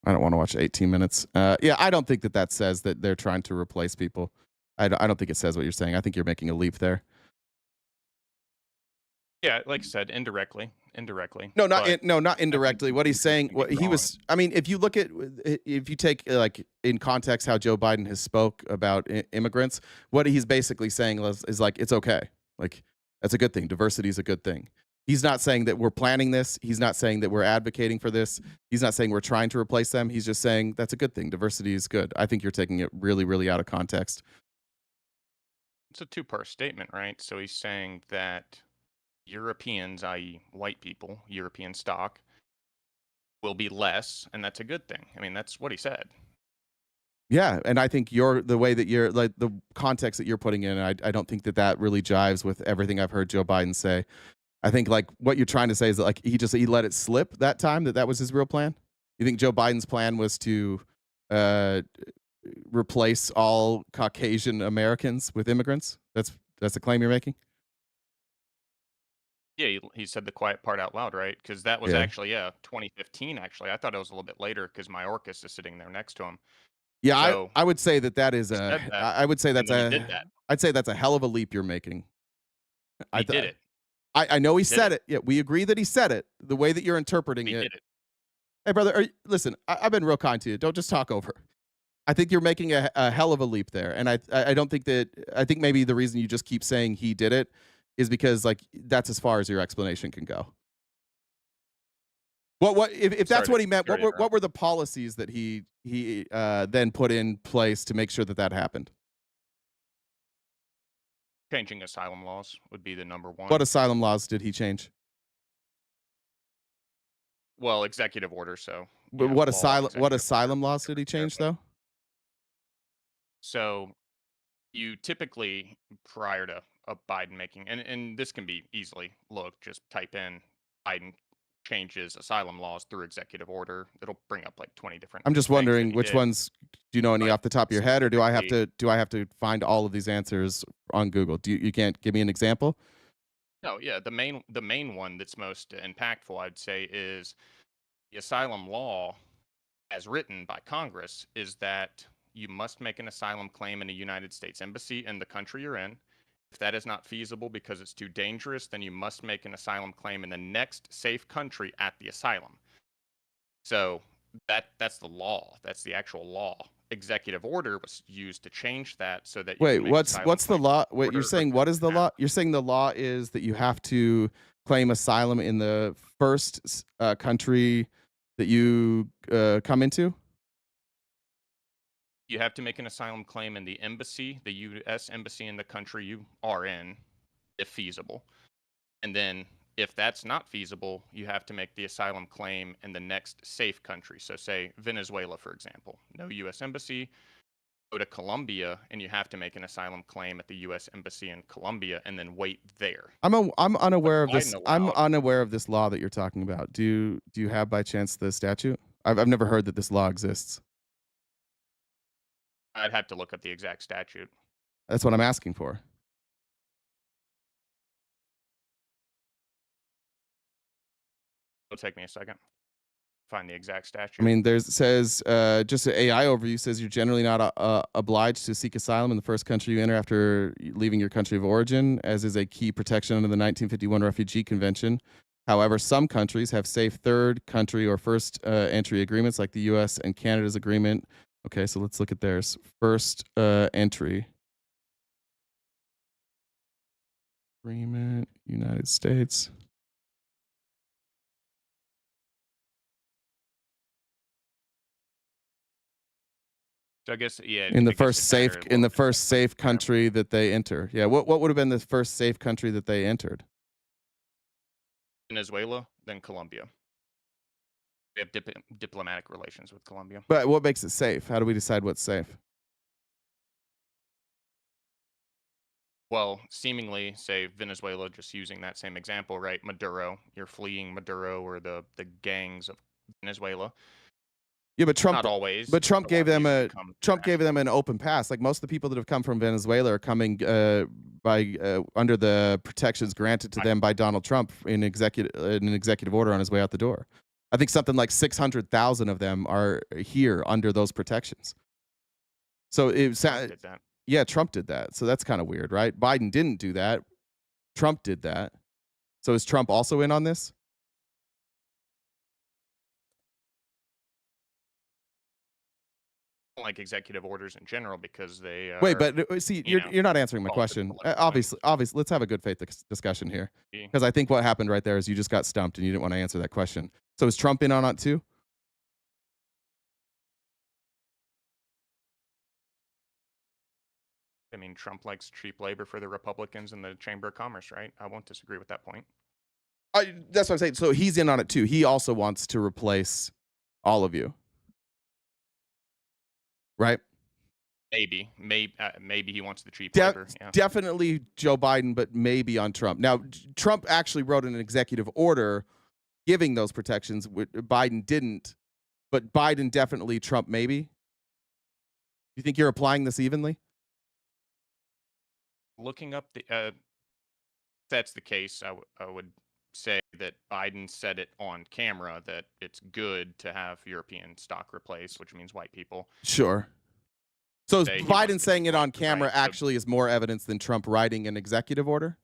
want to watch 18 minutes. Yeah, I don't think that says that they're trying to replace people. I don't think it says what you're saying. I think you're making a leap there. Yeah, like I said, indirectly. No, not indirectly. What he's saying, if you take like in context how Joe Biden has spoke about immigrants, what he's basically saying is like, it's okay. Like, that's a good thing. Diversity is a good thing. He's not saying that we're planning this. He's not saying that we're advocating for this. He's not saying we're trying to replace them. He's just saying that's a good thing. Diversity is good. I think you're taking it really, really out of context. It's a two-part statement, right? So he's saying that Europeans, i.e. white people, European stock, will be less, and that's a good thing. I mean, that's what he said. Yeah, and I think the way that you're, like, the context that you're putting in, I don't think that really jives with everything I've heard Joe Biden say. I think, like, what you're trying to say is that, like, he let it slip that time, that was his real plan? You think Joe Biden's plan was to replace all Caucasian Americans with immigrants? That's the claim you're making? Yeah, he said the quiet part out loud, right? Because that was actually 2015. Actually, I thought it was a little bit later because Mayorkas is sitting there next to him. Yeah, so, I would say that is I'd say that's a hell of a leap you're making. He did it. I know he said it. Yeah, we agree that he said it. The way that you're interpreting it. Hey, brother, listen, I've been real kind to you. Don't just talk over. I think you're making a hell of a leap there, and I don't think that. I think maybe the reason you just keep saying he did it is because, like, that's as far as your explanation can go. What if that's what he meant? What were the policies that he then put in place to make sure that happened? Changing asylum laws would be the number one. What asylum laws did he change? Well, executive order. So, but what asylum laws did he change though? So, you typically, prior to a Biden making, and this can be easily looked, just type in Biden changes asylum laws through executive order. It'll bring up like 20 different. I'm just wondering which ones. Do you know any off the top of your head, or do I have to find all of these answers on Google? You can't give me an example? No, yeah, the main one that's most impactful, I'd say, is the asylum law, as written by Congress, is that you must make an asylum claim in a United States embassy in the country you're in. If that is not feasible because it's too dangerous, then you must make an asylum claim in the next safe country at the asylum. So that's the law. That's the actual law. Executive order was used to change that so that you Wait, can make what's the law? Wait, you're saying what is the law? You're saying the law is that you have to claim asylum in the first country that you come into? You have to make an asylum claim in the embassy, the U.S. embassy in the country you are in, if feasible. And then if that's not feasible, you have to make the asylum claim in the next safe country. So say Venezuela, for example. No U.S. embassy. Go to Colombia, and you have to make an asylum claim at the U.S. embassy in Colombia, and then wait there. I'm unaware of this. I'm unaware of this law that you're talking about. Do you have by chance the statute? I've never heard that this law exists. I'd have to look up the exact statute. That's what I'm asking for. It'll take me a second. Find the exact statute. I mean, says just an AI overview says you're generally not obliged to seek asylum in the first country you enter after leaving your country of origin, as is a key protection under the 1951 Refugee Convention. However, some countries have safe third country or first entry agreements, like the U.S. and Canada's agreement. Okay, so let's look at theirs. First entry agreement, United States. So I guess in the first safe country that they enter. Yeah, what would have been the first safe country that they entered? Venezuela, then Colombia. We have diplomatic relations with Colombia. But what makes it safe? How do we decide what's safe? Well, seemingly, say Venezuela, just using that same example, right? Maduro, you're fleeing Maduro or the gangs of Venezuela. Yeah, but Trump not always. But Trump gave them an open pass. Like most of the people that have come from Venezuela are coming under the protections granted to them by Donald Trump in an executive order on his way out the door. I think something like 600,000 of them are here under those protections. So yeah, Trump did that. So that's kind of weird, right? Biden didn't do that. Trump did that. So is Trump also in on this? Like executive orders in general because they wait, but see, you're not answering my question. Obviously, let's have a good faith discussion here, because I think what happened right there is you just got stumped and you didn't want to answer that question. So is Trump in on it too? I mean, Trump likes cheap labor for the Republicans in the Chamber of Commerce, right? I won't disagree with that point. That's what I'm saying. So he's in on it too. He also wants to replace all of you. Right? Maybe he wants the cheap labor. Yeah. Definitely Joe Biden, but maybe on Trump. Now, Trump actually wrote an executive order giving those protections. Biden didn't, but Biden definitely, Trump maybe. You think you're applying this evenly? Looking up if that's the case, I would say that Biden said it on camera that it's good to have European stock replaced, which means white people. Sure. So Biden saying it on camera actually is more evidence than Trump writing an executive order?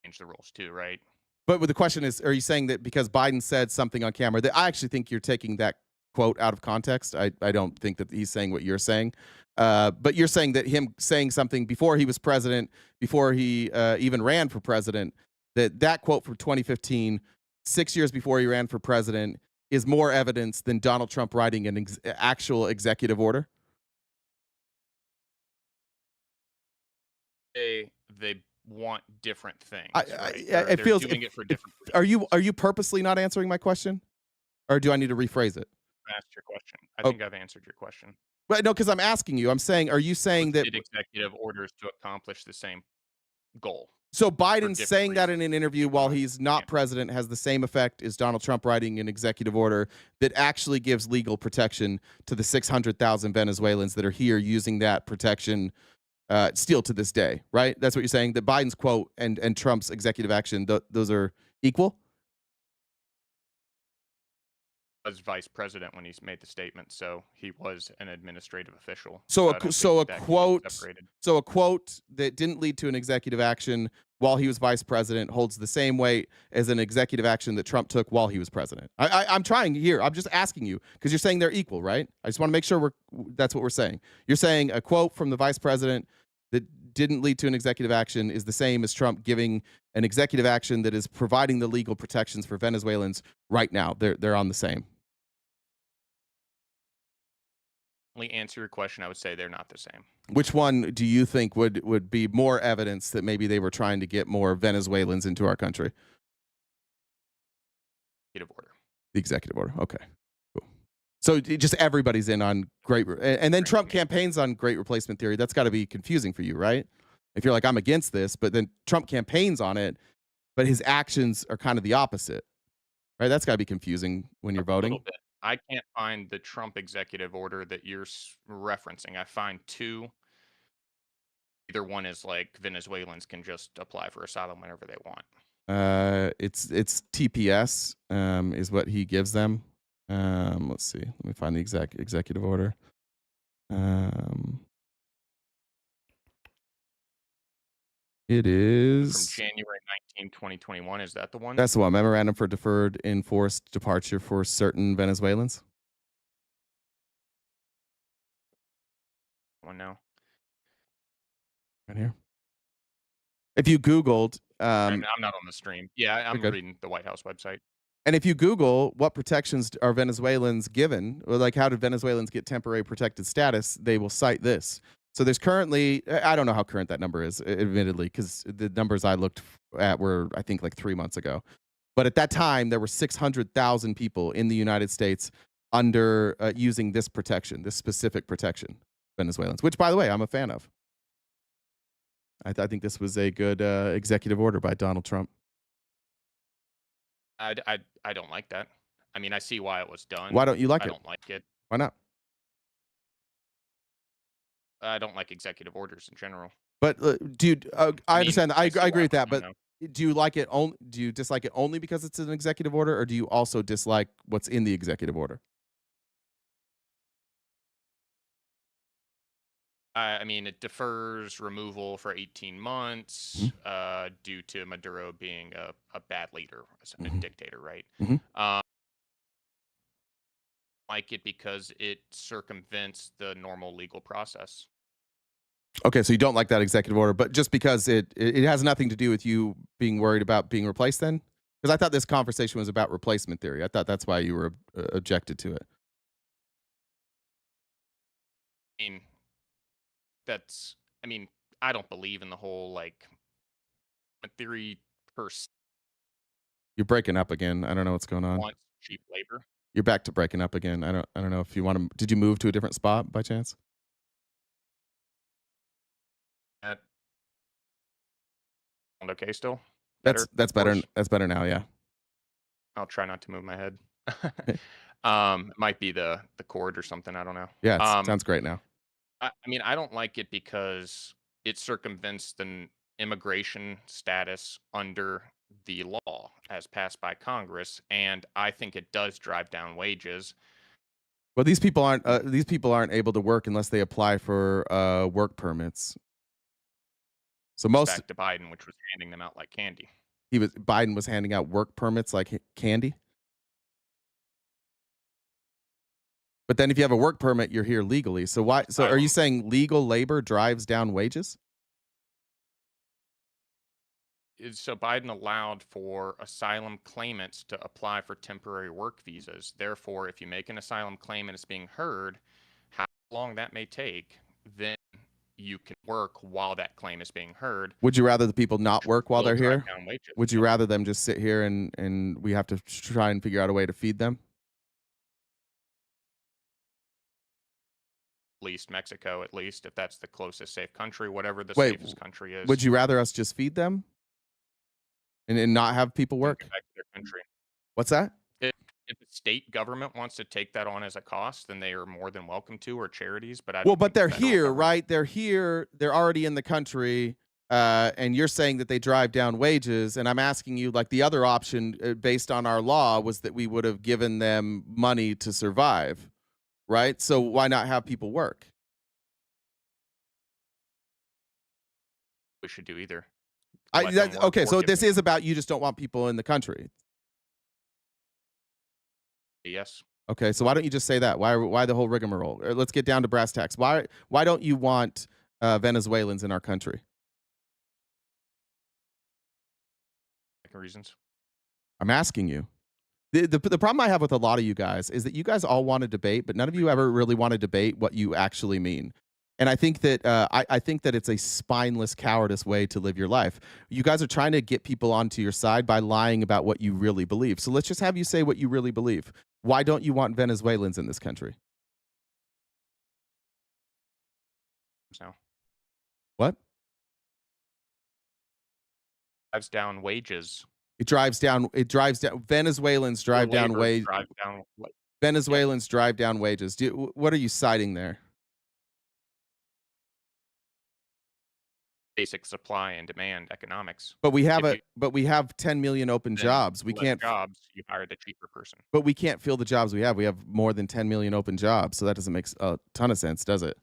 Change the rules too, right? But the question is, are you saying that because Biden said something on camera, that I actually think you're taking that quote out of context. I don't think that he's saying what you're saying. But you're saying that him saying something before he was president, before he even ran for president, that quote from 2015, 6 years before he ran for president, is more evidence than Donald Trump writing an actual executive order? They want different things. It feels. Doing it for different reasons. Are you purposely not answering my question, or do I need to rephrase it? I've asked your question. I think I've answered your question. But no, because I'm asking you. I'm saying, are you saying that executive orders to accomplish the same goal? So Biden saying that in an interview while he's not president has the same effect as Donald Trump writing an executive order that actually gives legal protection to the 600,000 Venezuelans that are here using that protection still to this day, right? That's what you're saying, that Biden's quote and Trump's executive action, those are equal? was vice president when he made the statement, so he was an administrative official. So I don't so a think that can be quote separated. so a quote that didn't lead to an executive action while he was vice president holds the same weight as an executive action that Trump took while he was president. I'm trying here. I'm just asking you because you're saying they're equal, right? I just want to make sure that's what we're saying. You're saying a quote from the vice president that didn't lead to an executive action is the same as Trump giving an executive action that is providing the legal protections for Venezuelans right now. They're on the same. Answer your question, I would say they're not the same. Which one do you think would be more evidence that maybe they were trying to get more Venezuelans into our country? Executive order. The executive order. Okay. Cool. So just everybody's in on and then Trump campaigns on great replacement theory. That's got to be confusing for you, right? If you're like, I'm against this, but then Trump campaigns on it, but his actions are kind of the opposite, right? That's got to be confusing when you're voting. A little bit. I can't find the Trump executive order that you're referencing. I find two. Either one is like Venezuelans can just apply for asylum whenever they want. It's TPS is what he gives them. Let's see. Let me find the exact executive order. It is from January 19, 2021. Is that the one? That's the one. Memorandum for deferred enforced departure for certain Venezuelans. One now. Right here. If you Googled, I'm not on the stream. Yeah, I'm reading the White House website. And if you Google what protections are Venezuelans given, or like how did Venezuelans get temporary protected status, they will cite this. So there's currently, I don't know how current that number is, admittedly, because the numbers I looked at were, I think, like 3 months ago. But at that time, there were 600,000 people in the United States under using this protection, this specific protection, Venezuelans, which, by the way, I'm a fan of. I think this was a good executive order by Donald Trump. I don't like that. I mean, I see why it was done. Why don't you like it? I don't like it. Why not? I don't like executive orders in general. But dude, I understand that. I agree with that. But do you like it? Do you dislike it only because it's an executive order, or do you also dislike what's in the executive order? I mean, it defers removal for 18 months due to Maduro being a bad leader, a dictator, right? Like it because it circumvents the normal legal process. Okay, so you don't like that executive order, but just because it has nothing to do with you being worried about being replaced then? Because I thought this conversation was about replacement theory. I thought that's why you were objected to it. I mean, I don't believe in the whole like theory per se. You're breaking up again. I don't know what's going on. Wants cheap labor. You're back to breaking up again. I don't know if you want to. Did you move to a different spot by chance? Okay, still. That's better. That's better now. Yeah. I'll try not to move my head. Might be the cord or something. I don't know. Yeah, it sounds great now. I mean, I don't like it because it circumvents the immigration status under the law as passed by Congress, and I think it does drive down wages. Well, these people aren't able to work unless they apply for work permits. So back to Biden, which was handing them out like candy. Biden was handing out work permits like candy. But then if you have a work permit, you're here legally. So why? So are you saying legal labor drives down wages? So Biden allowed for asylum claimants to apply for temporary work visas. Therefore, if you make an asylum claim and it's being heard, how long that may take, then you can work while that claim is being heard. Would you rather the people not work while they're here? Would you rather them just sit here and we have to try and figure out a way to feed them? Least Mexico, at least, if that's the closest safe country, whatever the safest country is. Would you rather us just feed them and not have people work? Back to their country. What's that? If the state government wants to take that on as a cost, then they are more than welcome to, or charities. But but they're here, right? They're here. They're already in the country. and you're saying that they drive down wages, and I'm asking you, like, the other option based on our law was that we would have given them money to survive, right? So why not have people work? We should do either. Okay, so this is about you just don't want people in the country. Yes. Okay, so why don't you just say that? Why the whole rigmarole? Let's get down to brass tacks. Why don't you want Venezuelans in our country? Reasons. I'm asking you. The problem I have with a lot of you guys is that you guys all want to debate, but none of you ever really want to debate what you actually mean. And I think that I think that it's a spineless, cowardice way to live your life. You guys are trying to get people onto your side by lying about what you really believe. So let's just have you say what you really believe. Why don't you want Venezuelans in this country? So. What? Drives down wages. It drives down. Venezuelans drive down wages. Venezuelans drive down wages. What are you citing there? Basic supply and demand economics. But we have 10 million open jobs. We can't jobs. You hire the cheaper person. But we can't fill the jobs we have. We have more than 10 million open jobs, so that doesn't make a ton of sense, does it?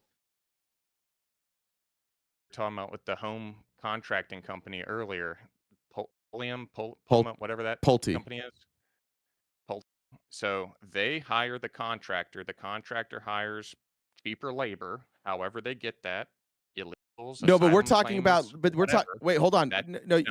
Talking about with the home contracting company earlier, whatever that company is. So they hire the contractor. The contractor hires cheaper labor. However, they get that. Illegals. No, but we're talking about. But we're talking. Wait, hold on. No,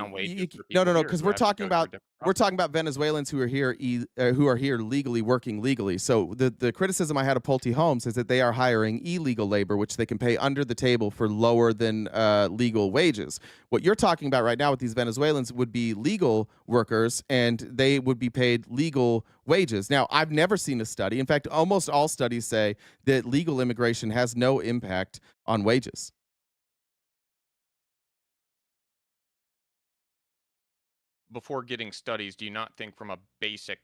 because we're talking about Venezuelans who are here, legally working legally. So the criticism I had of Pulte Homes is that they are hiring illegal labor, which they can pay under the table for lower than legal wages. What you're talking about right now with these Venezuelans would be legal workers, and they would be paid legal wages. Now, I've never seen a study. In fact, almost all studies say that legal immigration has no impact on wages. Before getting studies, do you not think from a basic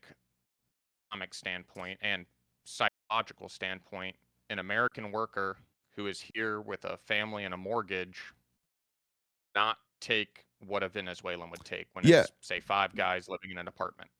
economic standpoint and psychological standpoint, an American worker who is here with a family and a mortgage not take what a Venezuelan would take when it's, say, 5 guys living in an apartment?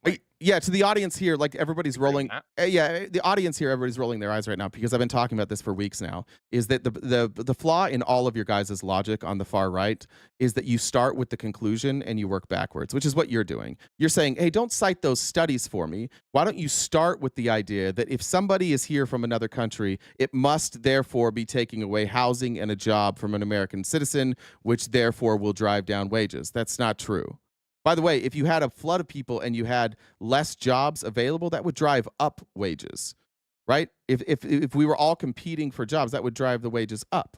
To the audience here, like everybody's rolling. The audience here, everybody's rolling their eyes right now because I've been talking about this for weeks now. Is that the flaw in all of your guys' logic on the far right is that you start with the conclusion and you work backwards, which is what you're doing. You're saying, hey, don't cite those studies for me. Why don't you start with the idea that if somebody is here from another country, it must therefore be taking away housing and a job from an American citizen, which therefore will drive down wages. That's not true. By the way, if you had a flood of people and you had less jobs available, that would drive up wages, right? If we were all competing for jobs, that would drive the wages up.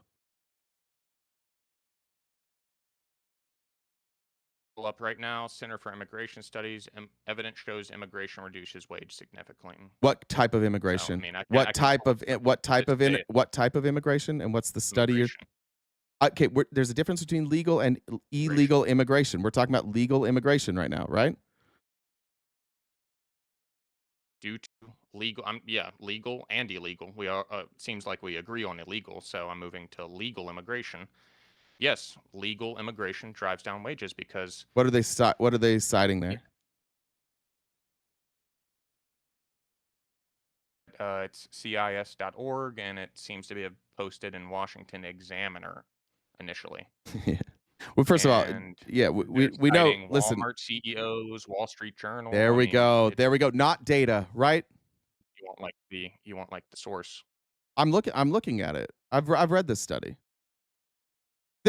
Up right now, Center for Immigration Studies, evidence shows immigration reduces wage significantly. What type of immigration? What type of immigration? And what's the study? Okay, there's a difference between legal and illegal immigration. We're talking about legal immigration right now, right? Due to legal, legal and illegal. We are. Seems like we agree on illegal, so I'm moving to legal immigration. Yes, legal immigration drives down wages because. What are they citing there? It's CIS.org, and it seems to be posted in Washington Examiner initially. Well, first of all, we know. Listen, Walmart CEOs, Wall Street Journal. There we go. Not data, right? You want the source. I'm looking at it. I've read this study.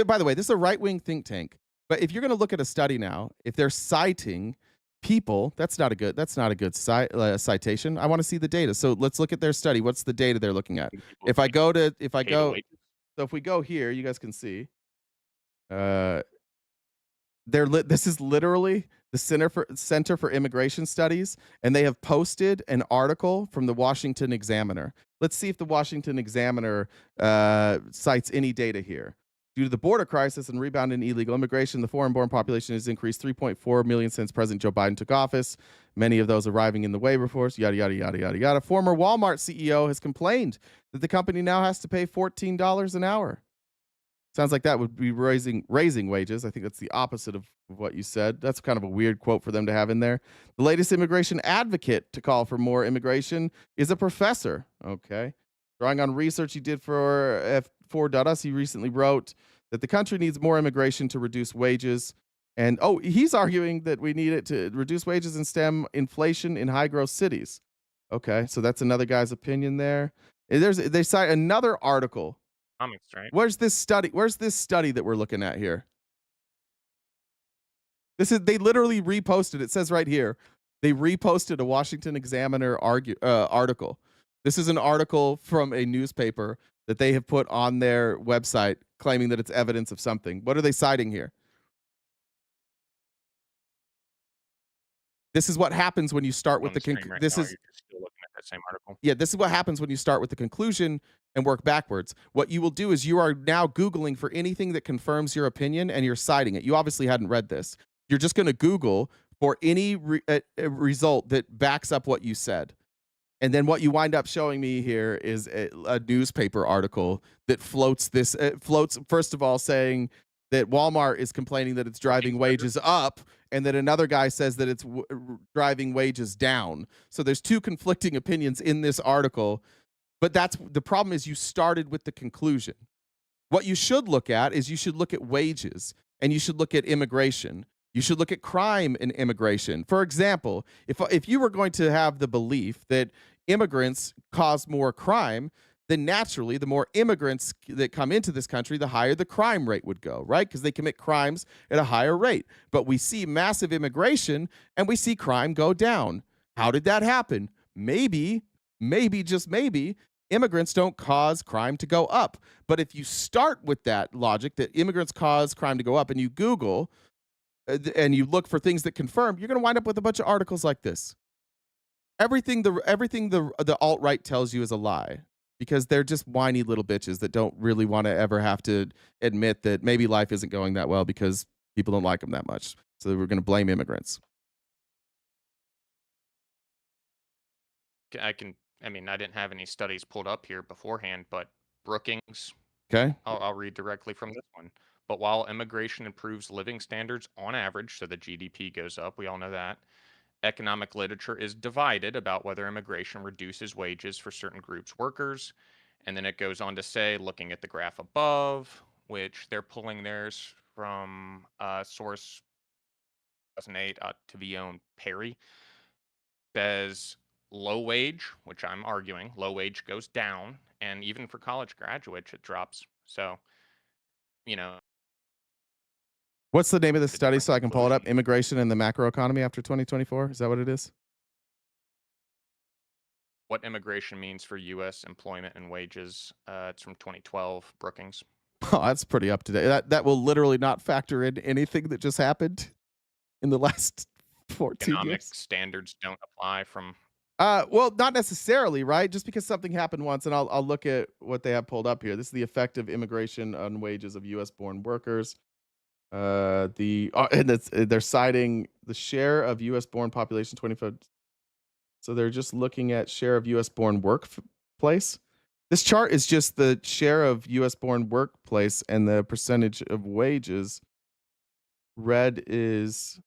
By the way, this is a right-wing think tank. But if you're going to look at a study now, if they're citing people, that's not a good citation. I want to see the data. So let's look at their study. What's the data they're looking at? If we go here, you guys can see. This is literally the Center for Immigration Studies, and they have posted an article from the Washington Examiner. Let's see if the Washington Examiner cites any data here. Due to the border crisis and rebound in illegal immigration, the foreign-born population has increased 3.4 million since President Joe Biden took office. Many of those arriving in the labor force, yada, yada, yada, yada, yada. Former Walmart CEO has complained that the company now has to pay $14 an hour. Sounds like that would be raising wages. I think that's the opposite of what you said. That's kind of a weird quote for them to have in there. The latest immigration advocate to call for more immigration is a professor. Okay. Drawing on research he did for F4.us, he recently wrote that the country needs more immigration to reduce wages. And he's arguing that we need it to reduce wages and stem inflation in high growth cities. Okay. So that's another guy's opinion there. They cite another article. Right? Where's this study that we're looking at here? They literally reposted. It says right here, they reposted a Washington Examiner article. This is an article from a newspaper that they have put on their website claiming that it's evidence of something. What are they citing here? This is what happens when you start with Still looking at that same article. Yeah, this is what happens when you start with the conclusion and work backwards. What you will do is you are now Googling for anything that confirms your opinion, and you're citing it. You obviously hadn't read this. You're just going to Google for any result that backs up what you said. And then what you wind up showing me here is a newspaper article that floats, first of all, saying that Walmart is complaining that it's driving wages up, and that another guy says that it's driving wages down. So there's two conflicting opinions in this article. But that's the problem is you started with the conclusion. What you should look at is you should look at wages, and you should look at immigration. You should look at crime and immigration. For example, if you were going to have the belief that immigrants cause more crime, then naturally the more immigrants that come into this country, the higher the crime rate would go, right? Because they commit crimes at a higher rate. But we see massive immigration and we see crime go down. How did that happen? Maybe, just maybe, immigrants don't cause crime to go up. But if you start with that logic that immigrants cause crime to go up, and you Google and you look for things that confirm, you're going to wind up with a bunch of articles like this. Everything the alt-right tells you is a lie, because they're just whiny little bitches that don't really want to ever have to admit that maybe life isn't going that well because people don't like them that much. So we're going to blame immigrants. I didn't have any studies pulled up here beforehand, but Brookings. Okay. I'll read directly from this one. But while immigration improves living standards on average, so the GDP goes up, we all know that, economic literature is divided about whether immigration reduces wages for certain groups workers. And then it goes on to say, looking at the graph above, which they're pulling theirs from source 2008 Tavion Perry, says low wage, which I'm arguing, low wage goes down. And even for college graduates, it drops. So, What's the name of the study so I can pull it up? Immigration and the macroeconomy after 2024? Is that what it is? What immigration means for U.S. employment and wages. It's from 2012, Brookings. Oh, that's pretty up to date. That will literally not factor in anything that just happened in the last 14 Economic years. standards don't apply from... Well, not necessarily, right? Just because something happened once, and I'll look at what they have pulled up here. This is the effect of immigration on wages of U.S.-born workers. And they're citing the share of U.S.-born population 25. So they're just looking at share of U.S.-born workplace. This chart is just the share of U.S.-born workplace and the percentage of wages. Red is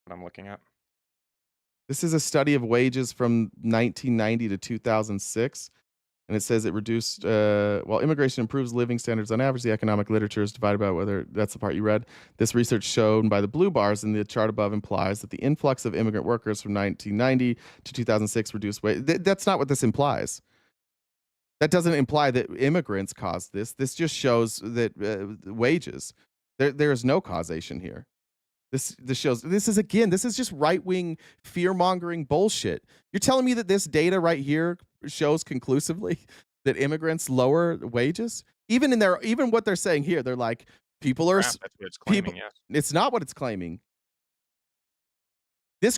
what I'm looking at. This is a study of wages from 1990 to 2006. And it says it reduced, while immigration improves living standards on average, the economic literature is divided about whether that's the part you read. This research shown by the blue bars in the chart above implies that the influx of immigrant workers from 1990 to 2006 reduced wage. That's not what this implies. That doesn't imply that immigrants caused this. This just shows that wages. There is no causation here. This shows this is just right-wing fear-mongering bullshit. You're telling me that this data right here shows conclusively that immigrants lower wages? Even what they're saying here, they're like people are That's what it's claiming, yes. It's not what it's claiming. This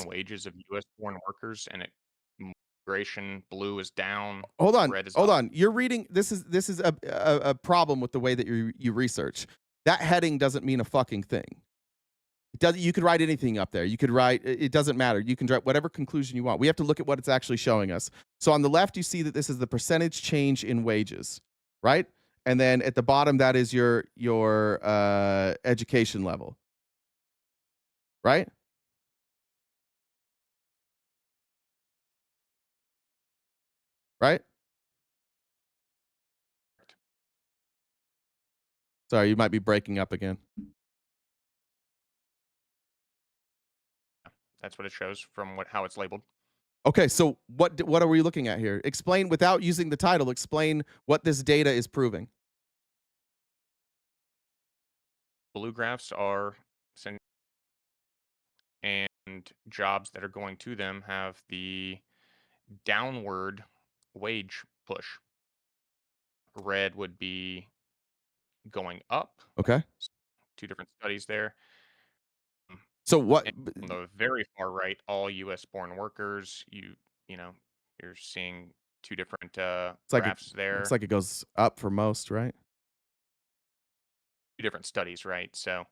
wages of U.S.-born workers and immigration blue is down. Hold on, red is hold up. on. You're reading. This is a problem with the way that you research. That heading doesn't mean a fucking thing. You could write anything up there. You could write, it doesn't matter. You can write whatever conclusion you want. We have to look at what it's actually showing us. So on the left, you see that this is the percentage change in wages, right? And then at the bottom, that is your education level, right? Right? Sorry, you might be breaking up again. That's what it shows from how it's labeled. Okay, so what are we looking at here? Explain, without using the title, explain what this data is proving. Blue graphs are, and jobs that are going to them have the downward wage push. Red would be going up. Okay. Two different studies there. So what? On the very far right, all U.S. born workers. You're seeing two different graphs there. Looks like it goes up for most, right? Two different studies, right? So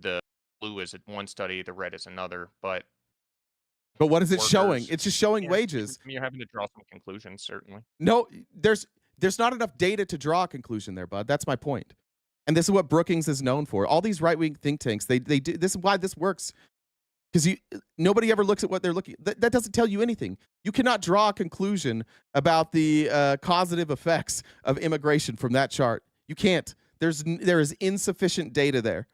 the blue is one study, the red is another, but what is it showing? It's just showing wages. You're having to draw some conclusions, certainly. No, there's not enough data to draw a conclusion there, bud. That's my point. And this is what Brookings is known for. All these right-wing think tanks, they do this is why this works. Because nobody ever looks at what they're looking at. That doesn't tell you anything. You cannot draw a conclusion about the causative effects of immigration from that chart. You can't. There is insufficient data there.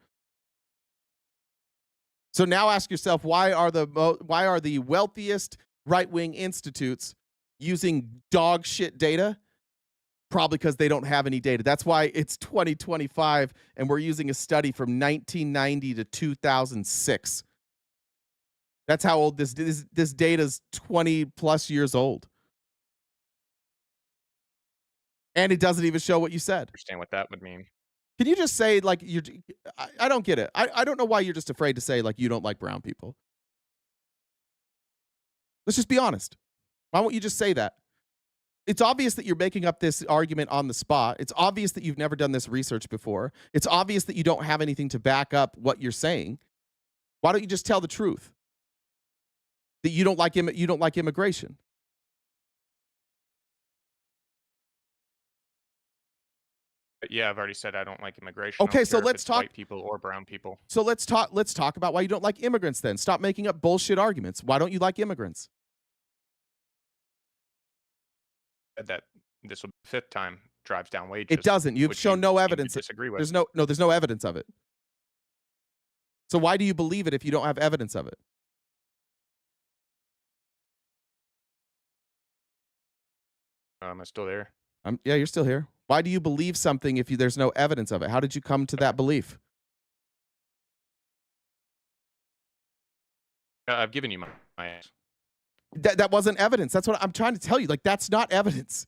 So now ask yourself, why are the wealthiest right-wing institutes using dog shit data? Probably because they don't have any data. That's why it's 2025 and we're using a study from 1990 to 2006. That's how old this data is. 20 plus years old. And it doesn't even show what you said. Understand what that would mean. Can you just say, like, I don't get it. I don't know why you're just afraid to say, like, you don't like brown people. Let's just be honest. Why won't you just say that? It's obvious that you're making up this argument on the spot. It's obvious that you've never done this research before. It's obvious that you don't have anything to back up what you're saying. Why don't you just tell the truth? That you don't like immigration. But yeah, I've already said I don't like immigration. Okay, so let's talk white people or brown people. So let's talk about why you don't like immigrants then. Stop making up bullshit arguments. Why don't you like immigrants? That this will be the fifth time drives down wages. It doesn't. You've shown no evidence. Disagree with. There's no evidence of it. So why do you believe it if you don't have evidence of it? Am I still there? Yeah, you're still here. Why do you believe something if there's no evidence of it? How did you come to that belief? I've given you my answer. That wasn't evidence. That's what I'm trying to tell you. Like, that's not evidence.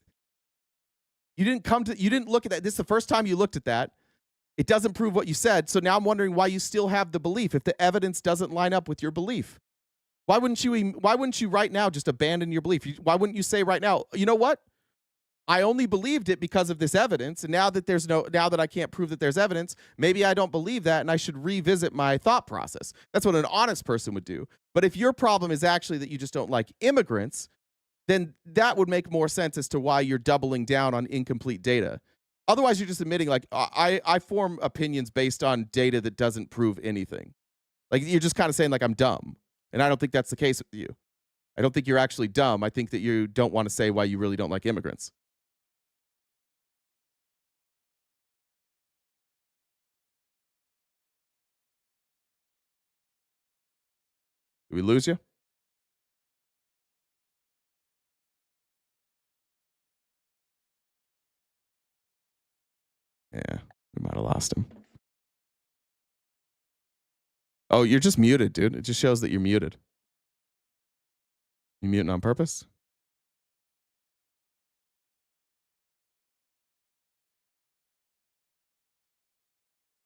You didn't look at that. This is the first time you looked at that. It doesn't prove what you said. So now I'm wondering why you still have the belief if the evidence doesn't line up with your belief. Why wouldn't you right now just abandon your belief? Why wouldn't you say right now, you know what? I only believed it because of this evidence, and now that I can't prove that there's evidence, maybe I don't believe that, and I should revisit my thought process. That's what an honest person would do. But if your problem is actually that you just don't like immigrants, then that would make more sense as to why you're doubling down on incomplete data. Otherwise, you're just admitting, like, I form opinions based on data that doesn't prove anything. Like, you're just kind of saying, like, I'm dumb, and I don't think that's the case with you. I don't think you're actually dumb. I think that you don't want to say why you really don't like immigrants. Did we lose you? Yeah, we might have lost him. Oh, you're just muted, dude. It just shows that you're muted. You muting on purpose?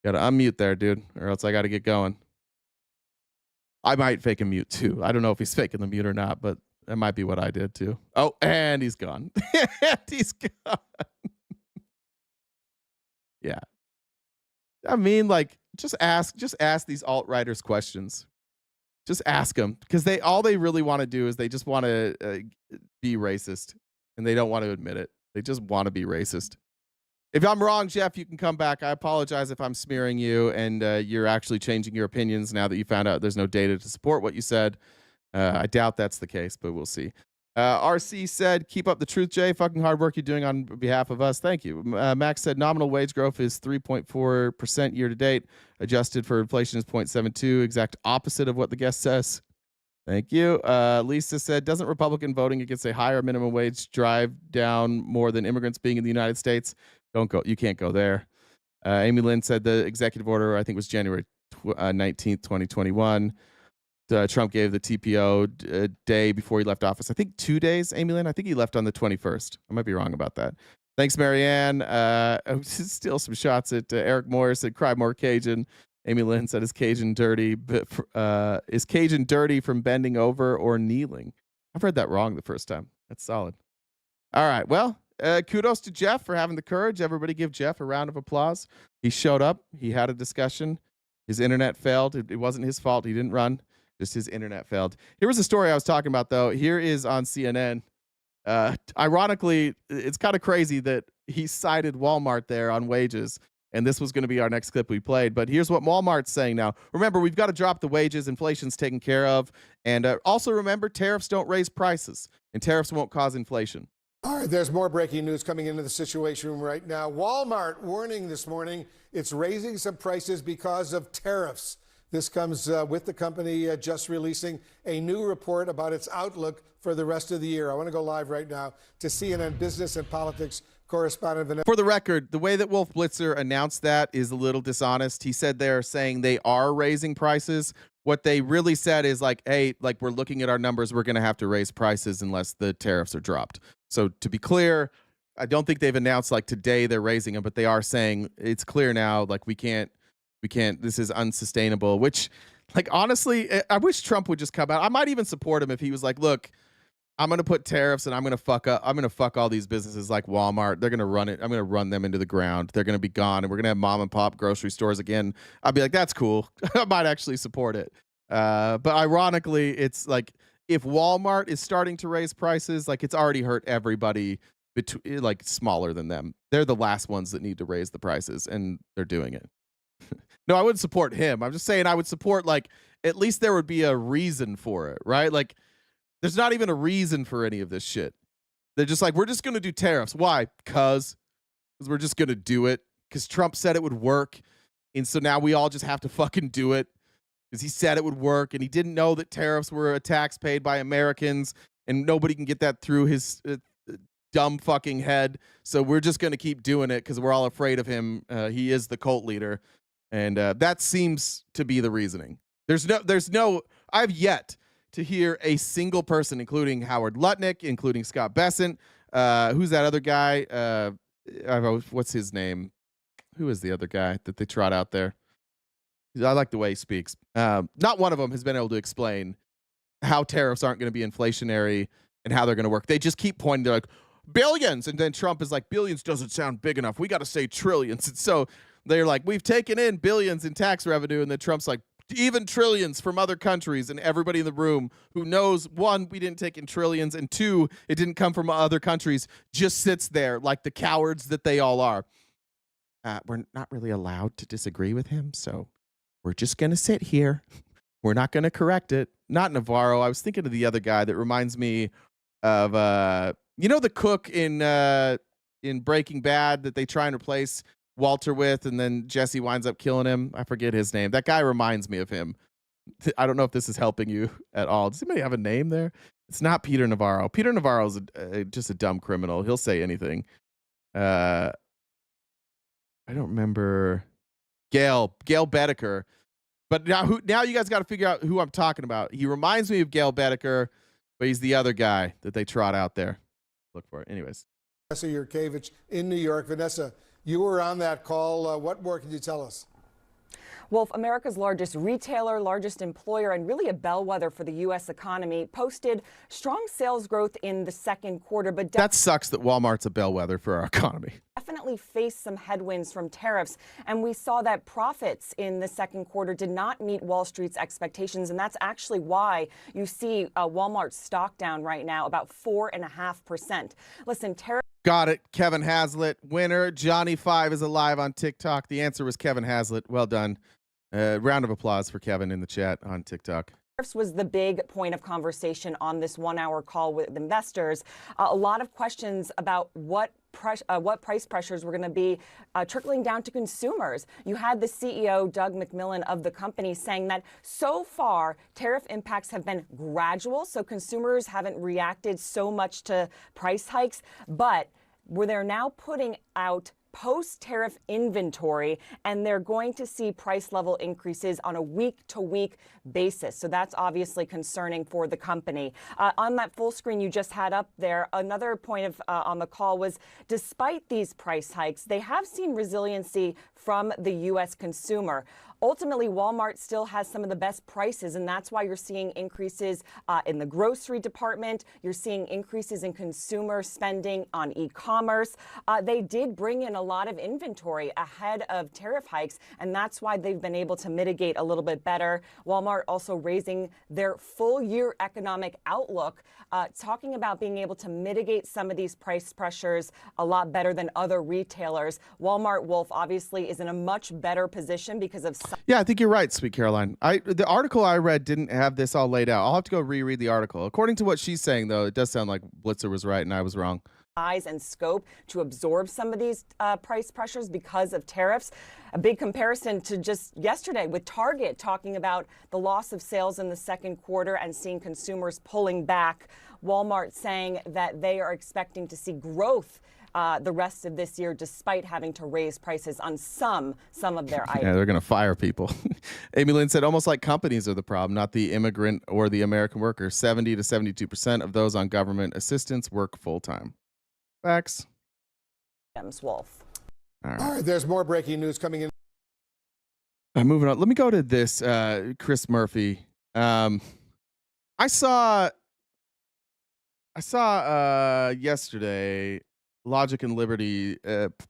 Gotta unmute there, dude, or else I gotta get going. I might fake a mute too. I don't know if he's faking the mute or not, but that might be what I did too. Oh, and he's gone. And he's gone. Yeah. I mean, like, just ask these alt-righters questions. Just ask them, because all they really want to do is they just want to be racist, and they don't want to admit it. They just want to be racist. If I'm wrong, Jeff, you can come back. I apologize if I'm smearing you and you're actually changing your opinions now that you found out there's no data to support what you said. I doubt that's the case, but we'll see. RC said, keep up the truth, Jay. Fucking hard work you're doing on behalf of us. Thank you. Max said, nominal wage growth is 3.4% year to date. Adjusted for inflation is 0.72. Exact opposite of what the guest says. Thank you. Lisa said, doesn't Republican voting against a higher minimum wage drive down more than immigrants being in the United States? Don't go. You can't go there. Amy Lynn said the executive order, I think, was January 19th, 2021. Trump gave the TPO a day before he left office. I think 2 days, Amy Lynn. I think he left on the 21st. I might be wrong about that. Thanks, Marianne. Still some shots at Eric Moore said, cry more Cajun. Amy Lynn said, is Cajun dirty from bending over or kneeling? I've read that wrong the first time. That's solid. All right. Well, kudos to Jeff for having the courage. Everybody give Jeff a round of applause. He showed up. He had a discussion. His internet failed. It wasn't his fault. He didn't run. Just his internet failed. Here was the story I was talking about, though. Here is on CNN. Ironically, it's kind of crazy that he cited Walmart there on wages, and this was going to be our next clip we played. But here's what Walmart's saying now. Remember, we've got to drop the wages. Inflation's taken care of. And also remember, tariffs don't raise prices, and tariffs won't cause inflation. All right, there's more breaking news coming into the Situation Room right now. Walmart warning this morning it's raising some prices because of tariffs. This comes with the company just releasing a new report about its outlook for the rest of the year. I want to go live right now to CNN business and politics correspondent Vanessa. For the record, the way that Wolf Blitzer announced that is a little dishonest. He said they're saying they are raising prices. What they really said is like, hey, like we're looking at our numbers, we're going to have to raise prices unless the tariffs are dropped. So to be clear, I don't think they've announced like today they're raising them, but they are saying it's clear now, like we can't, this is unsustainable, which like, honestly, I wish Trump would just come out. I might even support him if he was like, look, I'm going to put tariffs and I'm going to fuck all these businesses like Walmart. They're going to run it. I'm going to run them into the ground. They're going to be gone and we're going to have mom and pop grocery stores again. I'd be like, that's cool. I might actually support it. But ironically, it's like if Walmart is starting to raise prices, like it's already hurt everybody like smaller than them. They're the last ones that need to raise the prices and they're doing it. No, I wouldn't support him. I'm just saying I would support, like, at least there would be a reason for it, right? Like, there's not even a reason for any of this shit. They're just like, we're just going to do tariffs. Why? Because we're just going to do it. Because Trump said it would work. And so now we all just have to fucking do it. Because he said it would work. And he didn't know that tariffs were a tax paid by Americans. And nobody can get that through his dumb fucking head. So we're just going to keep doing it because we're all afraid of him. He is the cult leader. And that seems to be the reasoning. I've yet to hear a single person, including Howard Lutnick, including Scott Bessent. Who's that other guy? What's his name? Who is the other guy that they trot out there? I like the way he speaks. Not one of them has been able to explain how tariffs aren't going to be inflationary and how they're going to work. They just keep pointing to like billions. And then Trump is like, billions doesn't sound big enough. We got to say trillions. And so they're like, we've taken in billions in tax revenue. And then Trump's like, even trillions from other countries. And everybody in the room who knows, one, we didn't take in trillions. And two, it didn't come from other countries, just sits there like the cowards that they all are. We're not really allowed to disagree with him. So we're just going to sit here. We're not going to correct it. Not Navarro. I was thinking of the other guy that reminds me of, the cook in Breaking Bad that they try and replace Walter with, and then Jesse winds up killing him. I forget his name. That guy reminds me of him. I don't know if this is helping you at all. Does anybody have a name there? It's not Peter Navarro. Peter Navarro is just a dumb criminal. He'll say anything. I don't remember. Gail Bedecker. But now you guys got to figure out who I'm talking about. He reminds me of Gail Bedecker, but he's the other guy that they trot out there. Look for it. Anyways. Vanessa Yurkevich in New York. Vanessa, you were on that call. What more can you tell us? Wolf, America's largest retailer, largest employer, and really a bellwether for the U.S. economy, posted strong sales growth in the second quarter. But that sucks that Walmart's a bellwether for our economy. Definitely definitely face some headwinds from tariffs. And we saw that profits in the second quarter did not meet Wall Street's expectations. And that's actually why you see Walmart's stock down right now about 4.5%. Listen, tariffs. Got it. Kevin Hazlitt, winner. Johnny 5 is alive on TikTok. The answer was Kevin Hazlitt. Well done. Round of applause for Kevin in the chat on TikTok. Tariffs was the big point of conversation on this 1-hour call with investors. A lot of questions about what price pressures were going to be trickling down to consumers. You had the CEO, Doug McMillon, of the company saying that so far tariff impacts have been gradual, so consumers haven't reacted so much to price hikes, but where they're now putting out post-tariff inventory, and they're going to see price level increases on a week-to-week basis. So that's obviously concerning for the company. On that full screen you just had up there, another point of on the call was, despite these price hikes, they have seen resiliency from the U.S. consumer. Ultimately, Walmart still has some of the best prices, and that's why you're seeing increases in the grocery department. You're seeing increases in consumer spending on e-commerce. They did bring in a lot of inventory ahead of tariff hikes, and that's why they've been able to mitigate a little bit better. Walmart also raising their full-year economic outlook, talking about being able to mitigate some of these price pressures a lot better than other retailers. Walmart, Wolf, obviously is in a much better position because of... Yeah, I think you're right, Sweet Caroline. The article I read didn't have this all laid out. I'll have to go reread the article. According to what she's saying, though, it does sound like Blitzer was right and I was wrong. Size and scope to absorb some of these price pressures because of tariffs. A big comparison to just yesterday with Target talking about the loss of sales in the second quarter and seeing consumers pulling back. Walmart saying that they are expecting to see growth the rest of this year, despite having to raise prices on some of their items. Yeah, they're going to fire people. Amy Lynn said, almost like companies are the problem, not the immigrant or the American worker. 70 to 72% of those on government assistance work full-time. Facts. Wolf. All right, there's more breaking news coming in. Moving on. Let me go to this, Chris Murphy. I saw yesterday Logic and Liberty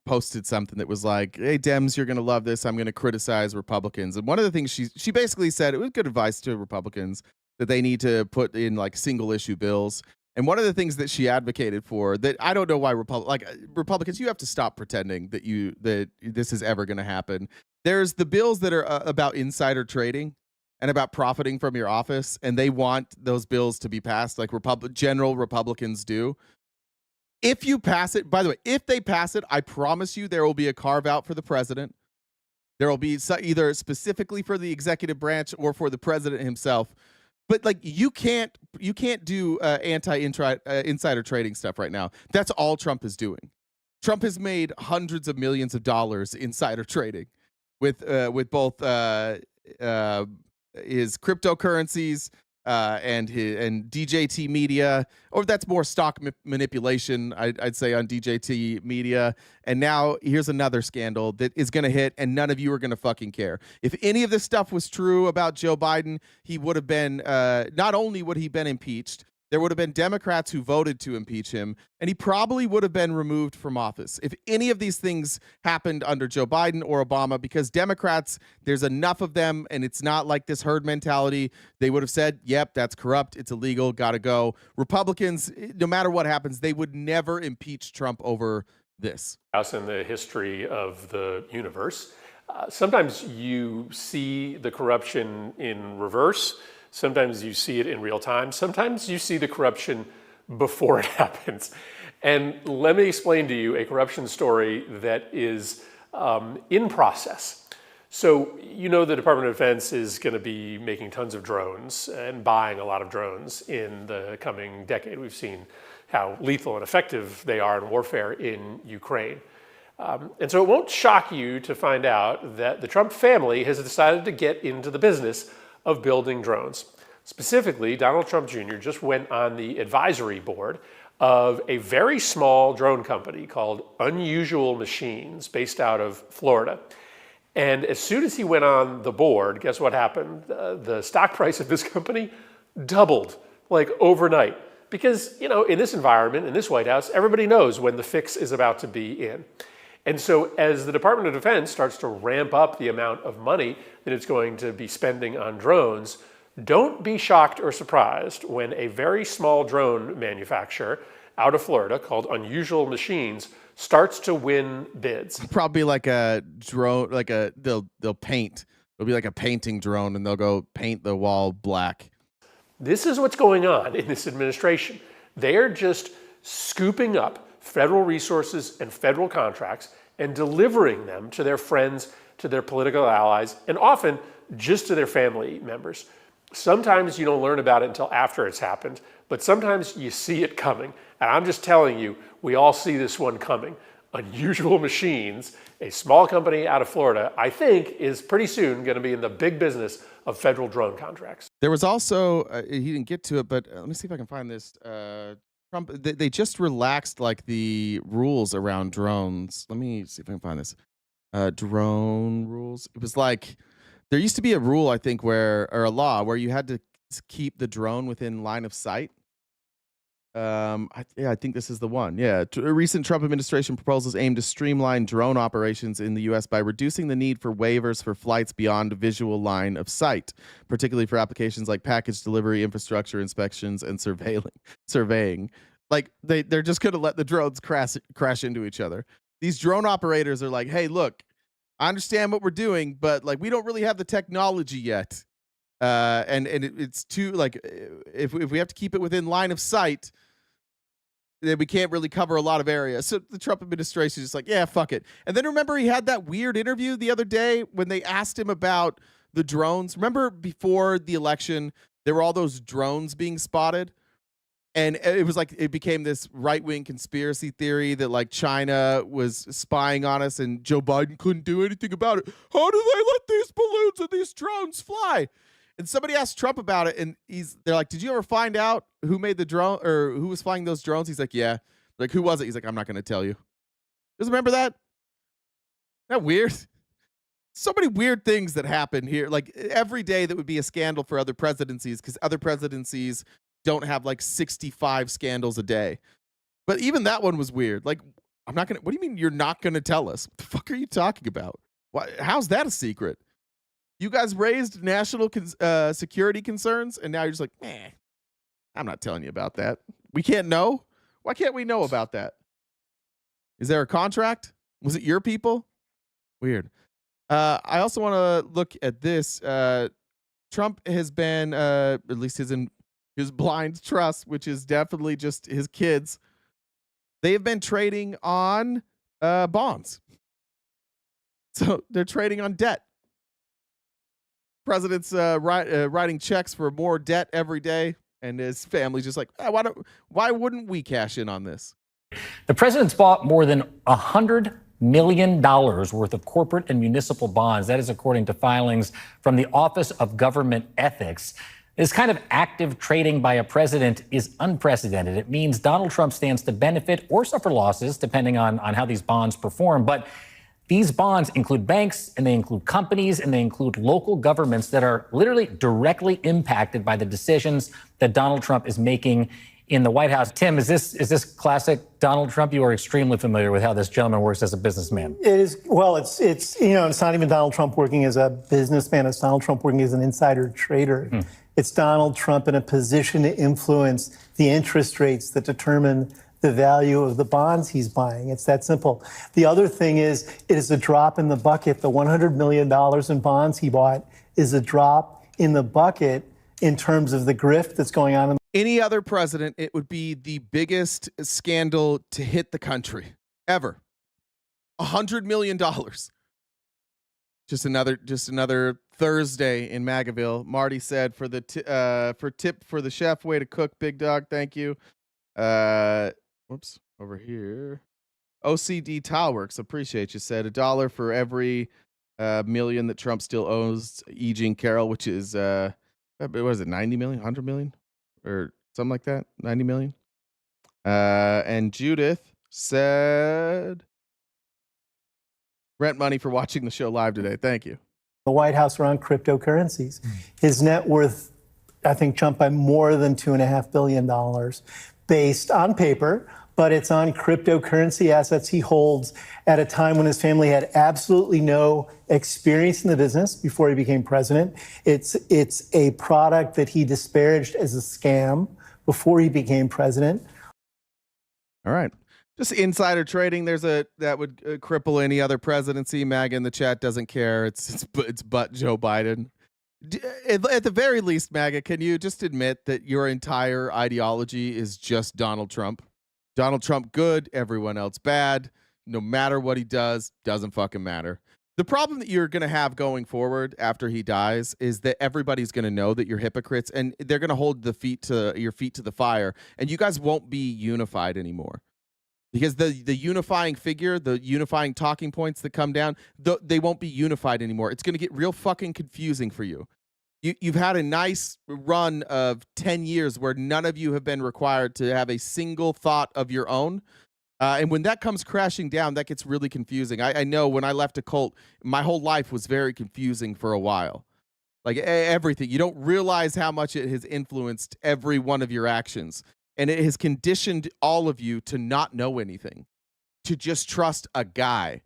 posted something that was like, hey, Dems, you're going to love this. I'm going to criticize Republicans. And one of the things she basically said, it was good advice to Republicans that they need to put in like single issue bills. And one of the things that she advocated for that I don't know why Republicans, you have to stop pretending that this is ever going to happen. There's the bills that are about insider trading and about profiting from your office. And they want those bills to be passed like general Republicans do. If you pass it, by the way, if they pass it, I promise you there will be a carve out for the president. There will be either specifically for the executive branch or for the president himself. But like you can't do insider trading stuff right now. That's all Trump is doing. Trump has made hundreds of millions of dollars insider trading with both his cryptocurrencies and DJT Media, or that's more stock manipulation, I'd say, on DJT Media. And now here's another scandal that is going to hit, and none of you are going to fucking care. If any of this stuff was true about Joe Biden, he would have been, not only would he been impeached, there would have been Democrats who voted to impeach him, and he probably would have been removed from office. If any of these things happened under Joe Biden or Obama, because Democrats, there's enough of them, and it's not like this herd mentality. They would have said, yep, that's corrupt, it's illegal, gotta go. Republicans, no matter what happens, they would never impeach Trump over this. In the history of the universe, sometimes you see the corruption in reverse. Sometimes you see it in real time. Sometimes you see the corruption before it happens. And let me explain to you a corruption story that is in process. So you know the Department of Defense is going to be making tons of drones and buying a lot of drones in the coming decade. We've seen how lethal and effective they are in warfare in Ukraine. And so it won't shock you to find out that the Trump family has decided to get into the business of building drones. Specifically, Donald Trump Jr. just went on the advisory board of a very small drone company called Unusual Machines based out of Florida. And as soon as he went on the board, guess what happened? The stock price of this company doubled like overnight. Because, you know, in this environment, in this White House, everybody knows when the fix is about to be in. And so as the Department of Defense starts to ramp up the amount of money that it's going to be spending on drones, don't be shocked or surprised when a very small drone manufacturer out of Florida called Unusual Machines starts to win bids. Probably like a drone, they'll paint. It'll be like a painting drone, and they'll go paint the wall black. This is what's going on in this administration. They're just scooping up federal resources and federal contracts and delivering them to their friends, to their political allies, and often just to their family members. Sometimes you don't learn about it until after it's happened, but sometimes you see it coming. And I'm just telling you, we all see this one coming. Unusual Machines, a small company out of Florida, I think is pretty soon going to be in the big business of federal drone contracts. There was also, he didn't get to it, but let me see if I can find this. Trump, they just relaxed like the rules around drones. Let me see if I can find this. Drone rules. It was like, there used to be a rule, I think, or a law where you had to keep the drone within line of sight. I think this is the one. Yeah. Recent Trump administration proposals aim to streamline drone operations in the U.S. by reducing the need for waivers for flights beyond visual line of sight, particularly for applications like package delivery, infrastructure inspections, and surveying. Like they're just going to let the drones crash into each other. These drone operators are like, hey, look, I understand what we're doing, but like we don't really have the technology yet. And it's too, like, if we have to keep it within line of sight, then we can't really cover a lot of areas. So the Trump administration is just like, yeah, fuck it. And then remember he had that weird interview the other day when they asked him about the drones. Remember before the election, there were all those drones being spotted? And it was like, it became this right-wing conspiracy theory that like China was spying on us and Joe Biden couldn't do anything about it. How do they let these balloons and these drones fly? And somebody asked Trump about it, and they're like, did you ever find out who made the drone or who was flying those drones? He's like, yeah. Like, who was it? He's like, I'm not going to tell you. Just remember that? Isn't that weird? So many weird things that happen here. Like every day that would be a scandal for other presidencies because other presidencies don't have like 65 scandals a day. But even that one was weird. Like, I'm not going to, what do you mean you're not going to tell us? What the fuck are you talking about? Why, how's that a secret? You guys raised national security concerns, and now you're just like, meh, I'm not telling you about that. We can't know? Why can't we know about that? Is there a contract? Was it your people? Weird. I also want to look at this. Trump has been, at least his blind trust, which is definitely just his kids. They have been trading on bonds. So they're trading on debt. President's writing checks for more debt every day, and his family's just like, why wouldn't we cash in on this? The president's bought more than $100 million worth of corporate and municipal bonds. That is according to filings from the Office of Government Ethics. This kind of active trading by a president is unprecedented. It means Donald Trump stands to benefit or suffer losses, depending on how these bonds perform. But these bonds include banks, and they include companies, and they include local governments that are literally directly impacted by the decisions that Donald Trump is making in the White House. Tim, is this classic Donald Trump? You are extremely familiar with how this gentleman works as a businessman. It is. Well, it's it's not even Donald Trump working as a businessman. It's Donald Trump working as an insider trader. It's Donald Trump in a position to influence the interest rates that determine the value of the bonds he's buying. It's that simple. The other thing is, it is a drop in the bucket. The $100 million in bonds he bought is a drop in the bucket in terms of the grift that's going on. Any other president, it would be the biggest scandal to hit the country ever. $100 million. Just another Thursday in Magaville. Marty said for tip for the chef, way to cook, big dog. Thank you. Whoops, over here. OCD Tileworks, appreciate you. Said $1 for every million that Trump still owes E. Jean Carroll, which is what is it, 90 million, 100 million, or something like that, 90 million. And Judith said rent money for watching the show live today. Thank you. The White House around cryptocurrencies. His net worth, I think, jumped by more than $2.5 billion based on paper but it's on cryptocurrency assets he holds at a time when his family had absolutely no experience in the business before he became president. It's a product that he disparaged as a scam before he became president. All right. Just insider trading. That would cripple any other presidency. MAGA in the chat doesn't care. It's but Joe Biden. At the very least, MAGA, can you just admit that your entire ideology is just Donald Trump? Donald Trump good, everyone else bad. No matter what he does, doesn't fucking matter. The problem that you're going to have going forward after he dies is that everybody's going to know that you're hypocrites, and they're going to hold your feet to the fire, and you guys won't be unified anymore. Because the unifying figure, the unifying talking points that come down, they won't be unified anymore. It's going to get real fucking confusing for you. You've had a nice run of 10 years where none of you have been required to have a single thought of your own. And when that comes crashing down, that gets really confusing. I know when I left a cult, my whole life was very confusing for a while. Like everything. You don't realize how much it has influenced every one of your actions. And it has conditioned all of you to not know anything, to just trust a guy.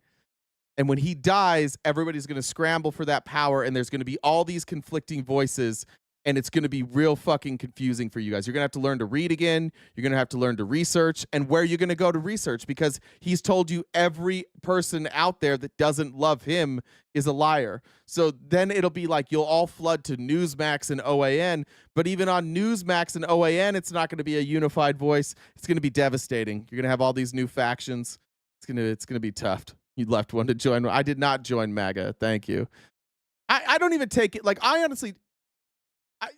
And when he dies, everybody's going to scramble for that power, and there's going to be all these conflicting voices, and it's going to be real fucking confusing for you guys. You're going to have to learn to read again. You're going to have to learn to research, and where you're going to go to research, because he's told you every person out there that doesn't love him is a liar. So then it'll be like you'll all flood to Newsmax and OAN, but even on Newsmax and OAN, it's not going to be a unified voice. It's going to be devastating. You're going to have all these new factions. It's going to be tough. You left one to join. I did not join MAGA. Thank you. I don't even take it. Like, I honestly,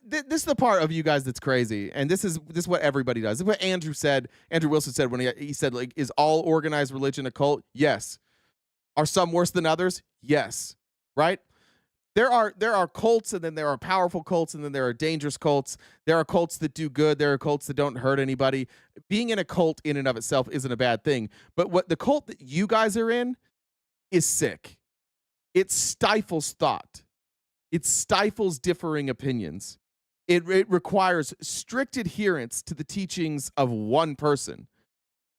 this is the part of you guys that's crazy, and this is what everybody does. This is what Andrew Wilson said when he said, like, is all organized religion a cult? Yes. Are some worse than others? Yes. Right? There are cults, and then there are powerful cults, and then there are dangerous cults. There are cults that do good. There are cults that don't hurt anybody. Being in a cult in and of itself isn't a bad thing. But what the cult that you guys are in is sick. It stifles thought. It stifles differing opinions. It requires strict adherence to the teachings of one person.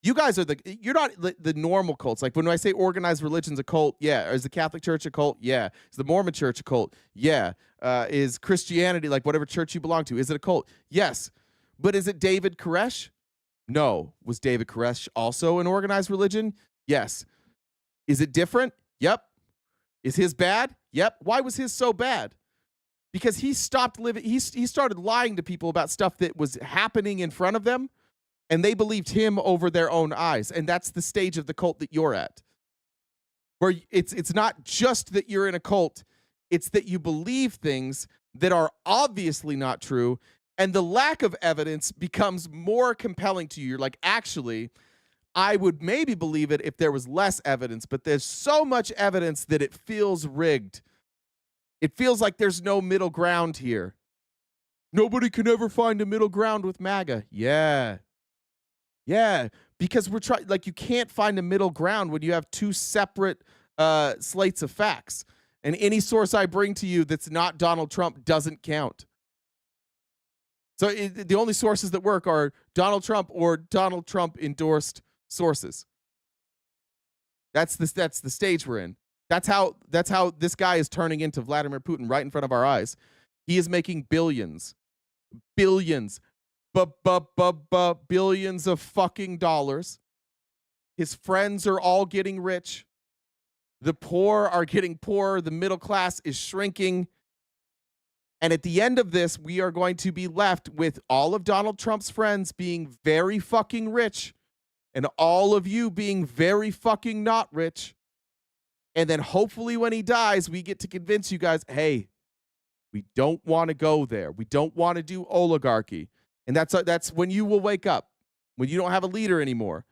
You guys are you're not the normal cults. Like when I say organized religion's a cult, yeah. Is the Catholic Church a cult? Yeah. Is the Mormon Church a cult? Yeah. Is Christianity, like whatever church you belong to, is it a cult? Yes. But is it David Koresh? No. Was David Koresh also an organized religion? Yes. Is it different? Yep. Is his bad? Yep. Why was his so bad? Because he stopped living. He started lying to people about stuff that was happening in front of them, and they believed him over their own eyes. And that's the stage of the cult that you're at, where it's not just that you're in a cult, it's that you believe things that are obviously not true, and the lack of evidence becomes more compelling to you. You're like, actually, I would maybe believe it if there was less evidence, but there's so much evidence that it feels rigged. It feels like there's no middle ground here. Nobody can ever find a middle ground with MAGA. Yeah, because we're trying, like, you can't find a middle ground when you have two separate slates of facts. And any source I bring to you that's not Donald Trump doesn't count. So the only sources that work are Donald Trump or Donald Trump endorsed sources. That's the stage we're in. That's how this guy is turning into Vladimir Putin right in front of our eyes. He is making billions of fucking dollars. His friends are all getting rich. The poor are getting poorer. The middle class is shrinking. And at the end of this, we are going to be left with all of Donald Trump's friends being very fucking rich and all of you being very fucking not rich. And then hopefully when he dies, we get to convince you guys, hey, we don't want to go there. We don't want to do oligarchy. And that's when you will wake up, when you don't have a leader anymore.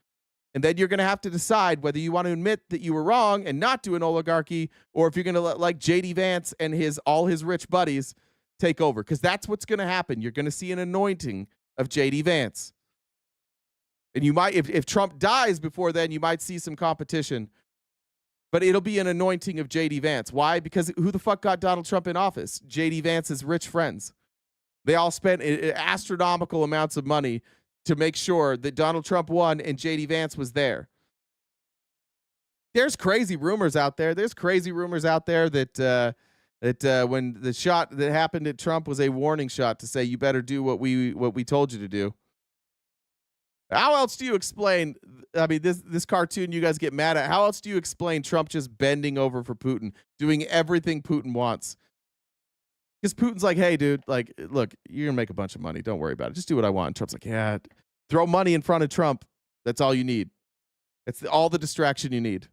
And then you're going to have to decide whether you want to admit that you were wrong and not do an oligarchy, or if you're going to let, like, J.D. Vance and all his rich buddies take over. Because that's what's going to happen. You're going to see an anointing of J.D. Vance. And you might, if Trump dies before then, you might see some competition. But it'll be an anointing of J.D. Vance. Why? Because who the fuck got Donald Trump in office? J.D. Vance's rich friends. They all spent astronomical amounts of money to make sure that Donald Trump won and JD Vance was there. There's crazy rumors out there. There's crazy rumors out there that when the shot that happened at Trump was a warning shot to say you better do what we told you to do. How else do you explain? I mean, this cartoon you guys get mad at. How else do you explain Trump just bending over for Putin, doing everything Putin wants? Because Putin's like, hey, dude, like, look, you're gonna make a bunch of money. Don't worry about it. Just do what I want. And Trump's like, yeah, throw money in front of Trump. That's all you need. It's all the distraction you need.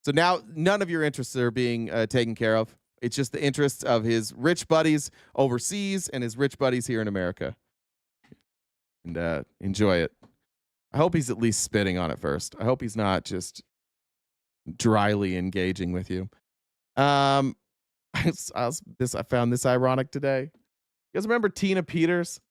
So now none of your interests are being taken care of. It's just the interests of his rich buddies overseas and his rich buddies here in America. And enjoy it. I hope he's at least spitting on it first. I hope he's not just dryly engaging with you. I found this ironic today. You guys remember Tina Peters?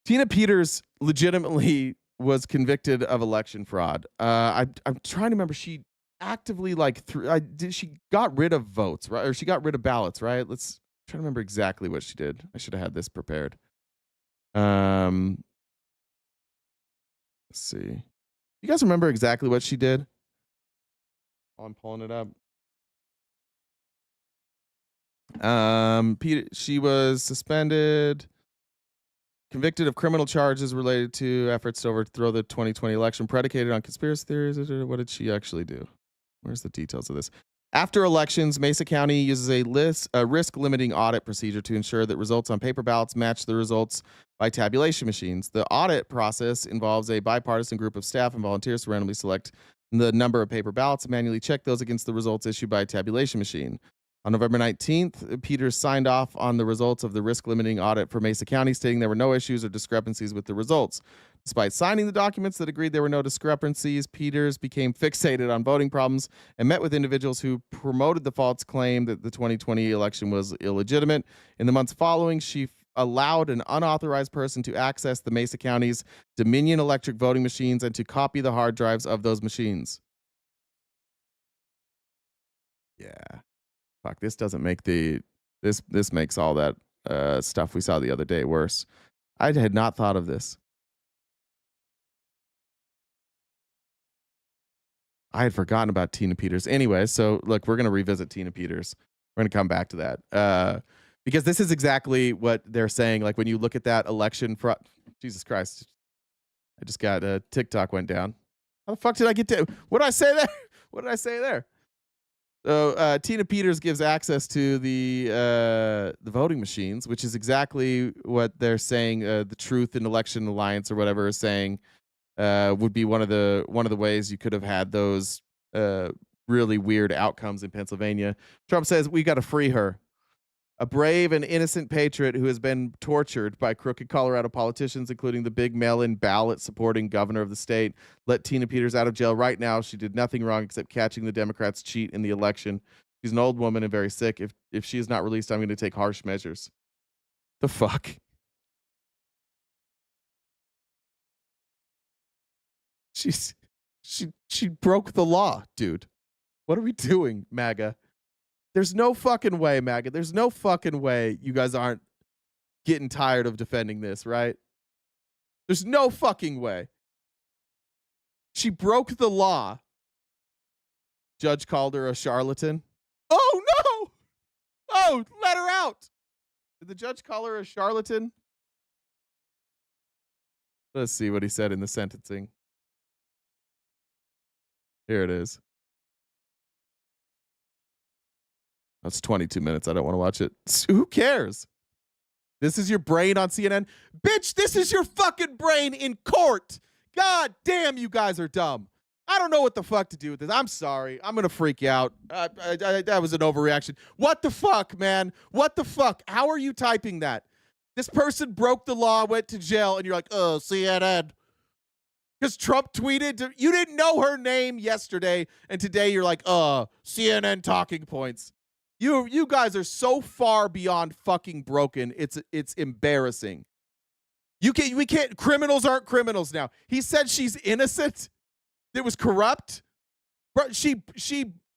Tina Peters legitimately was convicted of election fraud. I'm trying to remember. She actively she got rid of votes, right? Or she got rid of ballots, right? Let's try to remember exactly what she did. I should have had this prepared. Let's see. You guys remember exactly what she did? Oh, I'm pulling it up. She was suspended, convicted of criminal charges related to efforts to overthrow the 2020 election, predicated on conspiracy theories. What did she actually do? Where's the details of this? After elections, Mesa County uses a risk-limiting audit procedure to ensure that results on paper ballots match the results by tabulation machines. The audit process involves a bipartisan group of staff and volunteers to randomly select the number of paper ballots and manually check those against the results issued by a tabulation machine. On November 19th, Peters signed off on the results of the risk-limiting audit for Mesa County, stating there were no issues or discrepancies with the results. Despite signing the documents that agreed there were no discrepancies, Peters became fixated on voting problems and met with individuals who promoted the false claim that the 2020 election was illegitimate. In the months following, she allowed an unauthorized person to access the Mesa County's Dominion electric voting machines and to copy the hard drives of those machines. Yeah. Fuck, this doesn't make this makes all that stuff we saw the other day worse. I had not thought of this. I had forgotten about Tina Peters. Anyway, so look, we're going to revisit Tina Peters. We're going to come back to that. Because this is exactly what they're saying. Like when you look at that election fraud. Jesus Christ. I just got TikTok went down. How the fuck did I get to? What did I say there? What did I say there? So Tina Peters gives access to the voting machines, which is exactly what they're saying. The Truth in Election Alliance or whatever is saying would be one of the ways you could have had those really weird outcomes in Pennsylvania. Trump says we got to free her, a brave and innocent patriot who has been tortured by crooked Colorado politicians, including the big mail-in ballot supporting governor of the state. Let Tina Peters out of jail right now. She did nothing wrong except catching the Democrats cheat in the election. She's an old woman and very sick. If she is not released, I'm going to take harsh measures. The fuck? She broke the law, dude. What are we doing, MAGA? There's no fucking way, MAGA. There's no fucking way you guys aren't getting tired of defending this, right? There's no fucking way. She broke the law. Judge called her a charlatan. Oh, no! Oh, let her out! Did the judge call her a charlatan? Let's see what he said in the sentencing. Here it is. That's 22 minutes. I don't want to watch it. Who cares? This is your brain on CNN? Bitch, this is your fucking brain in court. God damn, you guys are dumb. I don't know what the fuck to do with this. I'm sorry. I'm going to freak out. That was an overreaction. What the fuck, man? What the fuck? How are you typing that? This person broke the law, went to jail, and you're like, oh, CNN. Because Trump tweeted, you didn't know her name yesterday, and today you're like, CNN talking points. You guys are so far beyond fucking broken. It's embarrassing. We can't. Criminals aren't criminals now. He said she's innocent. It was corrupt. She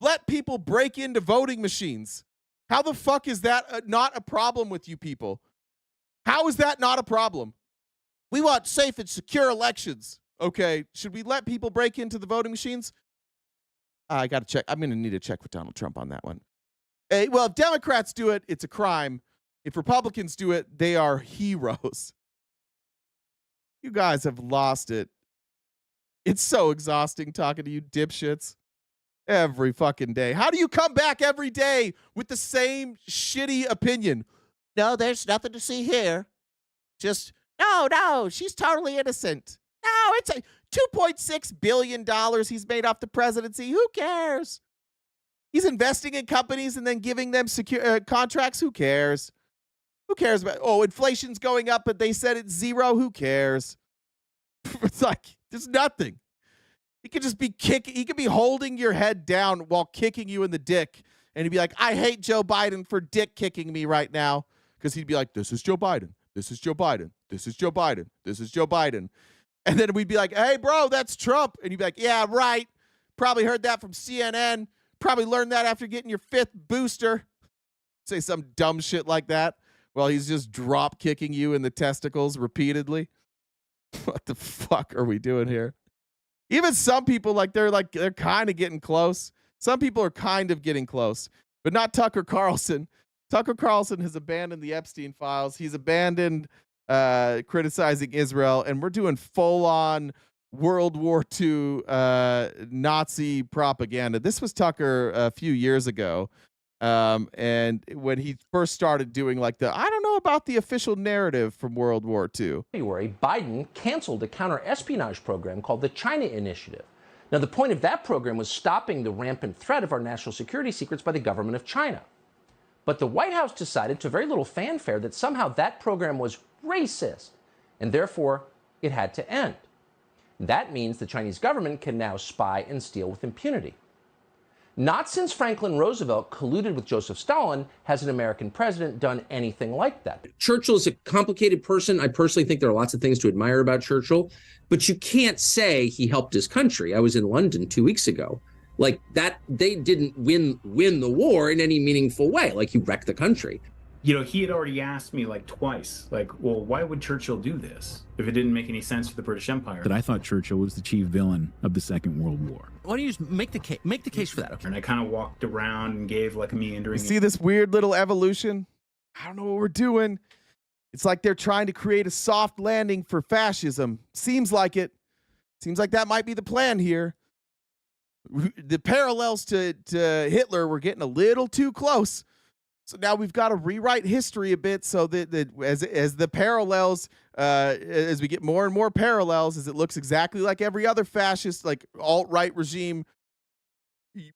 let people break into voting machines. How the fuck is that not a problem with you people? How is that not a problem? We want safe and secure elections. Okay, should we let people break into the voting machines? I got to check. I'm going to need to check with Donald Trump on that one. Well, if Democrats do it, it's a crime. If Republicans do it, they are heroes. You guys have lost it. It's so exhausting talking to you dipshits every fucking day. How do you come back every day with the same shitty opinion? No, there's nothing to see here. Just, no, she's totally innocent. No, it's a $2.6 billion he's made off the presidency. Who cares? He's investing in companies and then giving them secure contracts. Who cares? Who cares about, inflation's going up, but they said it's zero. Who cares? It's like, there's nothing. He could just be he could be holding your head down while kicking you in the dick. And he'd be like, I hate Joe Biden for dick kicking me right now. Because he'd be like, this is Joe Biden. This is Joe Biden. This is Joe Biden. This is Joe Biden. And then we'd be like, hey, bro, that's Trump. And you'd be like, yeah, right. Probably heard that from CNN. Probably learned that after getting your 5th booster. Say some dumb shit like that while he's just drop kicking you in the testicles repeatedly. What the fuck are we doing here? Even some people, they're kind of getting close. Some people are kind of getting close, but not Tucker Carlson. Tucker Carlson has abandoned the Epstein files. He's abandoned criticizing Israel, and we're doing full-on World War II Nazi propaganda. This was Tucker a few years ago, and when he first started doing I don't know about the official narrative from World War II. February, Biden canceled a counter-espionage program called the China Initiative. Now, the point of that program was stopping the rampant threat of our national security secrets by the government of China. But the White House decided, to very little fanfare, that somehow that program was racist, and therefore it had to end. That means the Chinese government can now spy and steal with impunity. Not since Franklin Roosevelt colluded with Joseph Stalin has an American president done anything like that. Churchill is a complicated person. I personally think there are lots of things to admire about Churchill, but you can't say he helped his country. I was in London 2 weeks ago. They didn't win the war in any meaningful way. He wrecked the country. He had already asked me twice, well, why would Churchill do this if it didn't make any sense for the British Empire? But I thought Churchill was the chief villain of the Second World War. Why don't you just make the case for that? Okay. And I kind of walked around and gave a meandering. You see this weird little evolution? I don't know what we're doing. It's like they're trying to create a soft landing for fascism. Seems like it. Seems like that might be the plan here. The parallels to Hitler were getting a little too close. So now we've got to rewrite history a bit so that as the parallels, as we get more and more parallels, as it looks exactly like every other fascist, alt-right regime,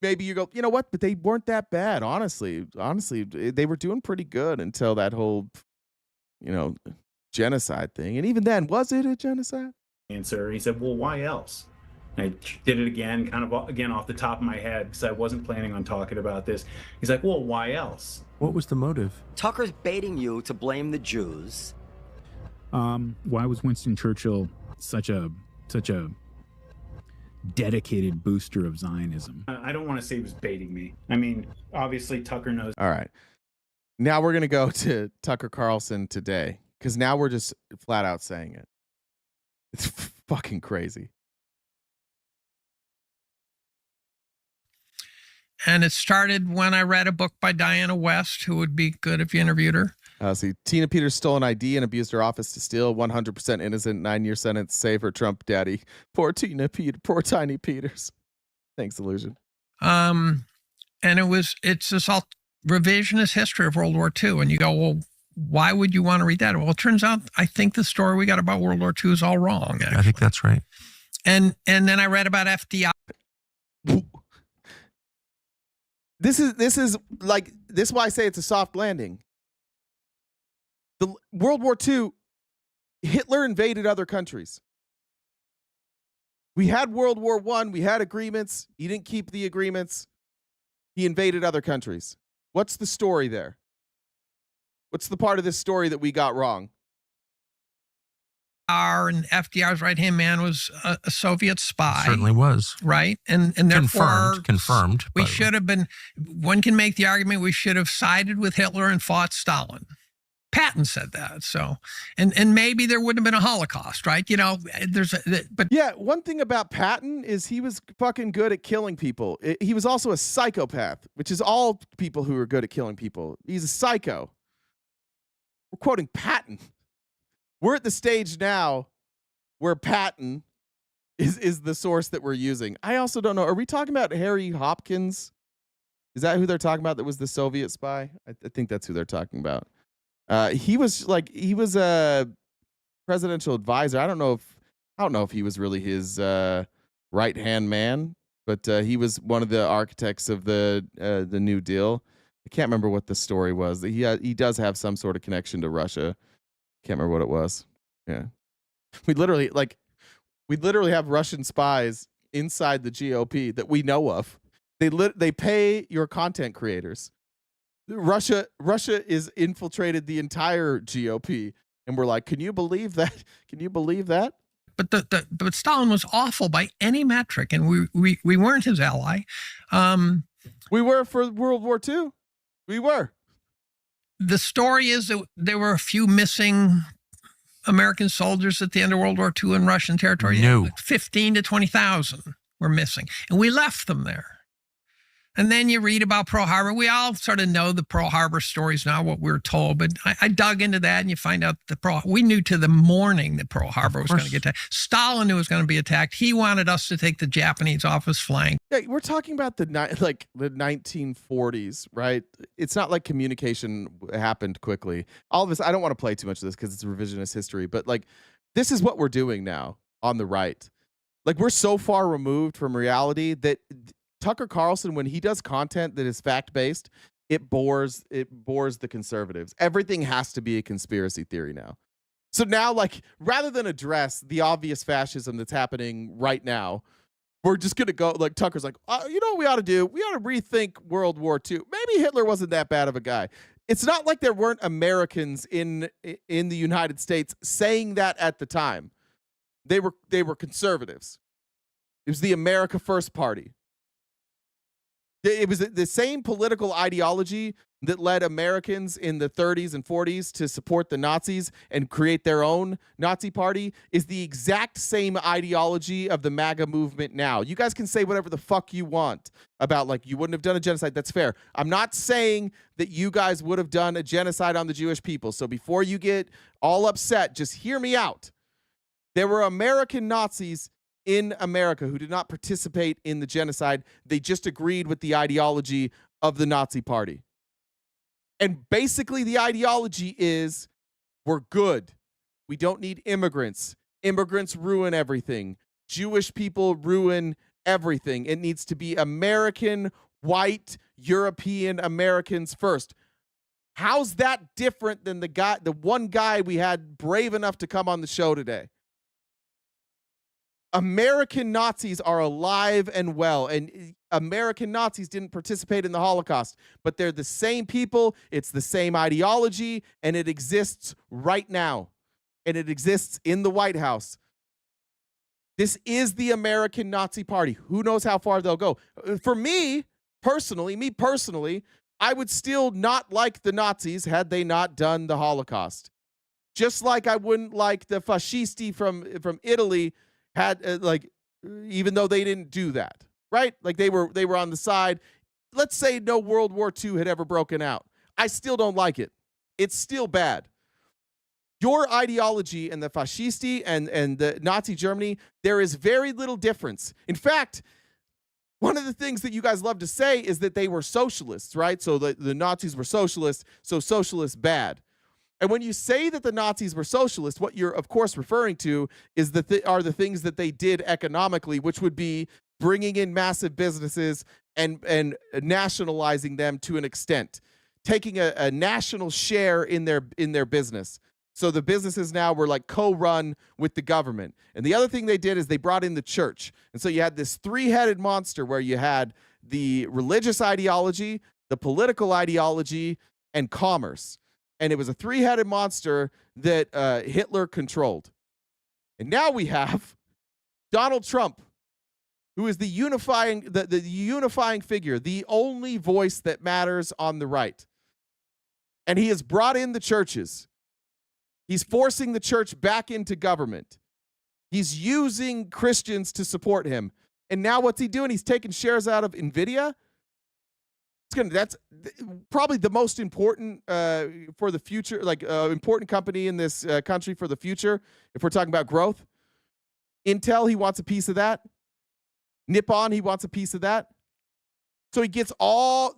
maybe you go, you know what? But they weren't that bad, honestly. Honestly, they were doing pretty good until that whole, genocide thing. And even then, was it a genocide? Answer. He said, well, why else? I did it again, off the top of my head, because I wasn't planning on talking about this. He's like, well, why else? What was the motive? Tucker's baiting you to blame the Jews. Why was Winston Churchill such a dedicated booster of Zionism? I don't want to say he was baiting me. I mean, obviously Tucker knows. All right. Now we're going to go to Tucker Carlson today, because now we're just flat out saying it. It's fucking crazy. And it started when I read a book by Diana West, who would be good if you interviewed her. See, Tina Peters stole an ID and abused her office to steal. 100% innocent. 9-year sentence. Save her, Trump daddy. Poor Tina Peters. Poor Tiny Peters. Thanks, Illusion. And it's this all revisionist history of World War II. And you go, well, why would you want to read that? Well, it turns out I think the story we got about World War II is all wrong. Actually. I think that's right. And then I read about FDR. This is why I say it's a soft landing. The World War II, Hitler invaded other countries. We had World War I, we had agreements. He didn't keep the agreements. He invaded other countries. What's the story there? What's the part of this story that we got wrong? And FDR's right-hand man was a Soviet spy. Certainly was. Right? And therefore... Confirmed. We should have been... One can make the argument we should have sided with Hitler and fought Stalin. Patton said that. So, and maybe there wouldn't have been a Holocaust, right? But yeah, one thing about Patton is he was fucking good at killing people. He was also a psychopath, which is all people who are good at killing people. He's a psycho. We're quoting Patton. We're at the stage now where Patton is the source that we're using. I also don't know. Are we talking about Harry Hopkins? Is that who they're talking about? That was the Soviet spy? I think that's who they're talking about. He was a presidential advisor. I don't know if he was really his right-hand man, but he was one of the architects of the New Deal. I can't remember what the story was. He does have some sort of connection to Russia. Can't remember what it was. Yeah. We literally have Russian spies inside the GOP that we know of. They pay your content creators. Russia is infiltrated the entire GOP, and we're like, can you believe that? Can you believe that? But Stalin was awful by any metric, and we weren't his ally. We were for World War II. We were. The story is that there were a few missing American soldiers at the end of World War II in Russian territory. No. Like 15 to 20,000 were missing, and we left them there. And then you read about Pearl Harbor. We all sort of know the Pearl Harbor stories now, what we were told. But I dug into that, and you find out we knew to the morning that Pearl Harbor was going to get attacked. Stalin knew it was going to be attacked. He wanted us to take the Japanese off his flank. Yeah, we're talking about the 1940s, right? It's not like communication happened quickly. All of this, I don't want to play too much of this because it's revisionist history, but like this is what we're doing now on the right. Like we're so far removed from reality that Tucker Carlson, when he does content that is fact-based, it bores the conservatives. Everything has to be a conspiracy theory now. So now, like, rather than address the obvious fascism that's happening right now, we're just going to go, like, Tucker's like, you know what we ought to do? We ought to rethink World War II. Maybe Hitler wasn't that bad of a guy. It's not like there weren't Americans in the United States saying that at the time. They were conservatives. It was the America First Party. It was the same political ideology that led Americans in the 30s and 40s to support the Nazis and create their own Nazi party is the exact same ideology of the MAGA movement now. You guys can say whatever the fuck you want about, like, you wouldn't have done a genocide. That's fair. I'm not saying that you guys would have done a genocide on the Jewish people. So before you get all upset, just hear me out. There were American Nazis in America who did not participate in the genocide. They just agreed with the ideology of the Nazi party. And basically the ideology is we're good. We don't need immigrants. Immigrants ruin everything. Jewish people ruin everything. It needs to be American, white, European Americans first. How's that different than the one guy we had brave enough to come on the show today? American Nazis are alive and well, and American Nazis didn't participate in the Holocaust, but they're the same people, it's the same ideology, and it exists right now, and it exists in the White House. This is the American Nazi Party. Who knows how far they'll go? For me personally, I would still not like the Nazis had they not done the Holocaust. Just like I wouldn't like the fascisti from Italy had even though they didn't do that, right? Like they were on the side. Let's say no World War II had ever broken out. I still don't like it. It's still bad. Your ideology and the fascisti and the Nazi Germany, there is very little difference. In fact, one of the things that you guys love to say is that they were socialists, right? So the Nazis were socialists, so socialists bad. And when you say that the Nazis were socialists, what you're, of course, referring to is are the things that they did economically, which would be bringing in massive businesses and nationalizing them to an extent, taking a national share in their business. So the businesses now were like co-run with the government. And the other thing they did is they brought in the church. And so you had this three-headed monster where you had the religious ideology, the political ideology, and commerce. And it was a three-headed monster that Hitler controlled. And now we have Donald Trump, who is the unifying figure, the only voice that matters on the right. And he has brought in the churches. He's forcing the church back into government. He's using Christians to support him. And now what's he doing? He's taking shares out of NVIDIA. That's probably the most important for the future, like important company in this country for the future. If we're talking about growth, Intel, he wants a piece of that. Nippon, he wants a piece of that. So he gets all.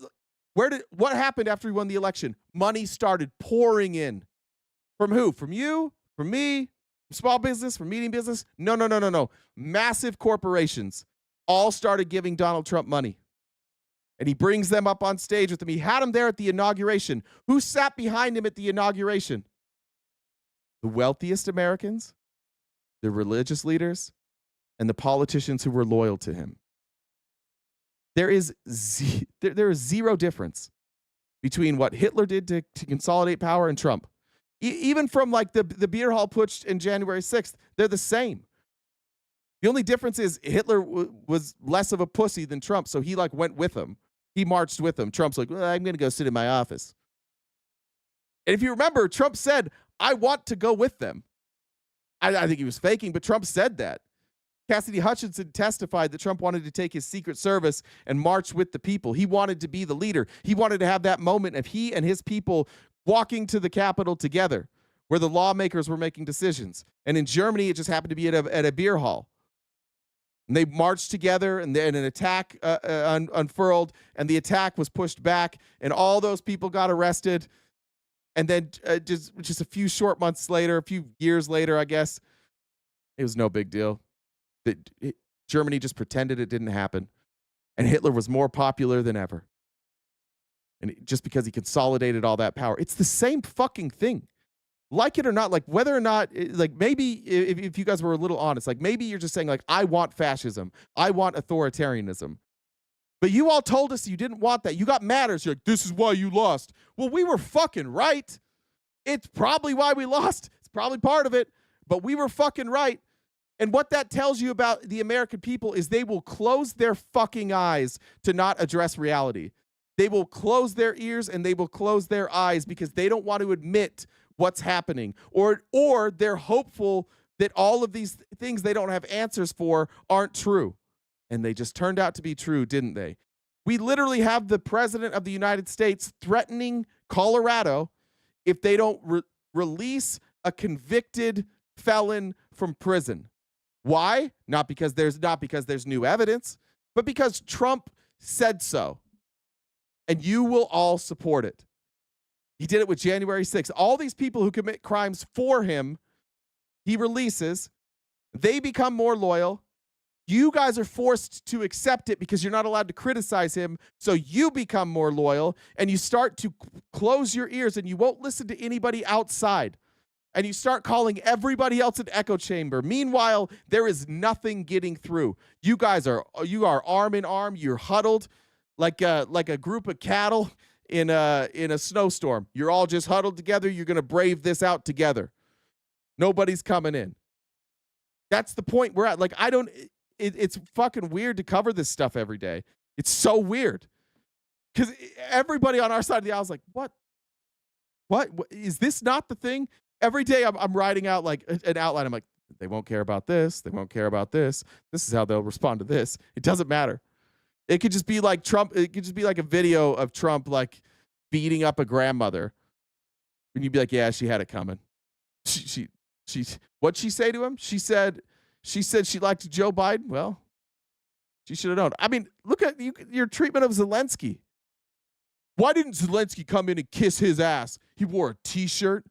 What happened after he won the election? Money started pouring in. From who? From you? From me? From small business? From medium business? No. Massive corporations all started giving Donald Trump money. And he brings them up on stage with him. He had him there at the inauguration. Who sat behind him at the inauguration? The wealthiest Americans, the religious leaders, and the politicians who were loyal to him. There is zero difference between what Hitler did to consolidate power and Trump. Even from like the beer hall putsch in January 6th, they're the same. The only difference is Hitler was less of a pussy than Trump, so he like went with him. He marched with him. Trump's like, well, I'm going to go sit in my office. And if you remember, Trump said, I want to go with them. I think he was faking, but Trump said that. Cassidy Hutchinson testified that Trump wanted to take his Secret Service and march with the people. He wanted to be the leader. He wanted to have that moment of he and his people walking to the Capitol together where the lawmakers were making decisions. And in Germany, it just happened to be at a beer hall. And they marched together, and an attack unfurled, and the attack was pushed back, and all those people got arrested. And then just a few short months later, a few years later, I guess, it was no big deal. Germany just pretended it didn't happen, and Hitler was more popular than ever. And just because he consolidated all that power, it's the same fucking thing. Like it or not, like whether or not, like maybe if you guys were a little honest, like maybe you're just saying like, I want fascism. I want authoritarianism. But you all told us you didn't want that. You got mad. You're like, this is why you lost. Well, we were fucking right. It's probably why we lost. It's probably part of it, but we were fucking right. And what that tells you about the American people is they will close their fucking eyes to not address reality. They will close their ears and they will close their eyes because they don't want to admit what's happening, or they're hopeful that all of these things they don't have answers for aren't true. And they just turned out to be true, didn't they? We literally have the president of the United States threatening Colorado if they don't release a convicted felon from prison. Why? Not because there's new evidence, but because Trump said so. And you will all support it. He did it with January 6th. All these people who commit crimes for him, he releases. They become more loyal. You guys are forced to accept it because you're not allowed to criticize him. So you become more loyal and you start to close your ears and you won't listen to anybody outside. And you start calling everybody else an echo chamber. Meanwhile, there is nothing getting through. You are arm in arm. You're huddled like a group of cattle in a snowstorm. You're all just huddled together. You're going to brave this out together. Nobody's coming in. That's the point we're at. Like, it's fucking weird to cover this stuff every day. It's so weird. Because everybody on our side of the aisle is like, what? Is this not the thing? Every day I'm writing out like an outline. I'm like, they won't care about this. They won't care about this. This is how they'll respond to this. It doesn't matter. It could just be like Trump. It could just be like a video of Trump like beating up a grandmother. And you'd be like, yeah, she had it coming. She what'd she say to him? She said she liked Joe Biden. Well, she should have known. I mean, look at your treatment of Zelensky. Why didn't Zelensky come in and kiss his ass? He wore a t-shirt.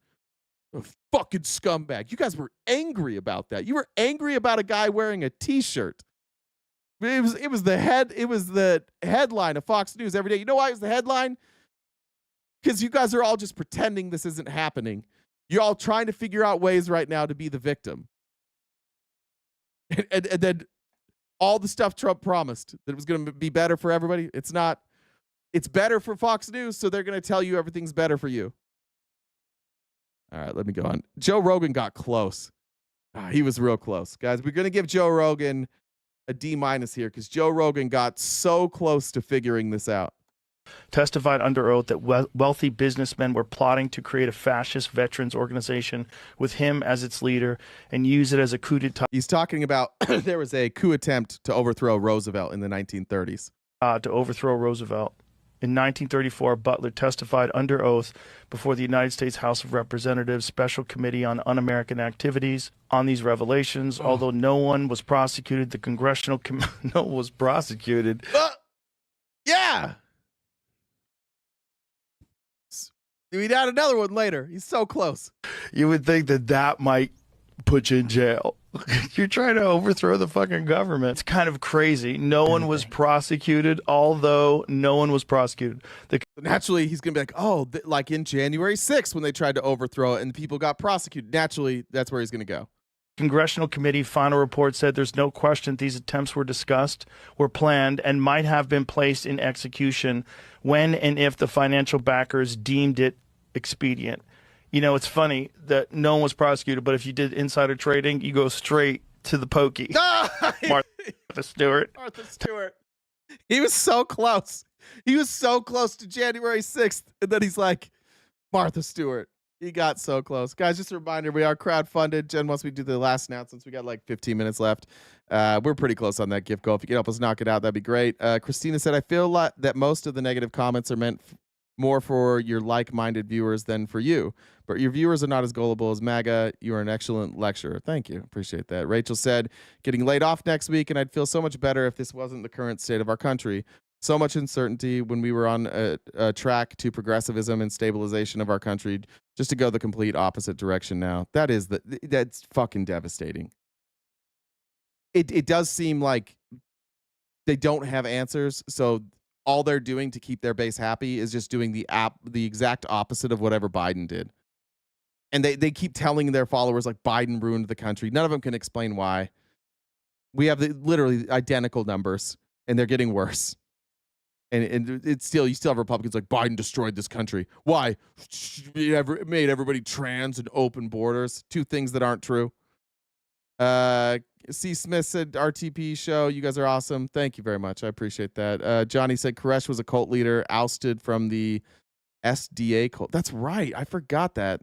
A fucking scumbag. You guys were angry about that. You were angry about a guy wearing a t-shirt. It was the headline of Fox News every day. You know why it was the headline? Because you guys are all just pretending this isn't happening. You're all trying to figure out ways right now to be the victim. And then all the stuff Trump promised that it was going to be better for everybody, it's not. It's better for Fox News, so they're going to tell you everything's better for you. All right, let me go on. Joe Rogan got close. He was real close. Guys, we're going to give Joe Rogan a D- here because Joe Rogan got so close to figuring this out. testified under oath that wealthy businessmen were plotting to create a fascist veterans organization with him as its leader and use it as a coup d'etat. He's talking about there was a coup attempt to overthrow Roosevelt in the 1930s. To overthrow Roosevelt. In 1934, Butler testified under oath before the United States House of Representatives Special Committee on Un-American Activities on these revelations. Although no one was prosecuted, the Congressional Committee no one was prosecuted. Yeah. We'd add another one later. He's so close. You would think that that might put you in jail. You're trying to overthrow the fucking government. It's kind of crazy. No one was prosecuted, although no one was prosecuted. Naturally, he's going to be like, oh, like in January 6th when they tried to overthrow it and people got prosecuted. Naturally, that's where he's going to go. Congressional Committee final report said there's no question these attempts were discussed, were planned, and might have been placed in execution when and if the financial backers deemed it expedient. You know, it's funny that no one was prosecuted, but if you did insider trading, you go straight to the pokey. Martha Stewart. Martha Stewart. He was so close. He was so close to January 6th. And then he's like, Martha Stewart. He got so close. Guys, just a reminder, we are crowdfunded. Jen wants me to do the last announcements. We got like 15 minutes left. We're pretty close on that gift goal. If you can help us knock it out, that'd be great. Christina said, I feel like that most of the negative comments are meant more for your like-minded viewers than for you. But your viewers are not as gullible as MAGA. You are an excellent lecturer. Thank you. Appreciate that. Rachel said, getting laid off next week, and I'd feel so much better if this wasn't the current state of our country. So much uncertainty when we were on a track to progressivism and stabilization of our country, just to go the complete opposite direction now. That's fucking devastating. It does seem like they don't have answers, so all they're doing to keep their base happy is just doing the exact opposite of whatever Biden did. And they keep telling their followers like Biden ruined the country. None of them can explain why. We have literally identical numbers and they're getting worse. And it's still, you still have Republicans like Biden destroyed this country. Why? It made everybody trans and open borders. Two things that aren't true. C. Smith said RTP show. You guys are awesome. Thank you very much. I appreciate that. Johnny said Koresh was a cult leader, ousted from the SDA cult. That's right. I forgot that.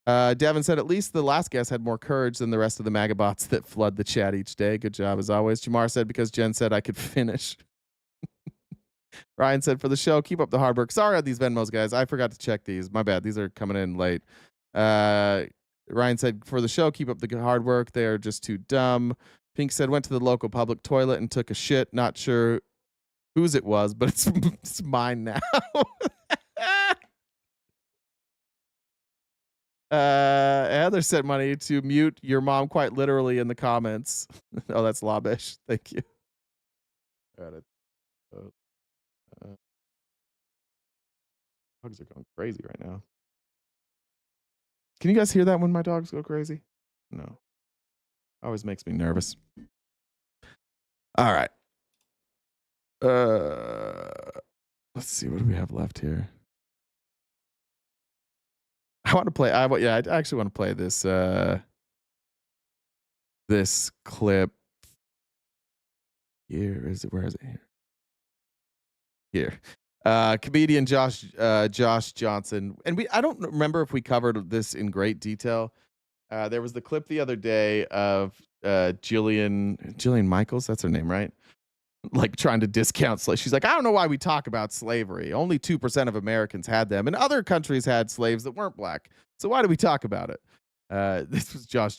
Devin said at least the last guest had more courage than the rest of the MAGA bots that flood the chat each day. Good job as always. Jamar said because Jen said I could finish. Ryan said for the show, keep up the hard work. Sorry on these Venmos, guys. I forgot to check these. My bad. These are coming in late. Ryan said for the show, keep up the hard work. They are just too dumb. Pink said went to the local public toilet and took a shit. Not sure whose it was, but it's mine now. Heather sent money to mute your mom quite literally in the comments. Oh, that's Labish. Thank you. Got it. Dogs are going crazy right now. Can you guys hear that when my dogs go crazy? No. Always makes me nervous. All right. Let's see. What do we have left here? I want to play. I actually want to play this. This clip. Here is it? Where is it? Here. Comedian Josh Johnson, and I don't remember if we covered this in great detail. There was the clip the other day of Jillian Michaels. That's her name, right? Like trying to discount slaves. She's like, I don't know why we talk about slavery. Only 2% of Americans had them, and other countries had slaves that weren't black. So why do we talk about it? This was Josh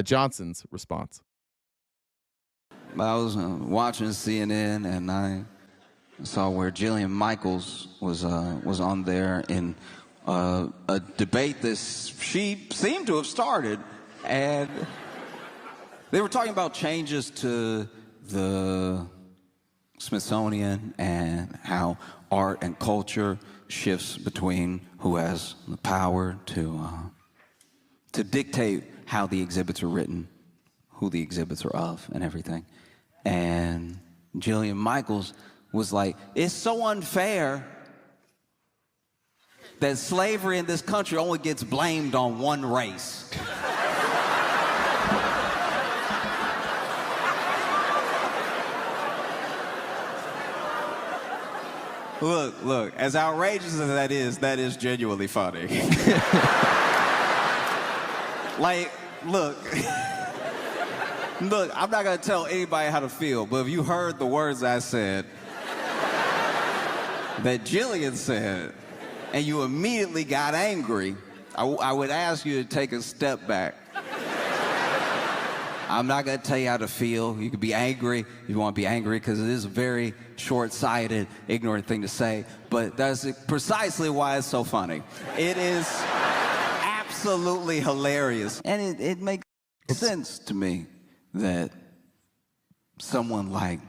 Johnson's response. I was watching CNN and I saw where Jillian Michaels was on there in a debate that she seemed to have started, and they were talking about changes to the Smithsonian and how art and culture shifts between who has the power to dictate how the exhibits are written, who the exhibits are of, and everything. And Jillian Michaels was like, it's so unfair that slavery in this country only gets blamed on one race. Look, as outrageous as that is genuinely funny. Like, look, I'm not gonna tell anybody how to feel, but if you heard the words I said, that Jillian said, and you immediately got angry, I would ask you to take a step back. I'm not gonna tell you how to feel. You can be angry if you want to be angry, because it is a very short-sighted, ignorant thing to say, but that's precisely why it's so funny. It is absolutely hilarious. And it makes sense to me that someone like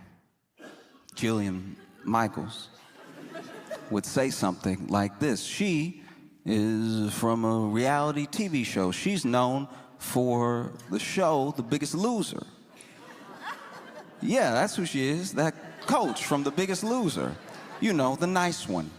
Jillian Michaels would say something like this. She is from a reality TV show. She's known for the show The Biggest Loser. Yeah, that's who she is, that coach from The Biggest Loser. You know, the nice one.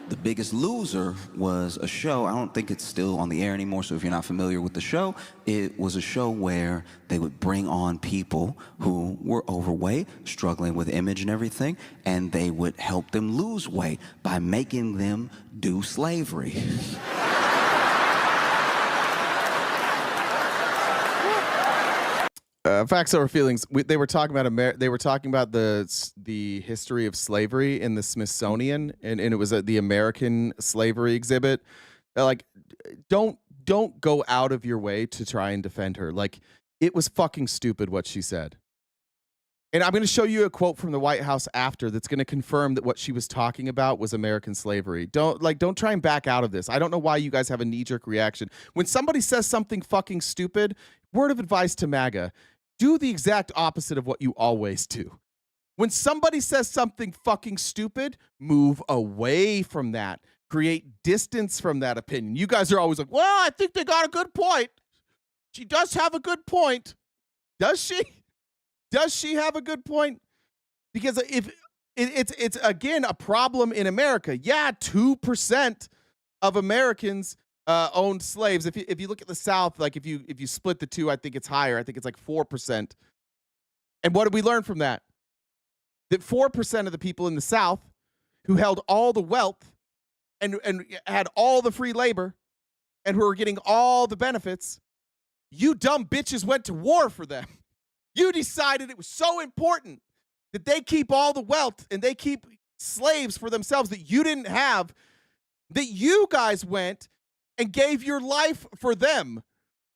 The Biggest Loser was a show, I don't think it's still on the air anymore, so if you're not familiar with the show, it was a show where they would bring on people who were overweight, struggling with image and everything, and they would help them lose weight by making them do slavery. Facts over feelings. They were talking about they were talking about the history of slavery in the Smithsonian, and it was the American slavery exhibit. Like, don't go out of your way to try and defend her. Like, it was fucking stupid what she said. And I'm going to show you a quote from the White House after that's going to confirm that what she was talking about was American slavery. Don't try and back out of this. I don't know why you guys have a knee-jerk reaction. When somebody says something fucking stupid, word of advice to MAGA, do the exact opposite of what you always do. When somebody says something fucking stupid, move away from that. Create distance from that opinion. You guys are always like, well, I think they got a good point. She does have a good point. Does she? Does she have a good point? Because if it's again a problem in America. Yeah, 2% of Americans owned slaves. If you look at the South, like if you split the two, I think it's higher. I think it's like 4%. And what did we learn from that? That 4% of the people in the South who held all the wealth and had all the free labor and who were getting all the benefits, you dumb bitches went to war for them. You decided it was so important that they keep all the wealth and they keep slaves for themselves that you didn't have, that you guys went and gave your life for them.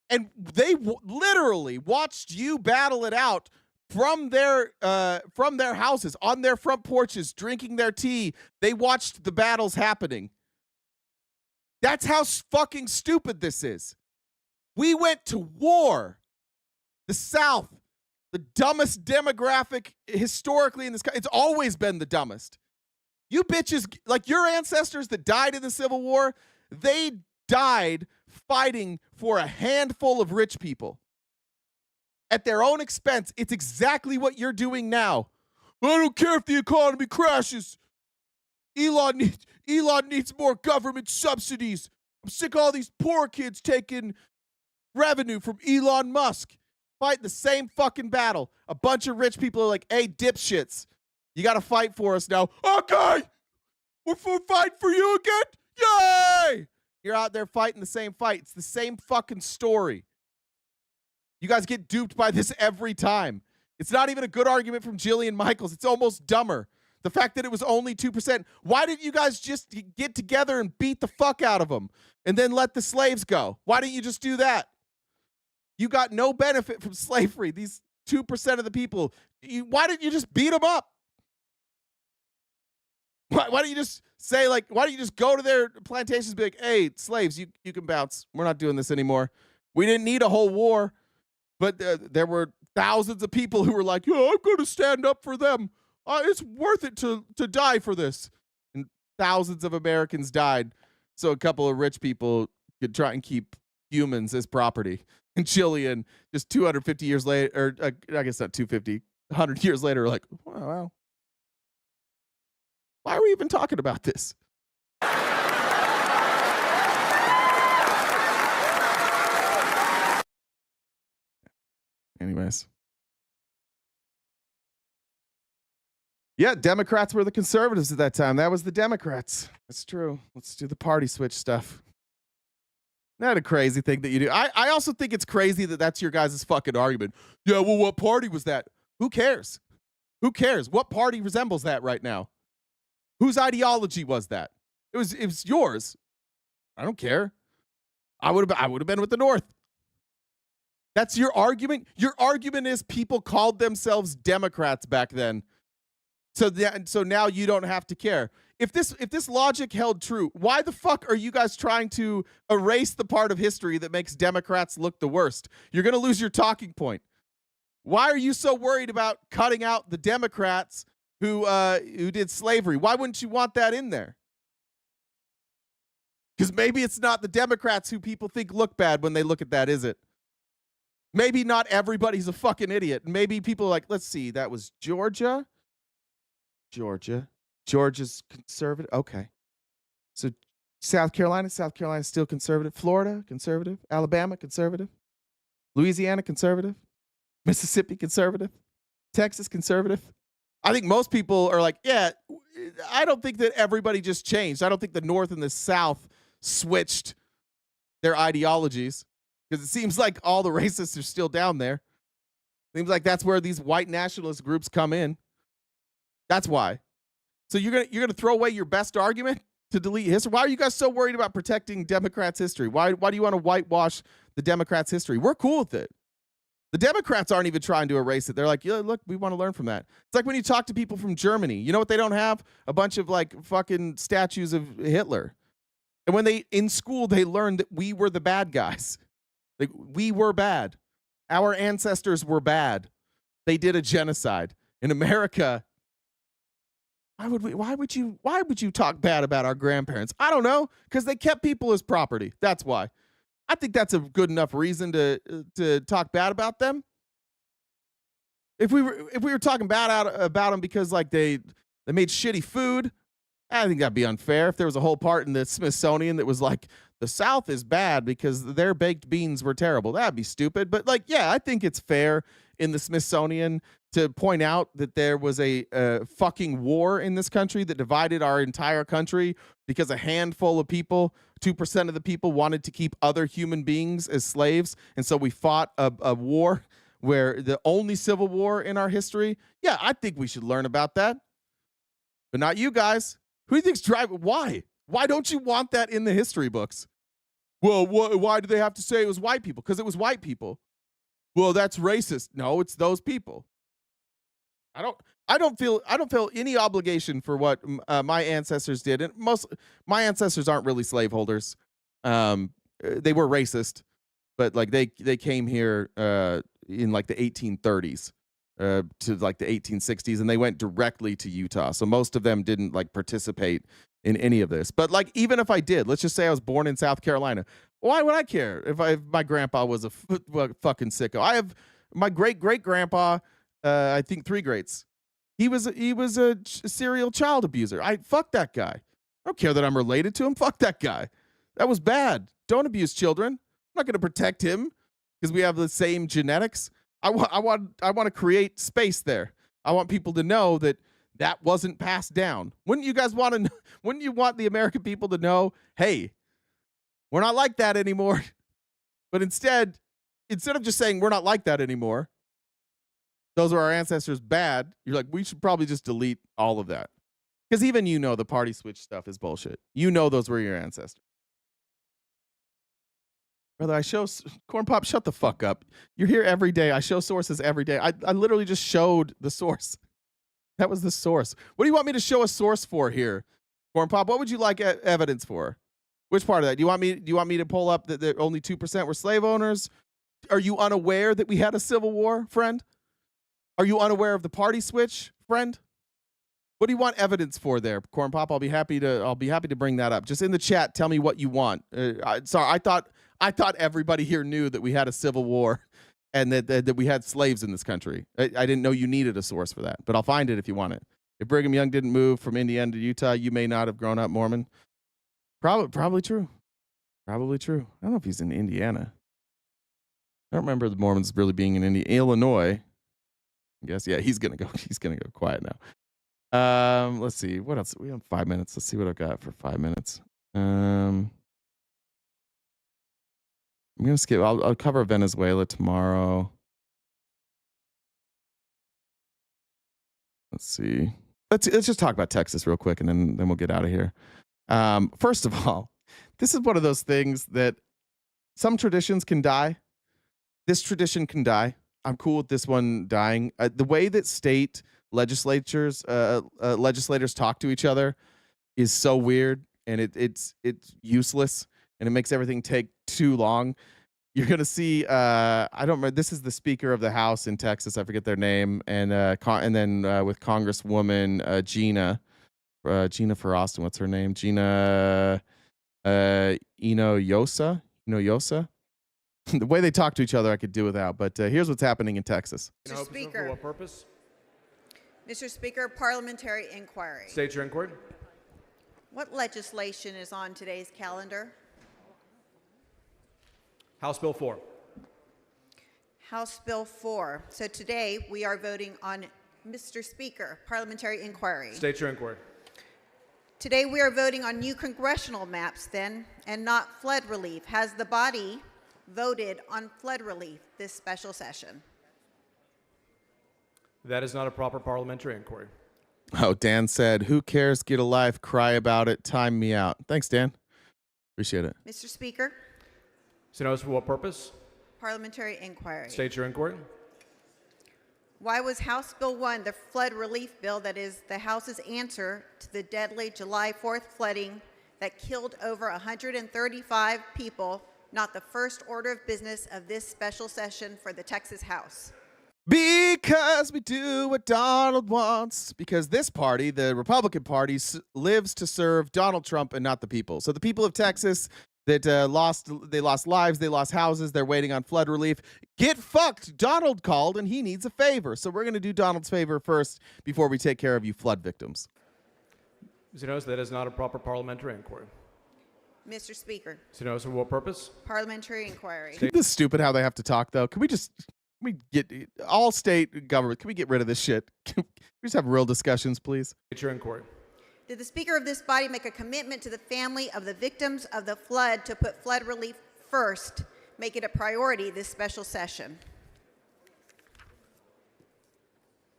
And they literally watched you battle it out from their houses, on their front porches, drinking their tea. They watched the battles happening. That's how fucking stupid this is. We went to war. The South, the dumbest demographic historically in this country. It's always been the dumbest. You bitches, like your ancestors that died in the Civil War, they died fighting for a handful of rich people at their own expense. It's exactly what you're doing now. I don't care if the economy crashes. Elon needs more government subsidies. I'm sick of all these poor kids taking revenue from Elon Musk. Fight the same fucking battle. A bunch of rich people are like, hey, dipshits, you got to fight for us now. Okay, we're fighting for you again? Yay! You're out there fighting the same fight. It's the same fucking story. You guys get duped by this every time. It's not even a good argument from Jillian Michaels. It's almost dumber. The fact that it was only 2%. Why didn't you guys just get together and beat the fuck out of them and then let the slaves go? Why didn't you just do that? You got no benefit from slavery. These 2% of the people. Why didn't you just beat them up? Why don't you just say, like, why don't you just go to their plantations and be like, hey, slaves, you can bounce. We're not doing this anymore. We didn't need a whole war, but there were thousands of people who were like, yeah, I'm going to stand up for them. It's worth it to die for this. And thousands of Americans died so a couple of rich people could try and keep humans as property. And Jillian, just 250 years later, or I guess not 250, 100 years later, like, wow. Why are we even talking about this? Anyways. Yeah, Democrats were the conservatives at that time. That was the Democrats. That's true. Let's do the party switch stuff. Not a crazy thing that you do. I also think it's crazy that that's your guys' fucking argument. Yeah, well, what party was that? Who cares? Who cares? What party resembles that right now? Whose ideology was that? It was yours. I don't care. I would have been with the North. That's your argument? Your argument is people called themselves Democrats back then. So now you don't have to care. If this logic held true, why the fuck are you guys trying to erase the part of history that makes Democrats look the worst? You're going to lose your talking point. Why are you so worried about cutting out the Democrats who did slavery? Why wouldn't you want that in there? Because maybe it's not the Democrats who people think look bad when they look at that, is it? Maybe not everybody's a fucking idiot. Maybe people are like, let's see, that was Georgia. Georgia's conservative. Okay. So South Carolina's still conservative. Florida, conservative. Alabama, conservative. Louisiana, conservative. Mississippi, conservative. Texas, conservative. I think most people are like, yeah, I don't think that everybody just changed. I don't think the North and the South switched their ideologies, because it seems like all the racists are still down there. Seems like that's where these white nationalist groups come in. That's why. So you're gonna throw away your best argument to delete history? Why are you guys so worried about protecting Democrats' history? Why do you want to whitewash the Democrats' history? We're cool with it. The Democrats aren't even trying to erase it. They're like, yeah, look, we want to learn from that. It's like when you talk to people from Germany. You know what they don't have? A bunch of like fucking statues of Hitler. And when in school, they learned that we were the bad guys. Like, we were bad. Our ancestors were bad. They did a genocide. In America, why would you talk bad about our grandparents? I don't know, because they kept people as property. That's why. I think that's a good enough reason to talk bad about them. If we were talking bad about them because like they made shitty food, I think that'd be unfair. If there was a whole part in the Smithsonian that was like, the South is bad because their baked beans were terrible, that'd be stupid. But like, yeah, I think it's fair in the Smithsonian to point out that there was a fucking war in this country that divided our entire country because a handful of people, 2% of the people, wanted to keep other human beings as slaves. And so we fought a war where the only civil war in our history. Yeah, I think we should learn about that. But not you guys. Who do you think's driving? Why? Why don't you want that in the history books? Well, why do they have to say it was white people? Because it was white people. Well, that's racist. No, it's those people. I don't feel any obligation for what my ancestors did, and my ancestors aren't really slaveholders. They were racist, but like they came here in like the 1830s to like the 1860s, and they went directly to Utah. So most of them didn't like participate in any of this. But like, even if I did, let's just say I was born in South Carolina, why would I care if my grandpa was a fucking sicko? I have my great grandpa. I think 3 greats. He was a serial child abuser. Fuck that guy. I don't care that I'm related to him. Fuck that guy. That was bad. Don't abuse children. I'm not going to protect him because we have the same genetics. I want to create space there. I want people to know that wasn't passed down. Wouldn't you guys want to? Wouldn't you want the American people to know, hey, we're not like that anymore? But instead of just saying we're not like that anymore, those are our ancestors bad, you're like, we should probably just delete all of that. Because even the party switch stuff is bullshit. Those were your ancestors. Brother, Corn Pop, shut the fuck up. You're here every day. I show sources every day. I literally just showed the source. That was the source. What do you want me to show a source for here, Corn Pop? What would you like evidence for? Which part of that? Do you want me to pull up that only 2% were slave owners? Are you unaware that we had a civil war, friend? Are you unaware of the party switch, friend? What do you want evidence for there, Corn Pop? I'll be happy to bring that up. Just in the chat, tell me what you want. Sorry, I thought everybody here knew that we had a civil war and that we had slaves in this country. I didn't know you needed a source for that, but I'll find it if you want it. If Brigham Young didn't move from Indiana to Utah, you may not have grown up Mormon. Probably true. Probably true. I don't know if he's in Indiana. I don't remember the Mormons really being in Illinois. I guess, yeah, he's gonna go quiet now. Let's see. What else? We have 5 minutes. Let's see what I've got for 5 minutes. I'm gonna skip. I'll cover Venezuela tomorrow. Let's see. Let's just talk about Texas real quick, and then we'll get out of here. First of all, this is one of those things that some traditions can die. This tradition can die. I'm cool with this one dying. The way that state legislators talk to each other is so weird, and it's useless, and it makes everything take too long. You're gonna see. I don't remember. This is the Speaker of the House in Texas. I forget their name, and then with Congresswoman Gina for Austin. What's her name? Gina Inoyosa. The way they talk to each other, I could do without. But here's what's happening in Texas. Mr. Speaker. For what purpose? Mr. Speaker, parliamentary inquiry. State your inquiry. What legislation is on today's calendar? House Bill 4. House Bill 4. So today we are voting on, Mr. Speaker, parliamentary inquiry. State your inquiry. Today we are voting on new congressional maps then, and not flood relief. Has the body voted on flood relief this special session? That is not a proper parliamentary inquiry. Oh, Dan said, "Who cares? Get a life. Cry about it. Time me out." Thanks, Dan. Appreciate it. Mr. Speaker. So for what purpose? Parliamentary inquiry. State your inquiry. Why was House Bill 1, the flood relief bill that is the House's answer to the deadly July 4th flooding that killed over 135 people, not the first order of business of this special session for the Texas House? Because we do what Donald wants. Because this party, the Republican Party, lives to serve Donald Trump and not the people. So the people of Texas that lost lives, they lost houses, they're waiting on flood relief. Get fucked. Donald called and he needs a favor. So we're going to do Donald's favor first before we take care of you flood victims. That is not a proper parliamentary inquiry. Mr. Speaker. For what purpose? Parliamentary inquiry. Isn't this stupid how they have to talk, though? Can we get all state government? Can we get rid of this shit? Can we just have real discussions, please? State your inquiry. Did the Speaker of this body make a commitment to the family of the victims of the flood to put flood relief first, make it a priority this special session?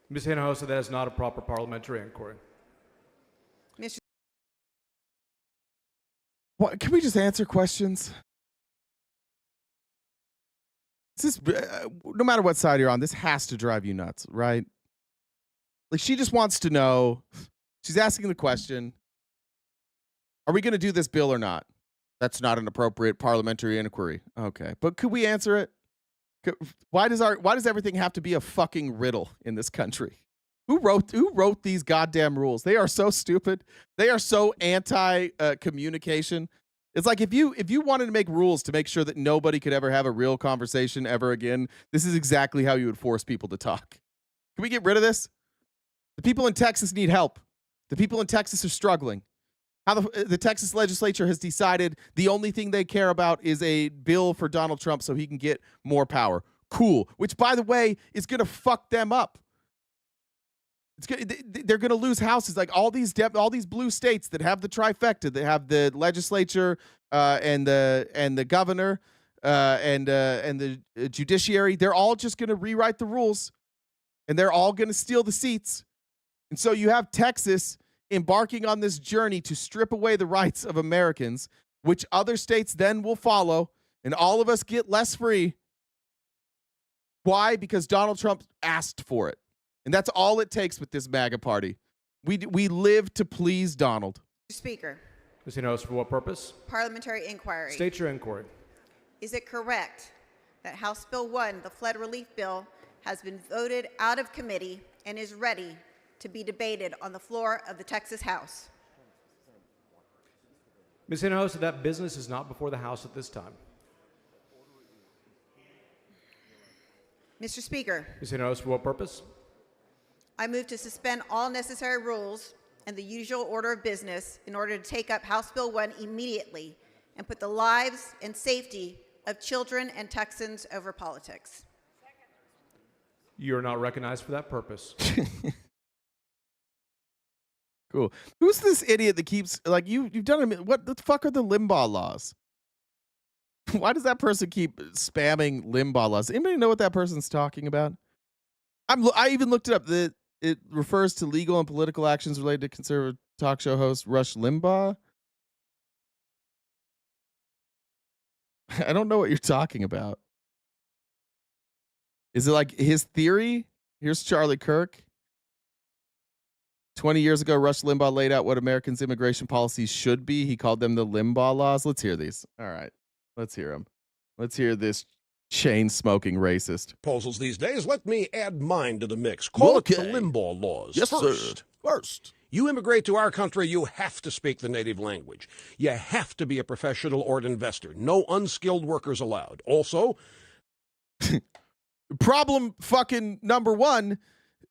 Ms. Hinojosa, that is not a proper parliamentary inquiry. Mr. What, can we just answer questions? This no matter what side you're on, this has to drive you nuts, right? Like, she just wants to know. She's asking the question, are we going to do this bill or not? That's not an appropriate parliamentary inquiry. Okay, but could we answer it? Why does everything have to be a fucking riddle in this country? Who wrote these goddamn rules? They are so stupid. They are so anti-communication. It's like if you wanted to make rules to make sure that nobody could ever have a real conversation ever again, this is exactly how you would force people to talk. Can we get rid of this? The people in Texas need help. The people in Texas are struggling. How the Texas legislature has decided the only thing they care about is a bill for Donald Trump so he can get more power. Cool. Which, by the way, is going to fuck them up. They're going to lose houses. Like all these blue states that have the trifecta, that have the legislature and the governor and the judiciary. They're all just going to rewrite the rules, and they're all going to steal the seats. And so you have Texas embarking on this journey to strip away the rights of Americans, which other states then will follow, and all of us get less free. Why? Because Donald Trump asked for it. And that's all it takes with this MAGA party. We live to please Donald. Mr. Speaker. Ms. Hinojosa, for what purpose? Parliamentary inquiry. State your inquiry. Is it correct that House Bill 1, the flood relief bill, has been voted out of committee and is ready to be debated on the floor of the Texas House? Ms. Hinojosa, that business is not before the House at this time. Mr. Speaker. Ms. Hinojosa, for what purpose? I move to suspend all necessary rules and the usual order of business in order to take up House Bill 1 immediately and put the lives and safety of children and Texans over politics. You are not recognized for that purpose. Cool. Who's this idiot that keeps like you've done it? What the fuck are the Limbaugh laws? Why does that person keep spamming Limbaugh laws? Anybody know what that person's talking about? I even looked it up. It refers to legal and political actions related to conservative talk show host Rush Limbaugh. I don't know what you're talking about. Is it like his theory? Here's Charlie Kirk. 20 years ago, Rush Limbaugh laid out what Americans' immigration policies should be. He called them the Limbaugh laws. Let's hear these. All right. Let's hear them. Let's hear this chain-smoking racist. Proposals these days. Let me add mine to the mix. Call it the Limbaugh laws. Yes, First. sir. First. You immigrate to our country, you have to speak the native language. You have to be a professional or an investor. No unskilled workers allowed. Also, problem fucking number one,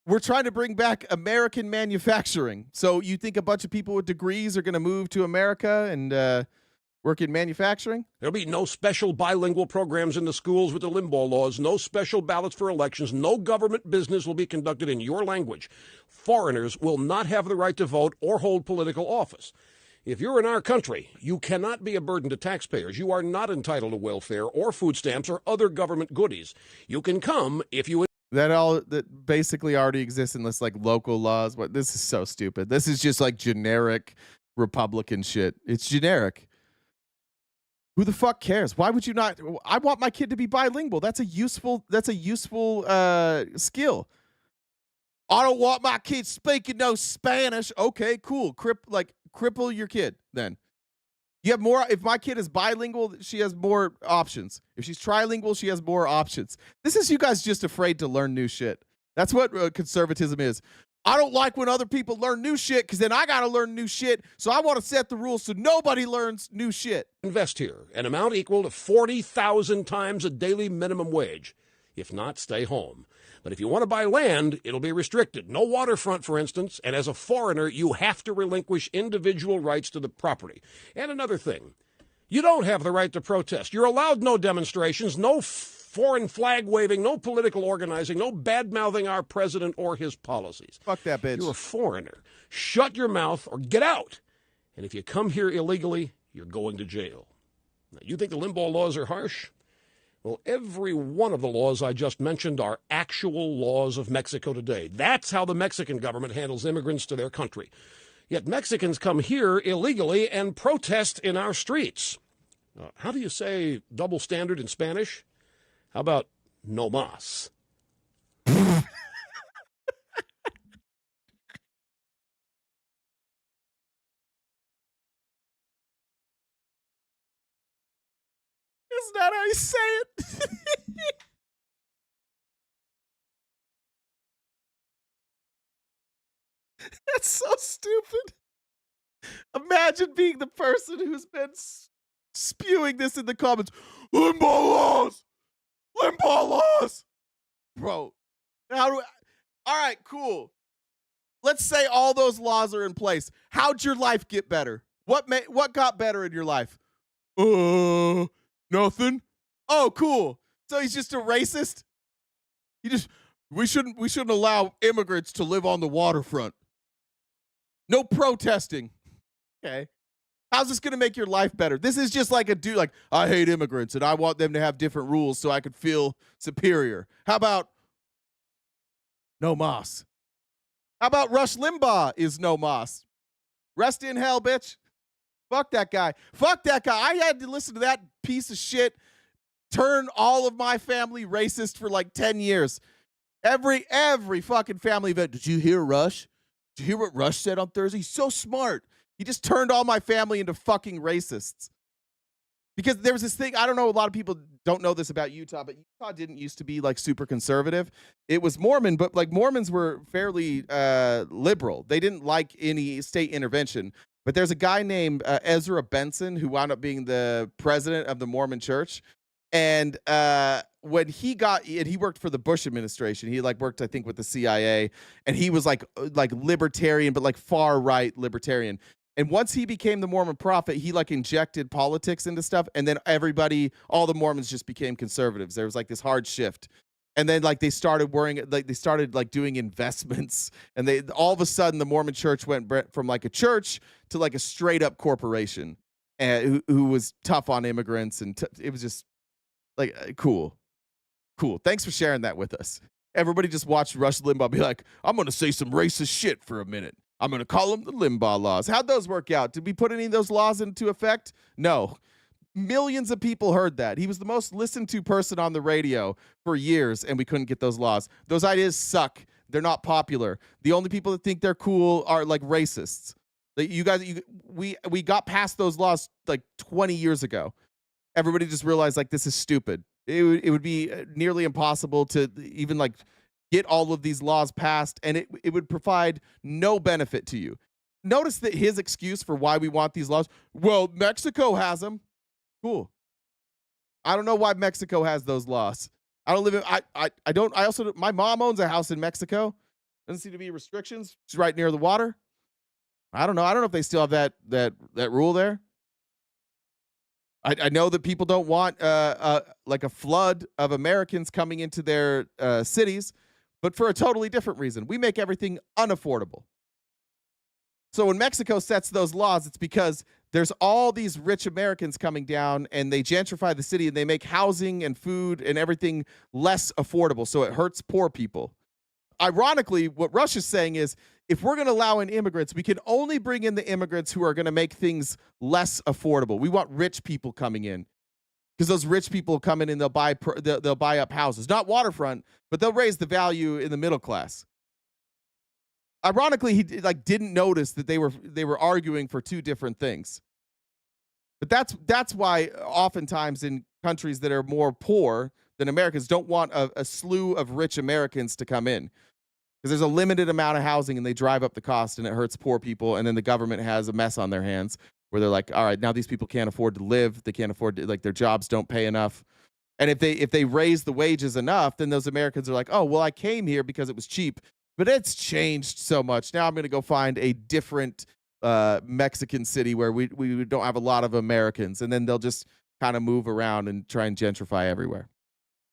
we're trying to bring back American manufacturing. So you think a bunch of people with degrees are going to move to America and work in manufacturing? There'll be no special bilingual programs in the schools with the Limbaugh laws, no special ballots for elections, no government business will be conducted in your language. Foreigners will not have the right to vote or hold political office. If you're in our country, you cannot be a burden to taxpayers. You are not entitled to welfare or food stamps or other government goodies. You can come if you... That basically already exists in this like local laws. But this is so stupid. This is just like generic Republican shit. It's generic. Who the fuck cares? Why would you not? I want my kid to be bilingual. That's a useful skill. I don't want my kid speaking no Spanish. Okay, cool. Cripple your kid then. You have more. If my kid is bilingual, she has more options. If she's trilingual, she has more options. This is you guys just afraid to learn new shit. That's what conservatism is. I don't like when other people learn new shit because then I got to learn new shit. So I want to set the rules so nobody learns new shit. Invest here, an amount equal to 40,000 times a daily minimum wage. If not, stay home. But if you want to buy land, it'll be restricted. No waterfront, for instance, and as a foreigner, you have to relinquish individual rights to the property. And another thing, you don't have the right to protest. You're allowed no demonstrations, no foreign flag waving, no political organizing, no bad-mouthing our president or his policies. Fuck that bitch. You're a foreigner. Shut your mouth or get out. And if you come here illegally, you're going to jail. Now, you think the Limbaugh laws are harsh? Well, every one of the laws I just mentioned are actual laws of Mexico today. That's how the Mexican government handles immigrants to their country. Yet Mexicans come here illegally and protest in our streets. How do you say double standard in Spanish? How about no mas? Isn't that how you say it? That's so stupid. Imagine being the person who's been spewing this in the comments. Limbaugh laws! Limbaugh laws! Bro, all right, cool. Let's say all those laws are in place. How'd your life get better? What got better in your life? Nothing. Oh, cool. So he's just a racist? We shouldn't allow immigrants to live on the waterfront. No protesting. Okay. How's this going to make your life better? This is just like a dude like, I hate immigrants and I want them to have different rules so I could feel superior. How about no mas? How about Rush Limbaugh is no mas? Rest in hell, bitch. Fuck that guy. Fuck that guy. I had to listen to that piece of shit turn all of my family racist for like 10 years. Every fucking family event. Did you hear Rush? Did you hear what Rush said on Thursday? He's so smart. He just turned all my family into fucking racists. Because there was this thing, I don't know, a lot of people don't know this about Utah, but Utah didn't used to be like super conservative. It was Mormon, but like Mormons were fairly liberal. They didn't like any state intervention. But there's a guy named Ezra Benson who wound up being the president of the Mormon Church. And when he worked for the Bush administration. He like worked, I think, with the CIA, and he was like libertarian, but like far right libertarian. And once he became the Mormon prophet, he like injected politics into stuff, and then all the Mormons just became conservatives. There was like this hard shift. And then like they started doing investments, and they all of a sudden the Mormon Church went from like a church to like a straight up corporation, and who was tough on immigrants, and it was just like cool. Thanks for sharing that with us. Everybody just watched Rush Limbaugh be like, I'm going to say some racist shit for a minute. I'm going to call them the Limbaugh laws. How'd those work out? Did we put any of those laws into effect? No. Millions of people heard that. He was the most listened to person on the radio for years, and we couldn't get those laws. Those ideas suck. They're not popular. The only people that think they're cool are like racists. Like we got past those laws like 20 years ago. Everybody just realized like this is stupid. It would be nearly impossible to even like get all of these laws passed, and it would provide no benefit to you. Notice that his excuse for why we want these laws, well, Mexico has them. Cool. I don't know why Mexico has those laws. I don't live in, my mom owns a house in Mexico. Doesn't seem to be restrictions. She's right near the water. I don't know. I don't know if they still have that rule there. I know that people don't want like a flood of Americans coming into their cities, but for a totally different reason. We make everything unaffordable. So when Mexico sets those laws, it's because there's all these rich Americans coming down, and they gentrify the city, and they make housing and food and everything less affordable. So it hurts poor people. Ironically, what Russia's saying is, if we're going to allow in immigrants, we can only bring in the immigrants who are going to make things less affordable. We want rich people coming in, because those rich people come in and they'll buy up houses, not waterfront, but they'll raise the value in the middle class. Ironically, he didn't notice that they were arguing for two different things. But that's why oftentimes in countries that are more poor than Americans don't want a slew of rich Americans to come in, because there's a limited amount of housing and they drive up the cost and it hurts poor people, and then the government has a mess on their hands where they're like, all right, now these people can't afford to live, they can't afford to, like, their jobs don't pay enough. And if they raise the wages enough, then those Americans are like, oh, well, I came here because it was cheap. But it's changed so much. Now I'm going to go find a different Mexican city where we don't have a lot of Americans. And then they'll just kind of move around and try and gentrify everywhere.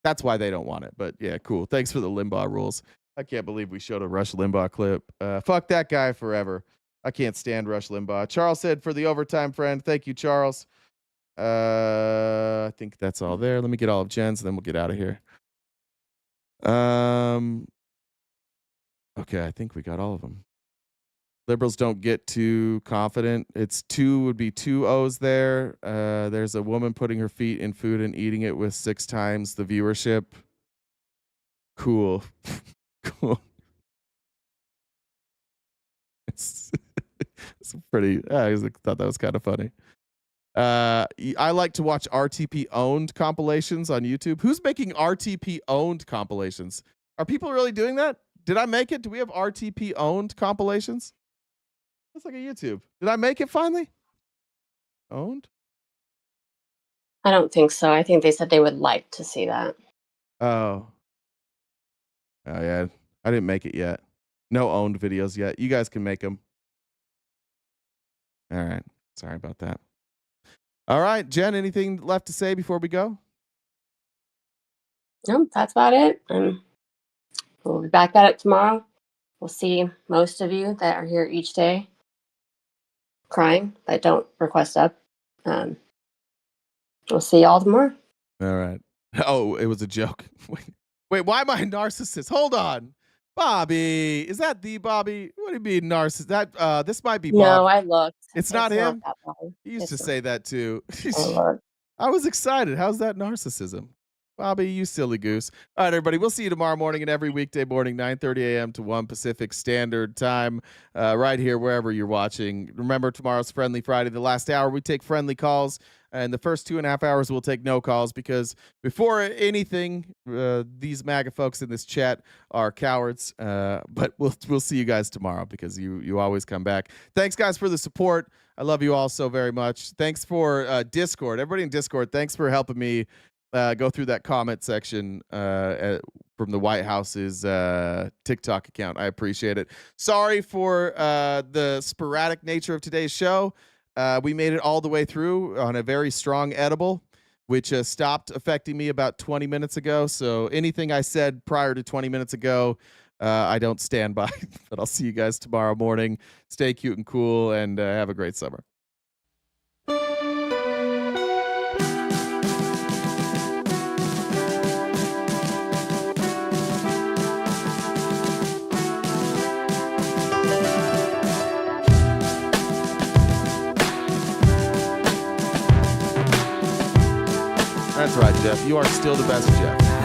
That's why they don't want it. But yeah, cool. Thanks for the Limbaugh rules. I can't believe we showed a Rush Limbaugh clip. Fuck that guy forever. I can't stand Rush Limbaugh. Charles said for the overtime friend. Thank you, Charles. I think that's all there. Let me get all of Jen's and then we'll get out of here. Okay, I think we got all of them. Liberals don't get too confident. Would be two O's there. There's a woman putting her feet in food and eating it with 6 times the viewership. Cool. Cool. It's pretty, I thought that was kind of funny. I like to watch RTP owned compilations on YouTube. Who's making RTP owned compilations? Are people really doing that? Did I make it? Do we have RTP owned compilations? That's like a YouTube. Did I make it finally? Owned? I don't think so. I think they said they would like to see that. Oh yeah. I didn't make it yet. No owned videos yet. You guys can make them. All right. Sorry about that. All right, Jen, anything left to say before we go? No, that's about it. We'll be back at it tomorrow. We'll see most of you that are here each day crying that don't request up. We'll see y'all tomorrow. All right. Oh, it was a joke. Wait, why am I a narcissist? Hold on. Bobby. Is that the Bobby? What do you mean narcissist? That this might be Bob. No, I looked. It's not him? Not that He used to say that too. I I was excited. How's that narcissism? Bobby, you silly goose. All right, everybody. We'll see you tomorrow morning and every weekday morning, 9:30 a.m. to 1 Pacific Standard Time, right here, wherever you're watching. Remember, tomorrow's Friendly Friday. The last hour, we take friendly calls. And the first 2.5 hours, we'll take no calls, because before anything, these MAGA folks in this chat are cowards. But we'll see you guys tomorrow, because you always come back. Thanks, guys, for the support. I love you all so very much. Thanks for Discord. Everybody in Discord, thanks for helping me go through that comment section from the White House's TikTok account. I appreciate it. Sorry for the sporadic nature of today's show. We made it all the way through on a very strong edible. which stopped affecting me about 20 minutes ago. So anything I said prior to 20 minutes ago, I don't stand by. But I'll see you guys tomorrow morning. Stay cute and cool, and have a great summer. That's right, Jeff. You are still the best, Jeff.